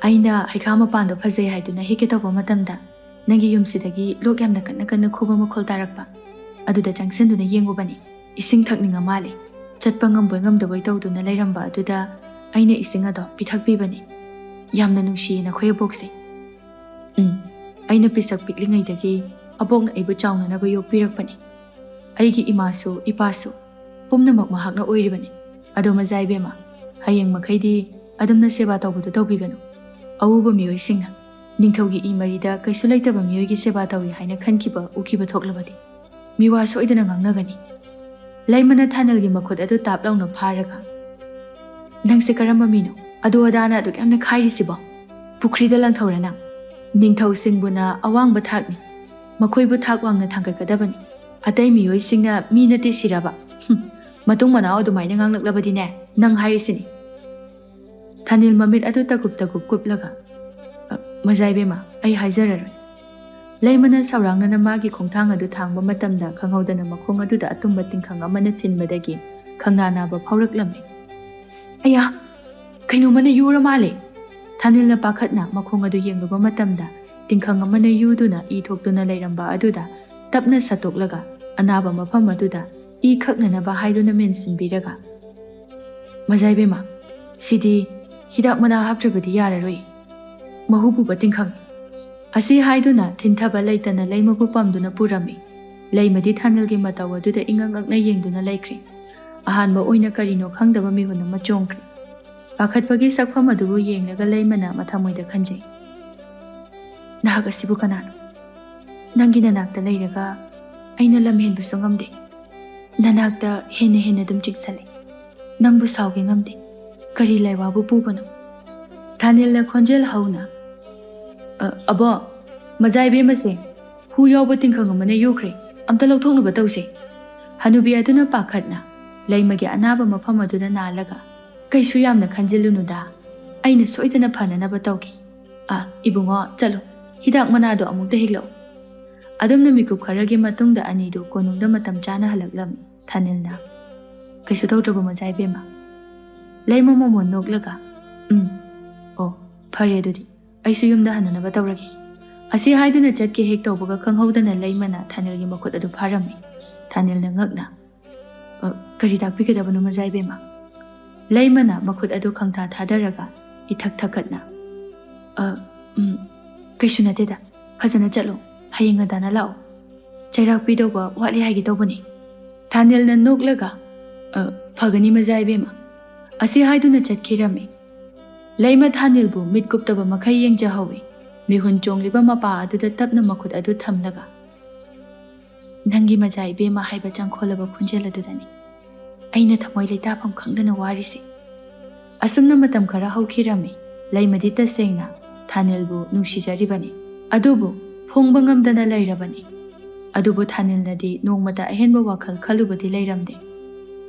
ꯑꯩꯅ ꯍꯩꯈꯥ ꯃꯄꯥꯟꯗꯣ ꯐꯖꯩ ꯍꯥꯏꯗꯨꯅ ꯍꯦꯛꯀꯦ ꯇꯧꯕ ꯃꯇꯝꯗ ꯅꯪꯒꯤ ꯌꯨꯝꯁꯤꯗꯒꯤ ꯂꯣꯛ ꯌꯥꯝꯅ ꯀꯟꯅ ꯀꯟꯅ ꯈꯨꯕ ꯃꯈꯣꯜ ꯇꯥꯔꯛꯄ. ꯑꯗꯨꯗ ꯆꯪꯁꯤꯟꯗꯨꯅ ꯌꯦꯡꯉꯨꯕꯅꯤ. ꯏꯁꯤꯡ ꯊꯛꯅꯤꯡꯉ ꯃꯥꯜꯂꯤ. ꯆꯠꯄ ꯉꯝꯕꯣꯏ ꯉꯝꯗꯕꯣꯏ ꯇꯧꯗꯨꯅ ꯂꯩꯔꯝꯕ ꯑꯗꯨꯗ ꯑꯩꯅ ꯏꯁꯤꯡ ꯑꯗꯣ ꯄꯤꯊꯛꯄꯤꯕꯅꯤ. ꯌꯥꯝꯅ ꯅꯨꯡꯁꯤꯌꯦ ꯅꯈꯣꯏ ꯑꯕꯣꯛꯁꯦ. ꯑꯩꯅ ꯄꯤꯁꯛ ꯄꯤꯛꯂꯤꯉꯩꯗꯒꯤ ꯑꯕꯣꯛꯅ ꯑꯩꯕꯨ ꯆꯥꯎꯅꯅꯕ ꯌꯣꯛꯄꯤꯔꯛꯄꯅꯤ. ꯑꯩꯒꯤ ꯏꯃꯥꯁꯨ ꯏꯄꯥꯁꯨ ꯄꯨꯝꯅꯃꯛ ꯃꯍꯥꯛꯅ ꯑꯣꯏꯔꯤꯕꯅꯤ. ꯑꯗꯣ ꯃꯖꯥꯏꯕꯦꯝꯃ, ꯍꯌꯦꯡ ꯃꯈꯩꯗꯤ ꯑꯗꯨꯝꯅ ꯁꯦꯕꯥ ꯇꯧꯕꯗꯨ ꯇꯧꯕꯤꯒꯅꯨ. ꯑꯎꯕ ꯃꯤꯑꯣꯏꯁꯤꯡꯅ ꯅꯤꯡꯊꯧꯒꯤ ꯏ ꯃꯔꯤꯗ ꯀꯩꯁꯨ ꯂꯩꯇꯕ ꯃꯤꯑꯣꯏꯒꯤ ꯁꯦꯕꯥ ꯇꯧꯏ ꯍꯥꯏꯅ ꯈꯟꯈꯤꯕ ꯎꯈꯤꯕ ꯊꯣꯛꯂꯕꯗꯤ ꯃꯤꯋꯥ ꯁꯣꯏꯗꯅ ꯉꯥꯡꯅꯒꯅꯤ. ꯂꯩꯃꯅ ꯊꯥꯅꯦꯜꯒꯤ ꯃꯈꯨꯠ ꯑꯗꯨ ꯇꯥꯞ ꯂꯥꯎꯅ ꯐꯥꯔꯒ, ꯅꯪꯁꯦ ꯀꯔꯝꯕ ꯃꯤꯅꯣ? ꯑꯗꯨ ꯑꯗꯥꯅ ꯑꯗꯨꯛ ꯌꯥꯝꯅ ꯈꯥꯏꯔꯤꯁꯤꯕꯣ? ꯄꯨꯈ꯭ꯔꯤꯗ ꯂꯪꯊꯧꯔ ꯅꯪ? ꯅꯤꯡꯊꯧꯁꯤꯡꯕꯨꯅ ꯑꯋꯥꯡꯕ ꯊꯥꯛꯅꯤ. ꯃꯈꯣꯏꯕꯨ ꯊꯥꯛ ꯋꯥꯡꯅ ꯊꯥꯡꯒꯠꯀꯗꯕꯅꯤ. ꯑꯇꯩ ꯃꯤꯑꯣꯏꯁꯤꯡꯅ ꯃꯤ ꯅꯠꯇꯦ ꯁꯤꯔꯕ? ꯃꯇꯨꯡ ꯃꯅꯥꯎ ꯑꯗꯨꯃꯥꯏꯅ ꯉꯥꯡꯂꯛꯂꯕꯗꯤꯅꯦ, ꯅꯪ ꯍꯥꯏꯔꯤꯁꯤꯅꯤ. ꯊꯥꯅꯤꯜ ꯃꯃꯤꯠ ꯑꯗꯨ ꯇꯒꯨꯞ ꯇꯒꯨꯞ ꯀꯨꯞꯂꯒ, ꯃꯖꯥꯏꯕꯦꯝꯃ, ꯑꯩ ꯍꯥꯏꯖꯔꯔꯣꯏ. ꯂꯩꯃꯅ ꯁꯧꯔꯥꯡꯅꯅ ꯃꯥꯒꯤ ꯈꯣꯡꯊꯥꯡ ꯑꯗꯨ ꯊꯥꯡꯕ ꯃꯇꯝꯗ ꯈꯪꯍꯧꯗꯅ ꯃꯈꯣꯡ ꯑꯗꯨꯗ ꯑꯇꯨꯝꯕ ꯇꯤꯡꯈꯪ ꯑꯃꯅ ꯊꯤꯟꯕꯗꯒꯤ ꯈꯪꯅꯥ ꯅꯥꯕ ꯐꯥꯎꯔꯛꯂꯝꯃꯤ. ꯑꯌꯥ, ꯀꯩꯅꯣꯃꯅ ꯌꯨꯔ ꯃꯥꯜꯂꯦ. ꯊꯥꯅꯤꯜꯅ ꯄꯥꯈꯠꯅ ꯃꯈꯣꯡ ꯑꯗꯨ ꯌꯦꯡꯂꯨꯕ ꯃꯇꯝꯗ ꯇꯤꯡꯈꯪ ꯑꯃꯅ ꯌꯨꯗꯨꯅ ꯏ ꯊꯣꯛꯇꯨꯅ ꯂꯩꯔꯝꯕ ꯑꯗꯨꯗ ꯇꯞꯅ ꯁꯠꯇꯣꯛꯂꯒ ꯑꯅꯥꯕ ꯃꯐꯝ ꯑꯗꯨꯗ ꯏ ꯈꯛꯅꯅꯕ ꯍꯥꯏꯗꯨꯅ ꯃꯦꯟꯁꯤꯟꯕꯤꯔꯒ, ꯃꯖꯥꯏꯕꯦꯝꯃ, ꯁꯤꯗꯤ ꯍꯤꯗꯥꯛ ꯃꯅꯥ ꯍꯥꯞꯇ꯭ꯔꯕꯗꯤ ꯌꯥꯔꯔꯣꯏ. ꯃꯍꯨ ꯄꯨꯕ ꯇꯤꯡꯈꯪ. ꯑꯁꯤ ꯍꯥꯏꯗꯨꯅ ꯊꯤꯟꯊꯕ ꯂꯩꯇꯅ ꯂꯩꯃꯕꯨ ꯄꯝꯗꯨꯅ ꯄꯨꯔꯝꯃꯤ. ꯂꯩꯃꯗꯤ ꯊꯥꯅꯤꯜꯒꯤ ꯃꯇꯧ ꯑꯗꯨꯗ ꯏꯉꯛ ꯉꯛꯅ ꯌꯦꯡꯗꯨꯅ ꯂꯩꯈ꯭ꯔꯦ. ꯑꯍꯥꯟꯕ ꯑꯣꯏꯅ ꯀꯔꯤꯅꯣ ꯈꯪꯗꯕ ꯃꯤꯍꯨꯟ ꯑꯃ ꯆꯣꯡꯈ꯭ꯔꯦ. ꯄꯥꯈꯠꯄꯒꯤ ꯁꯛꯐꯝ ꯑꯗꯨꯕꯨ ꯌꯦꯡꯂꯒ ꯂꯩꯃꯅ ꯃꯊꯃꯣꯏꯗ ꯈꯟꯖꯩ, ꯅꯍꯥꯛ ꯑꯁꯤꯕꯨ ꯀꯅꯥꯅꯣ? ꯅꯪꯒꯤ ꯅꯅꯥꯛꯇ ꯂꯩꯔꯒ ꯑꯩꯅ ꯂꯝ ꯍꯦꯟꯕꯁꯨ ꯉꯝꯗꯦ. ꯅꯅꯥꯛꯇ ꯍꯦꯟꯅ ꯍꯦꯟꯅ ꯑꯗꯨꯝ ꯆꯤꯛꯁꯜꯂꯦ. ꯅꯪꯕꯨ ꯁꯥꯎꯒꯦ ꯉꯝꯗꯦ. ꯀꯔꯤ ꯂꯩꯋꯥꯕꯨ ꯄꯨꯕꯅꯣ? ꯊꯥꯅꯤꯜꯅ ꯈꯣꯟꯖꯦꯜ ꯍꯧꯅ, ꯑꯕꯣ, ꯃꯖꯥꯏꯕꯦꯝꯃꯁꯦ ꯍꯨ ꯌꯥꯎꯕ ꯇꯤꯡꯈꯪ ꯑꯃꯅ ꯌꯨꯈ꯭ꯔꯦ. ꯑꯝꯇ ꯂꯧꯊꯣꯛꯅꯕ ꯇꯧꯁꯦ. ꯍꯅꯨꯕꯤ ꯑꯗꯨꯅ ꯄꯥꯈꯠꯅ ꯂꯩꯃꯒꯤ ꯑꯅꯥꯕ ꯃꯐꯝ ꯑꯗꯨꯗ ꯅꯥꯜꯂꯒ, ꯀꯩꯁꯨ ꯌꯥꯝꯅ ꯈꯟꯖꯤꯜꯂꯨꯅꯨꯗ. ꯑꯩꯅ ꯁꯣꯏꯗꯅ ꯐꯅꯅꯕ ꯇꯧꯒꯦ. ꯏꯕꯨꯡꯉꯣ, ꯆꯠꯂꯣ. ꯍꯤꯗꯥꯛ ꯃꯅꯥꯗꯣ ꯑꯃꯨꯛꯇ ꯍꯦꯛꯂꯛꯎ. ꯑꯗꯨꯝꯅ ꯃꯤꯀꯨꯞ ꯈꯔꯒꯤ ꯃꯇꯨꯡꯗ ꯑꯅꯤꯗꯨ ꯀꯣꯅꯨꯡꯗ ꯃꯇꯝ ꯆꯥꯅ ꯍꯜꯂꯛꯂꯝꯃꯤ. ꯊꯥꯅꯤꯜꯅ, ꯀꯩꯁꯨ ꯇꯧꯗ꯭ꯔꯕ ꯃꯖꯥꯏꯕꯦꯝꯃ? ꯂꯩꯃ ꯃꯣꯃꯣꯟ ꯅꯣꯛꯂꯒ, ꯑꯣ, ꯐꯔꯦ ꯑꯗꯨꯗꯤ ꯑꯩꯁꯨ ꯌꯨꯝꯗ ꯍꯟꯅꯅꯕ ꯇꯧꯔꯒꯦ. ꯑꯁꯤ ꯍꯥꯏꯗꯨꯅ ꯆꯠꯀꯦ ꯍꯦꯛ ꯇꯧꯕꯒ ꯈꯪꯍꯧꯗꯅ ꯂꯩꯃꯅ ꯊꯥꯅꯤꯜꯒꯤ ꯃꯈꯨꯠ ꯑꯗꯨ ꯐꯥꯔꯝꯃꯤ. Thanilna ngakna kari takpigadabano Majaibema Laimana makhut adu khangtha thadaraga ithak thakatna kaisu nateda phajana chalo hayinga dana lao chairak pidoba wali hagi tobani Thanilna noklaga phagani Majaibema asi haiduna chatkirame Laima Thanilbu mitkuptaba makhai yengjahawi mihun chongliba mapa aduda tapna makhut adu thamlaga Nangi Majaibema haiba changkholaba khunjel adudani aina thamoi leitafam khangdana warisi asumna matam khara haukhirame laimadi tasengna Thanilbu nungshijaribani adubu phongba ngamdana lairabani adubu Thanilnadi nongmata ahenba wakhal khalubadi lairamde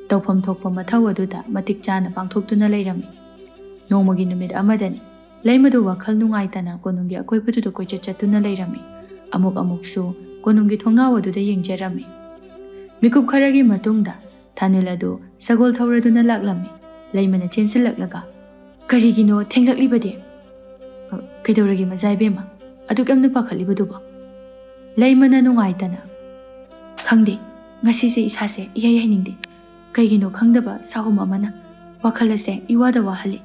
tawpham thokpa mathau aduda matik chana pangthoktuna lairame nongmagi numit amadani laimadu wakhal nungaitana konungi akoipudu koicha chatuna lairame amuk amuksu konungi thongnaw aduda yengjarame mikup kharagi matungda Thanil adu sagol thauraduna laklame laimana chensilaklaga karigino thenglakliबदे kaidawragi Majaibema aduk yamna pakhalibadu laimana nungaitana khangde ngasi se isase iyai hainingde kaigino khangdaba sahum amana wakhalase iwada wahali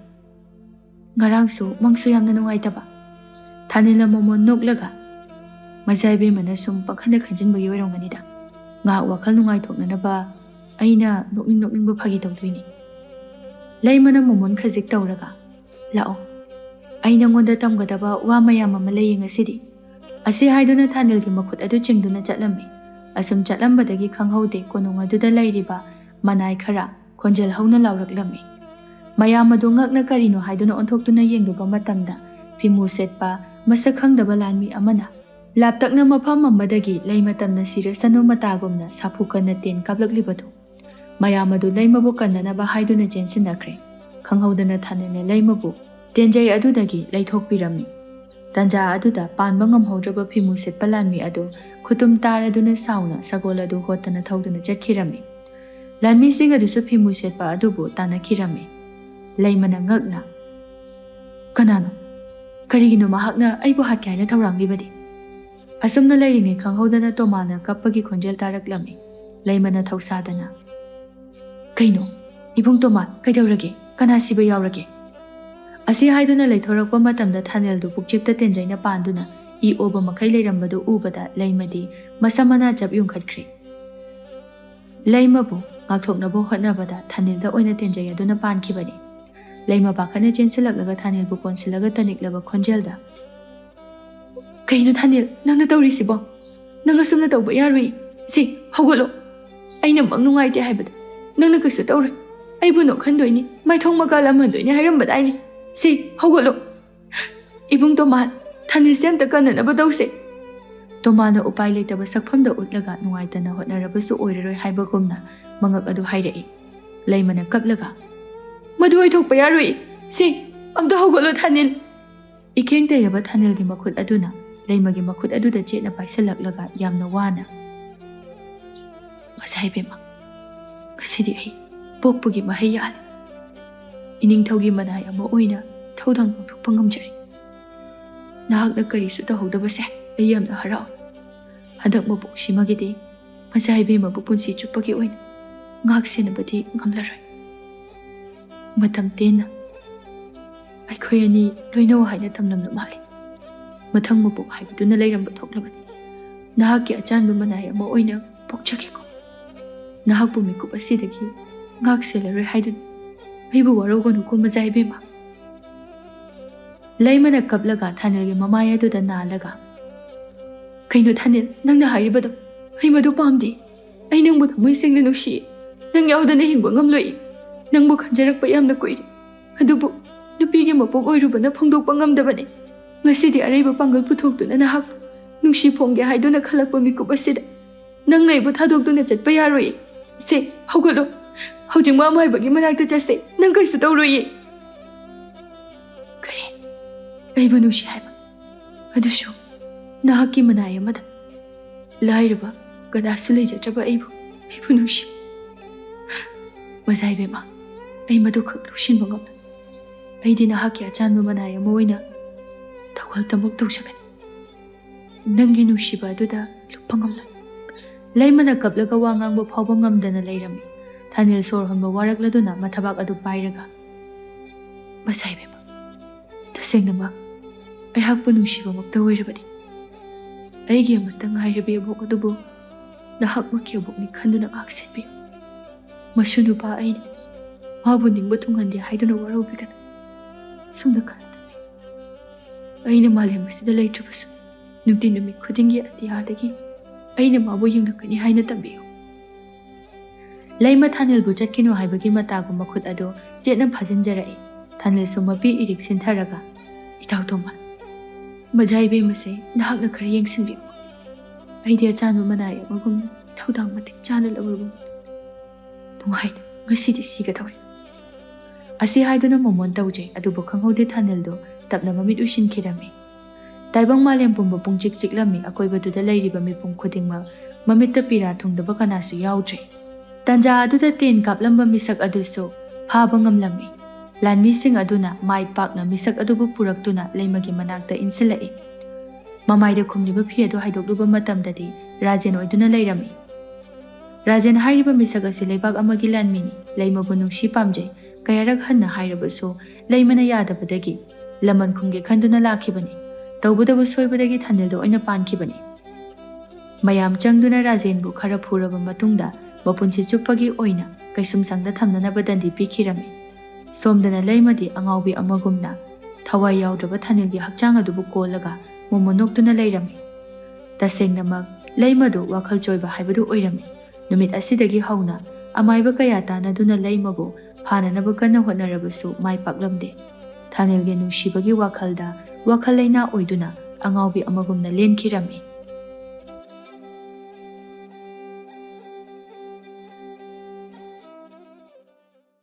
ngarangsu mangsu yamna nungaitaba Thanilna momon noklaga Majaibema na sum pakhanda khanjinba yoirongani da nga wakhal nungai thoknanaba aina nokning ba phagi tawdwini laimana momon khazik tawraga lao aina ngonda tamgadaba wa mayam ama laying asidi ase haiduna Thanilgi makhut adu chingduna chatlami asum chatlambadagi khanghaude konung aduda lairiba manai khara khonjel hauna lawraklami mayam adu ngakna karino haiduna onthoktuna yengduba matamda fimu setpa masak khangdaba lanmi amana laptakna mafam amadagi laimatamna sirasano matagumna sapukana ten kaplaklibadu mayam adu laimabu kannanaba haiduna jensinakre khanghaudana Thanilna laimabu tenjai adudagi laithokpirami tanja aduda panba ngamhaudraba phimu setpa lanmi adu khutum taraduna sauna sagol adu hotana thauduna chakhirami lanmi singa dusu phimu setpa adubu tanakhirami laimana ngakna kanano karigino mahakna aibu hatkaina thauranglibadi asumna lairinge khanghaudana tomana kappagi khonjel taraklami laimana thausadana kaino ibung toma kaidawrage kana siba yawrage asi haiduna leithorakpa matamda Thanildu pukchipta tenjaina panduna I oba makai leirambadu ubada laimadi masamana jab yungkhatkre laimabu ngakthoknabo hotnabada Thanilda oina tenjai aduna pankhibani laima bakhana chensilaklaga Thanilbu konsilaga taniklaba khonjelda kaino Thanil nangna tawrisibo nanga sumna tawba yarui si hawgolo aina mangnungaite haibada nangna kasu tawre aibu no khandoini maithong magal amhandoini hairambadaini si hawgolo ibung tomat Thanil sem ta kananaba tawse tomana upai leitaba sakphamda utlaga nungaitana hotnarabasu oiraroi haibagumna mangak adu hairai laimana kaplaga madu oi thokpa yaroi si amta hawgolo Thanil ikeng tairaba Thanilgi makhut aduna laimagi makhut aduda chetna paisalaklaga yamna wana Majaibema kasidi ai pokpugi mahai yale ining thaugi manai ama oina thaudang pangthokpa ngamjari nahakna karisu tahawdabase ai yamna harau hadak mabuk simagidi Majaibema bu punsi chupagi oina ngak senabadi ngamlaroi matam tena aikhoi ani loina haina tamlamna mali mathang mabuk haibduna leiramba thoklabani nahakki achanba manai ama oina pokchakiko nahakpu mikup asidagi ngak selaroi haidun aibu warogonu ko Majaibema laimana kaplaga Thanilgi mamaya aduda nalaga kaino Thanil nangna hairibado ai madu pamdi ai nangbu thamoi sengna nuksi nang yaudana hingba ngamloi nangbu khanjarakpa yamna koire adubu nupigi mapok oirubana phangdokpa ngamdabane ngasidi araiba pangal puthokduna nahak nungsi phongge haiduna khalakpa mikup asida nang naibu thadokduna chatpa yaroi se hawgolo haujingma amaibagi manakta chase nang kaisu tawroi kare aibu nusi haiba adushu nahakki manai amada lairaba kadasu leijatraba aibu nusi Majaibema ai madu khak lushinba ngamna aidi nahakki achanba manai ama oina thawal tamok tawsagani nangi nusiba aduda luppa ngamla ꯂꯩꯃꯅ ꯀꯞꯂꯒ ꯋꯥ ꯉꯥꯡꯕ ꯐꯥꯎꯕ ꯉꯝꯗꯅ ꯂꯩꯔꯝꯃꯤ꯫ ꯊꯥꯅꯤꯜ ꯁꯣꯔ ꯍꯣꯟꯕ ꯋꯥꯔꯛꯂꯗꯨꯅ ꯃꯊꯕꯥꯛ ꯑꯗꯨ ꯄꯥꯏꯔꯒ ꯃꯆꯥꯏꯕꯦꯝꯃ, ꯇꯁꯦꯡꯅꯃꯛ ꯑꯩꯍꯥꯛꯄꯨ ꯅꯨꯡꯁꯤꯕꯃꯛꯇ ꯑꯣꯏꯔꯕꯗꯤ ꯑꯩꯒꯤ ꯑꯃꯠꯇ ꯉꯥꯏꯔꯕꯤ ꯑꯕꯣꯛ ꯑꯗꯨꯕꯨ ꯅꯍꯥꯛꯃꯛꯀꯤ ꯑꯕꯣꯛꯅꯤ ꯈꯟꯗꯨꯅ ꯉꯥꯛꯁꯦꯟꯕꯤꯌꯨ꯫ ꯃꯁꯨ ꯅꯨꯄꯥ ꯑꯩꯅ ꯃꯥꯕꯨ ꯅꯤꯡꯕ ꯊꯨꯡꯍꯟꯗꯦ ꯍꯥꯏꯗꯨꯅ ꯋꯥꯔꯧꯕꯤꯒꯅꯨ꯫ ꯁꯨꯝꯅ ꯈꯟꯅꯕꯤ ꯑꯩꯅ ꯃꯥꯂꯦꯝ ꯑꯁꯤꯗ ꯂꯩꯇ꯭ꯔꯕꯁꯨ ꯅꯨꯡꯇꯤ ꯅꯨꯃꯤꯠ ꯈꯨꯗꯤꯡꯒꯤ ꯑꯇꯤꯌꯥꯗꯒꯤ ꯑꯩꯅ ꯃꯥꯕꯨ ꯌꯦꯡꯂꯛꯀꯅꯤ ꯍꯥꯏꯅ ꯇꯝꯕꯤꯌꯨ꯫ ꯂꯩꯃ ꯊꯥꯅꯤꯜꯕꯨ ꯆꯠꯈꯤꯅꯨ ꯍꯥꯏꯕꯒꯤ ꯃꯇꯥꯒꯨꯝꯕ ꯈꯨꯠ ꯑꯗꯨ ꯆꯦꯠꯅ ꯐꯥꯖꯤꯟꯖꯔꯛꯏ꯫ ꯊꯥꯅꯤꯜꯁꯨ ꯃꯄꯤ ꯏꯔꯤꯛ ꯁꯤꯟꯊꯔꯒ ꯏꯇꯥꯎ ꯇꯣꯝꯕ, ꯃꯖꯥꯏꯕꯦꯝꯃꯁꯦ ꯅꯍꯥꯛꯅ ꯈꯔ ꯌꯦꯡꯁꯤꯟꯕꯤꯌꯨ꯫ ꯑꯩꯗꯤ ꯑꯆꯥꯟꯕ ꯃꯅꯥꯏ ꯑꯃꯒꯨꯝꯅ ꯊꯧꯗꯥꯡ ꯃꯇꯤꯛ ꯆꯥꯅ ꯂꯧꯔꯕ ꯅꯨꯡꯉꯥꯏꯅ ꯉꯁꯤꯗꯤ ꯁꯤꯒꯗꯧꯔꯦ꯫ ꯑꯁꯤ ꯍꯥꯏꯗꯨꯅ ꯃꯣꯃꯣꯟ ꯇꯧꯖꯩ, ꯑꯗꯨꯕꯨ ꯈꯪꯍꯧꯗꯦ ꯊꯥꯅꯤꯜꯗꯨ ꯇꯞꯅ ꯃꯃꯤꯠ ꯎꯏꯁꯤꯟꯈꯤꯔꯝꯃꯤ꯫ ꯇꯥꯏꯕꯪ ꯃꯥꯂꯦꯝ ꯄꯨꯝꯕ ꯄꯨꯡꯆꯤꯛ ꯆꯤꯛꯂꯝꯃꯤ꯫ ꯑꯀꯣꯏꯕꯗꯨꯗ ꯂꯩꯔꯤꯕ ꯃꯤꯄꯨꯝ ꯈꯨꯗꯤꯡꯃꯛ ꯃꯃꯤꯠꯇ ꯄꯤꯔꯥ ꯊꯨꯡꯗꯕ ꯀꯅꯥꯁꯨ ꯌꯥꯎꯗ꯭ꯔꯦ꯫ ꯇꯟꯖꯥ ꯑꯗꯨꯗ ꯇꯦꯟ ꯀꯥꯞꯂꯝꯕ ꯃꯤꯁꯛ ꯑꯗꯨꯁꯨ ꯐꯥꯕ ꯉꯝꯂꯝꯃꯤ꯫ ꯂꯥꯟꯃꯤꯁꯤꯡ ꯑꯗꯨꯅ ꯃꯥꯏ ꯄꯥꯛꯅ ꯃꯤꯁꯛ ꯑꯗꯨꯕꯨ ꯄꯨꯔꯛꯇꯨꯅ ꯂꯩꯃꯒꯤ ꯃꯅꯥꯛꯇ ꯏꯟꯁꯤꯜꯂꯛꯏ꯫ ꯃꯃꯥꯏꯗ ꯈꯨꯝꯂꯤꯕ ꯐꯤ ꯑꯗꯨ ꯍꯥꯏꯗꯣꯛꯂꯨꯕ ꯃꯇꯝꯗꯗꯤ ꯔꯥꯖꯦꯟ ꯑꯣꯏꯗꯨꯅ ꯂꯩꯔꯝꯃꯤ꯫ ꯔꯥꯖꯦꯟ ꯍꯥꯏꯔꯤꯕ ꯃꯤꯁꯛ ꯑꯁꯤ ꯂꯩꯕꯥꯛ ꯑꯃꯒꯤ ꯂꯥꯟꯃꯤꯅꯤ꯫ ꯂꯩꯃꯕꯨ ꯅꯨꯡꯁꯤ ꯄꯥꯝꯖꯩ, ꯀꯌꯥꯔꯛ ꯍꯟꯅ ꯍꯥꯏꯔꯕꯁꯨ ꯂꯩꯃꯅ ꯌꯥꯗꯕꯗꯒꯤ ꯂꯃꯟ ꯈꯨꯝꯒꯦ ꯈꯟꯗꯨꯅ ꯂꯥꯛꯈꯤꯕꯅꯤ꯫ ꯇꯧꯕꯇꯕꯨ ꯁꯣꯏꯕꯗꯒꯤ ꯊꯥꯅꯤꯜꯗ ꯑꯣꯏꯅ ꯄꯥꯟꯈꯤꯕꯅꯤ꯫ ꯃꯌꯥꯝ ꯆꯪꯗꯨꯅ ꯔꯥꯖꯦꯟꯕꯨ ꯈꯔ ꯐꯨꯔꯕ ꯃꯇꯨꯡꯗ ꯃꯄꯨꯟꯁꯤ ꯆꯨꯞꯄꯒꯤ ꯑꯣꯏꯅ ꯀꯩꯁꯨꯝꯁꯪꯗ ꯊꯝꯅꯅꯕ ꯗꯟꯗꯤ ꯄꯤꯈꯤꯔꯝꯃꯤ꯫ ꯁꯣꯝꯗꯅ ꯂꯩꯃꯗꯤ ꯑꯉꯥꯎꯕꯤ ꯑꯃꯒꯨꯝꯅ ꯊꯋꯥꯏ ꯌꯥꯎꯗ꯭ꯔꯕ ꯊꯥꯅꯤꯜꯒꯤ ꯍꯛꯆꯥꯡ ꯑꯗꯨꯕꯨ ꯀꯣꯜꯂꯒ ꯃꯣꯃꯣꯟ ꯅꯣꯛꯇꯨꯅ ꯂꯩꯔꯝꯃꯤ꯫ ꯇꯁꯦꯡꯅꯃꯛ ꯂꯩꯃꯗꯨ ꯋꯥꯈꯜ ꯆꯣꯏꯕ ꯍꯥꯏꯕꯗꯨ ꯑꯣꯏꯔꯝꯃꯤ꯫ ꯅꯨꯃꯤꯠ ꯑꯁꯤꯗꯒꯤ ꯍꯧꯅ ꯑꯃꯥꯏꯕ ꯀꯌꯥ ꯇꯥꯟꯅꯗꯨꯅ ꯂꯩꯃꯕꯨ ꯐꯥꯅꯅꯕ ꯀꯟꯅ ꯍꯣꯠꯅꯔꯕꯁꯨ ꯃꯥꯏ ꯄꯥꯛꯂꯝꯗꯦ꯫ ꯊꯥꯅꯤꯜꯒꯤ ꯅꯨꯡꯁꯤꯕꯒꯤ ꯋꯥꯈꯜꯗ ꯋꯥꯈꯜ ꯂꯩꯅꯥ ꯑꯣꯏꯗꯨꯅ ꯑꯉꯥꯎꯕꯤ ꯑꯃꯒꯨꯝꯅ ꯂꯦꯟꯈꯤꯔꯝꯃꯤ꯫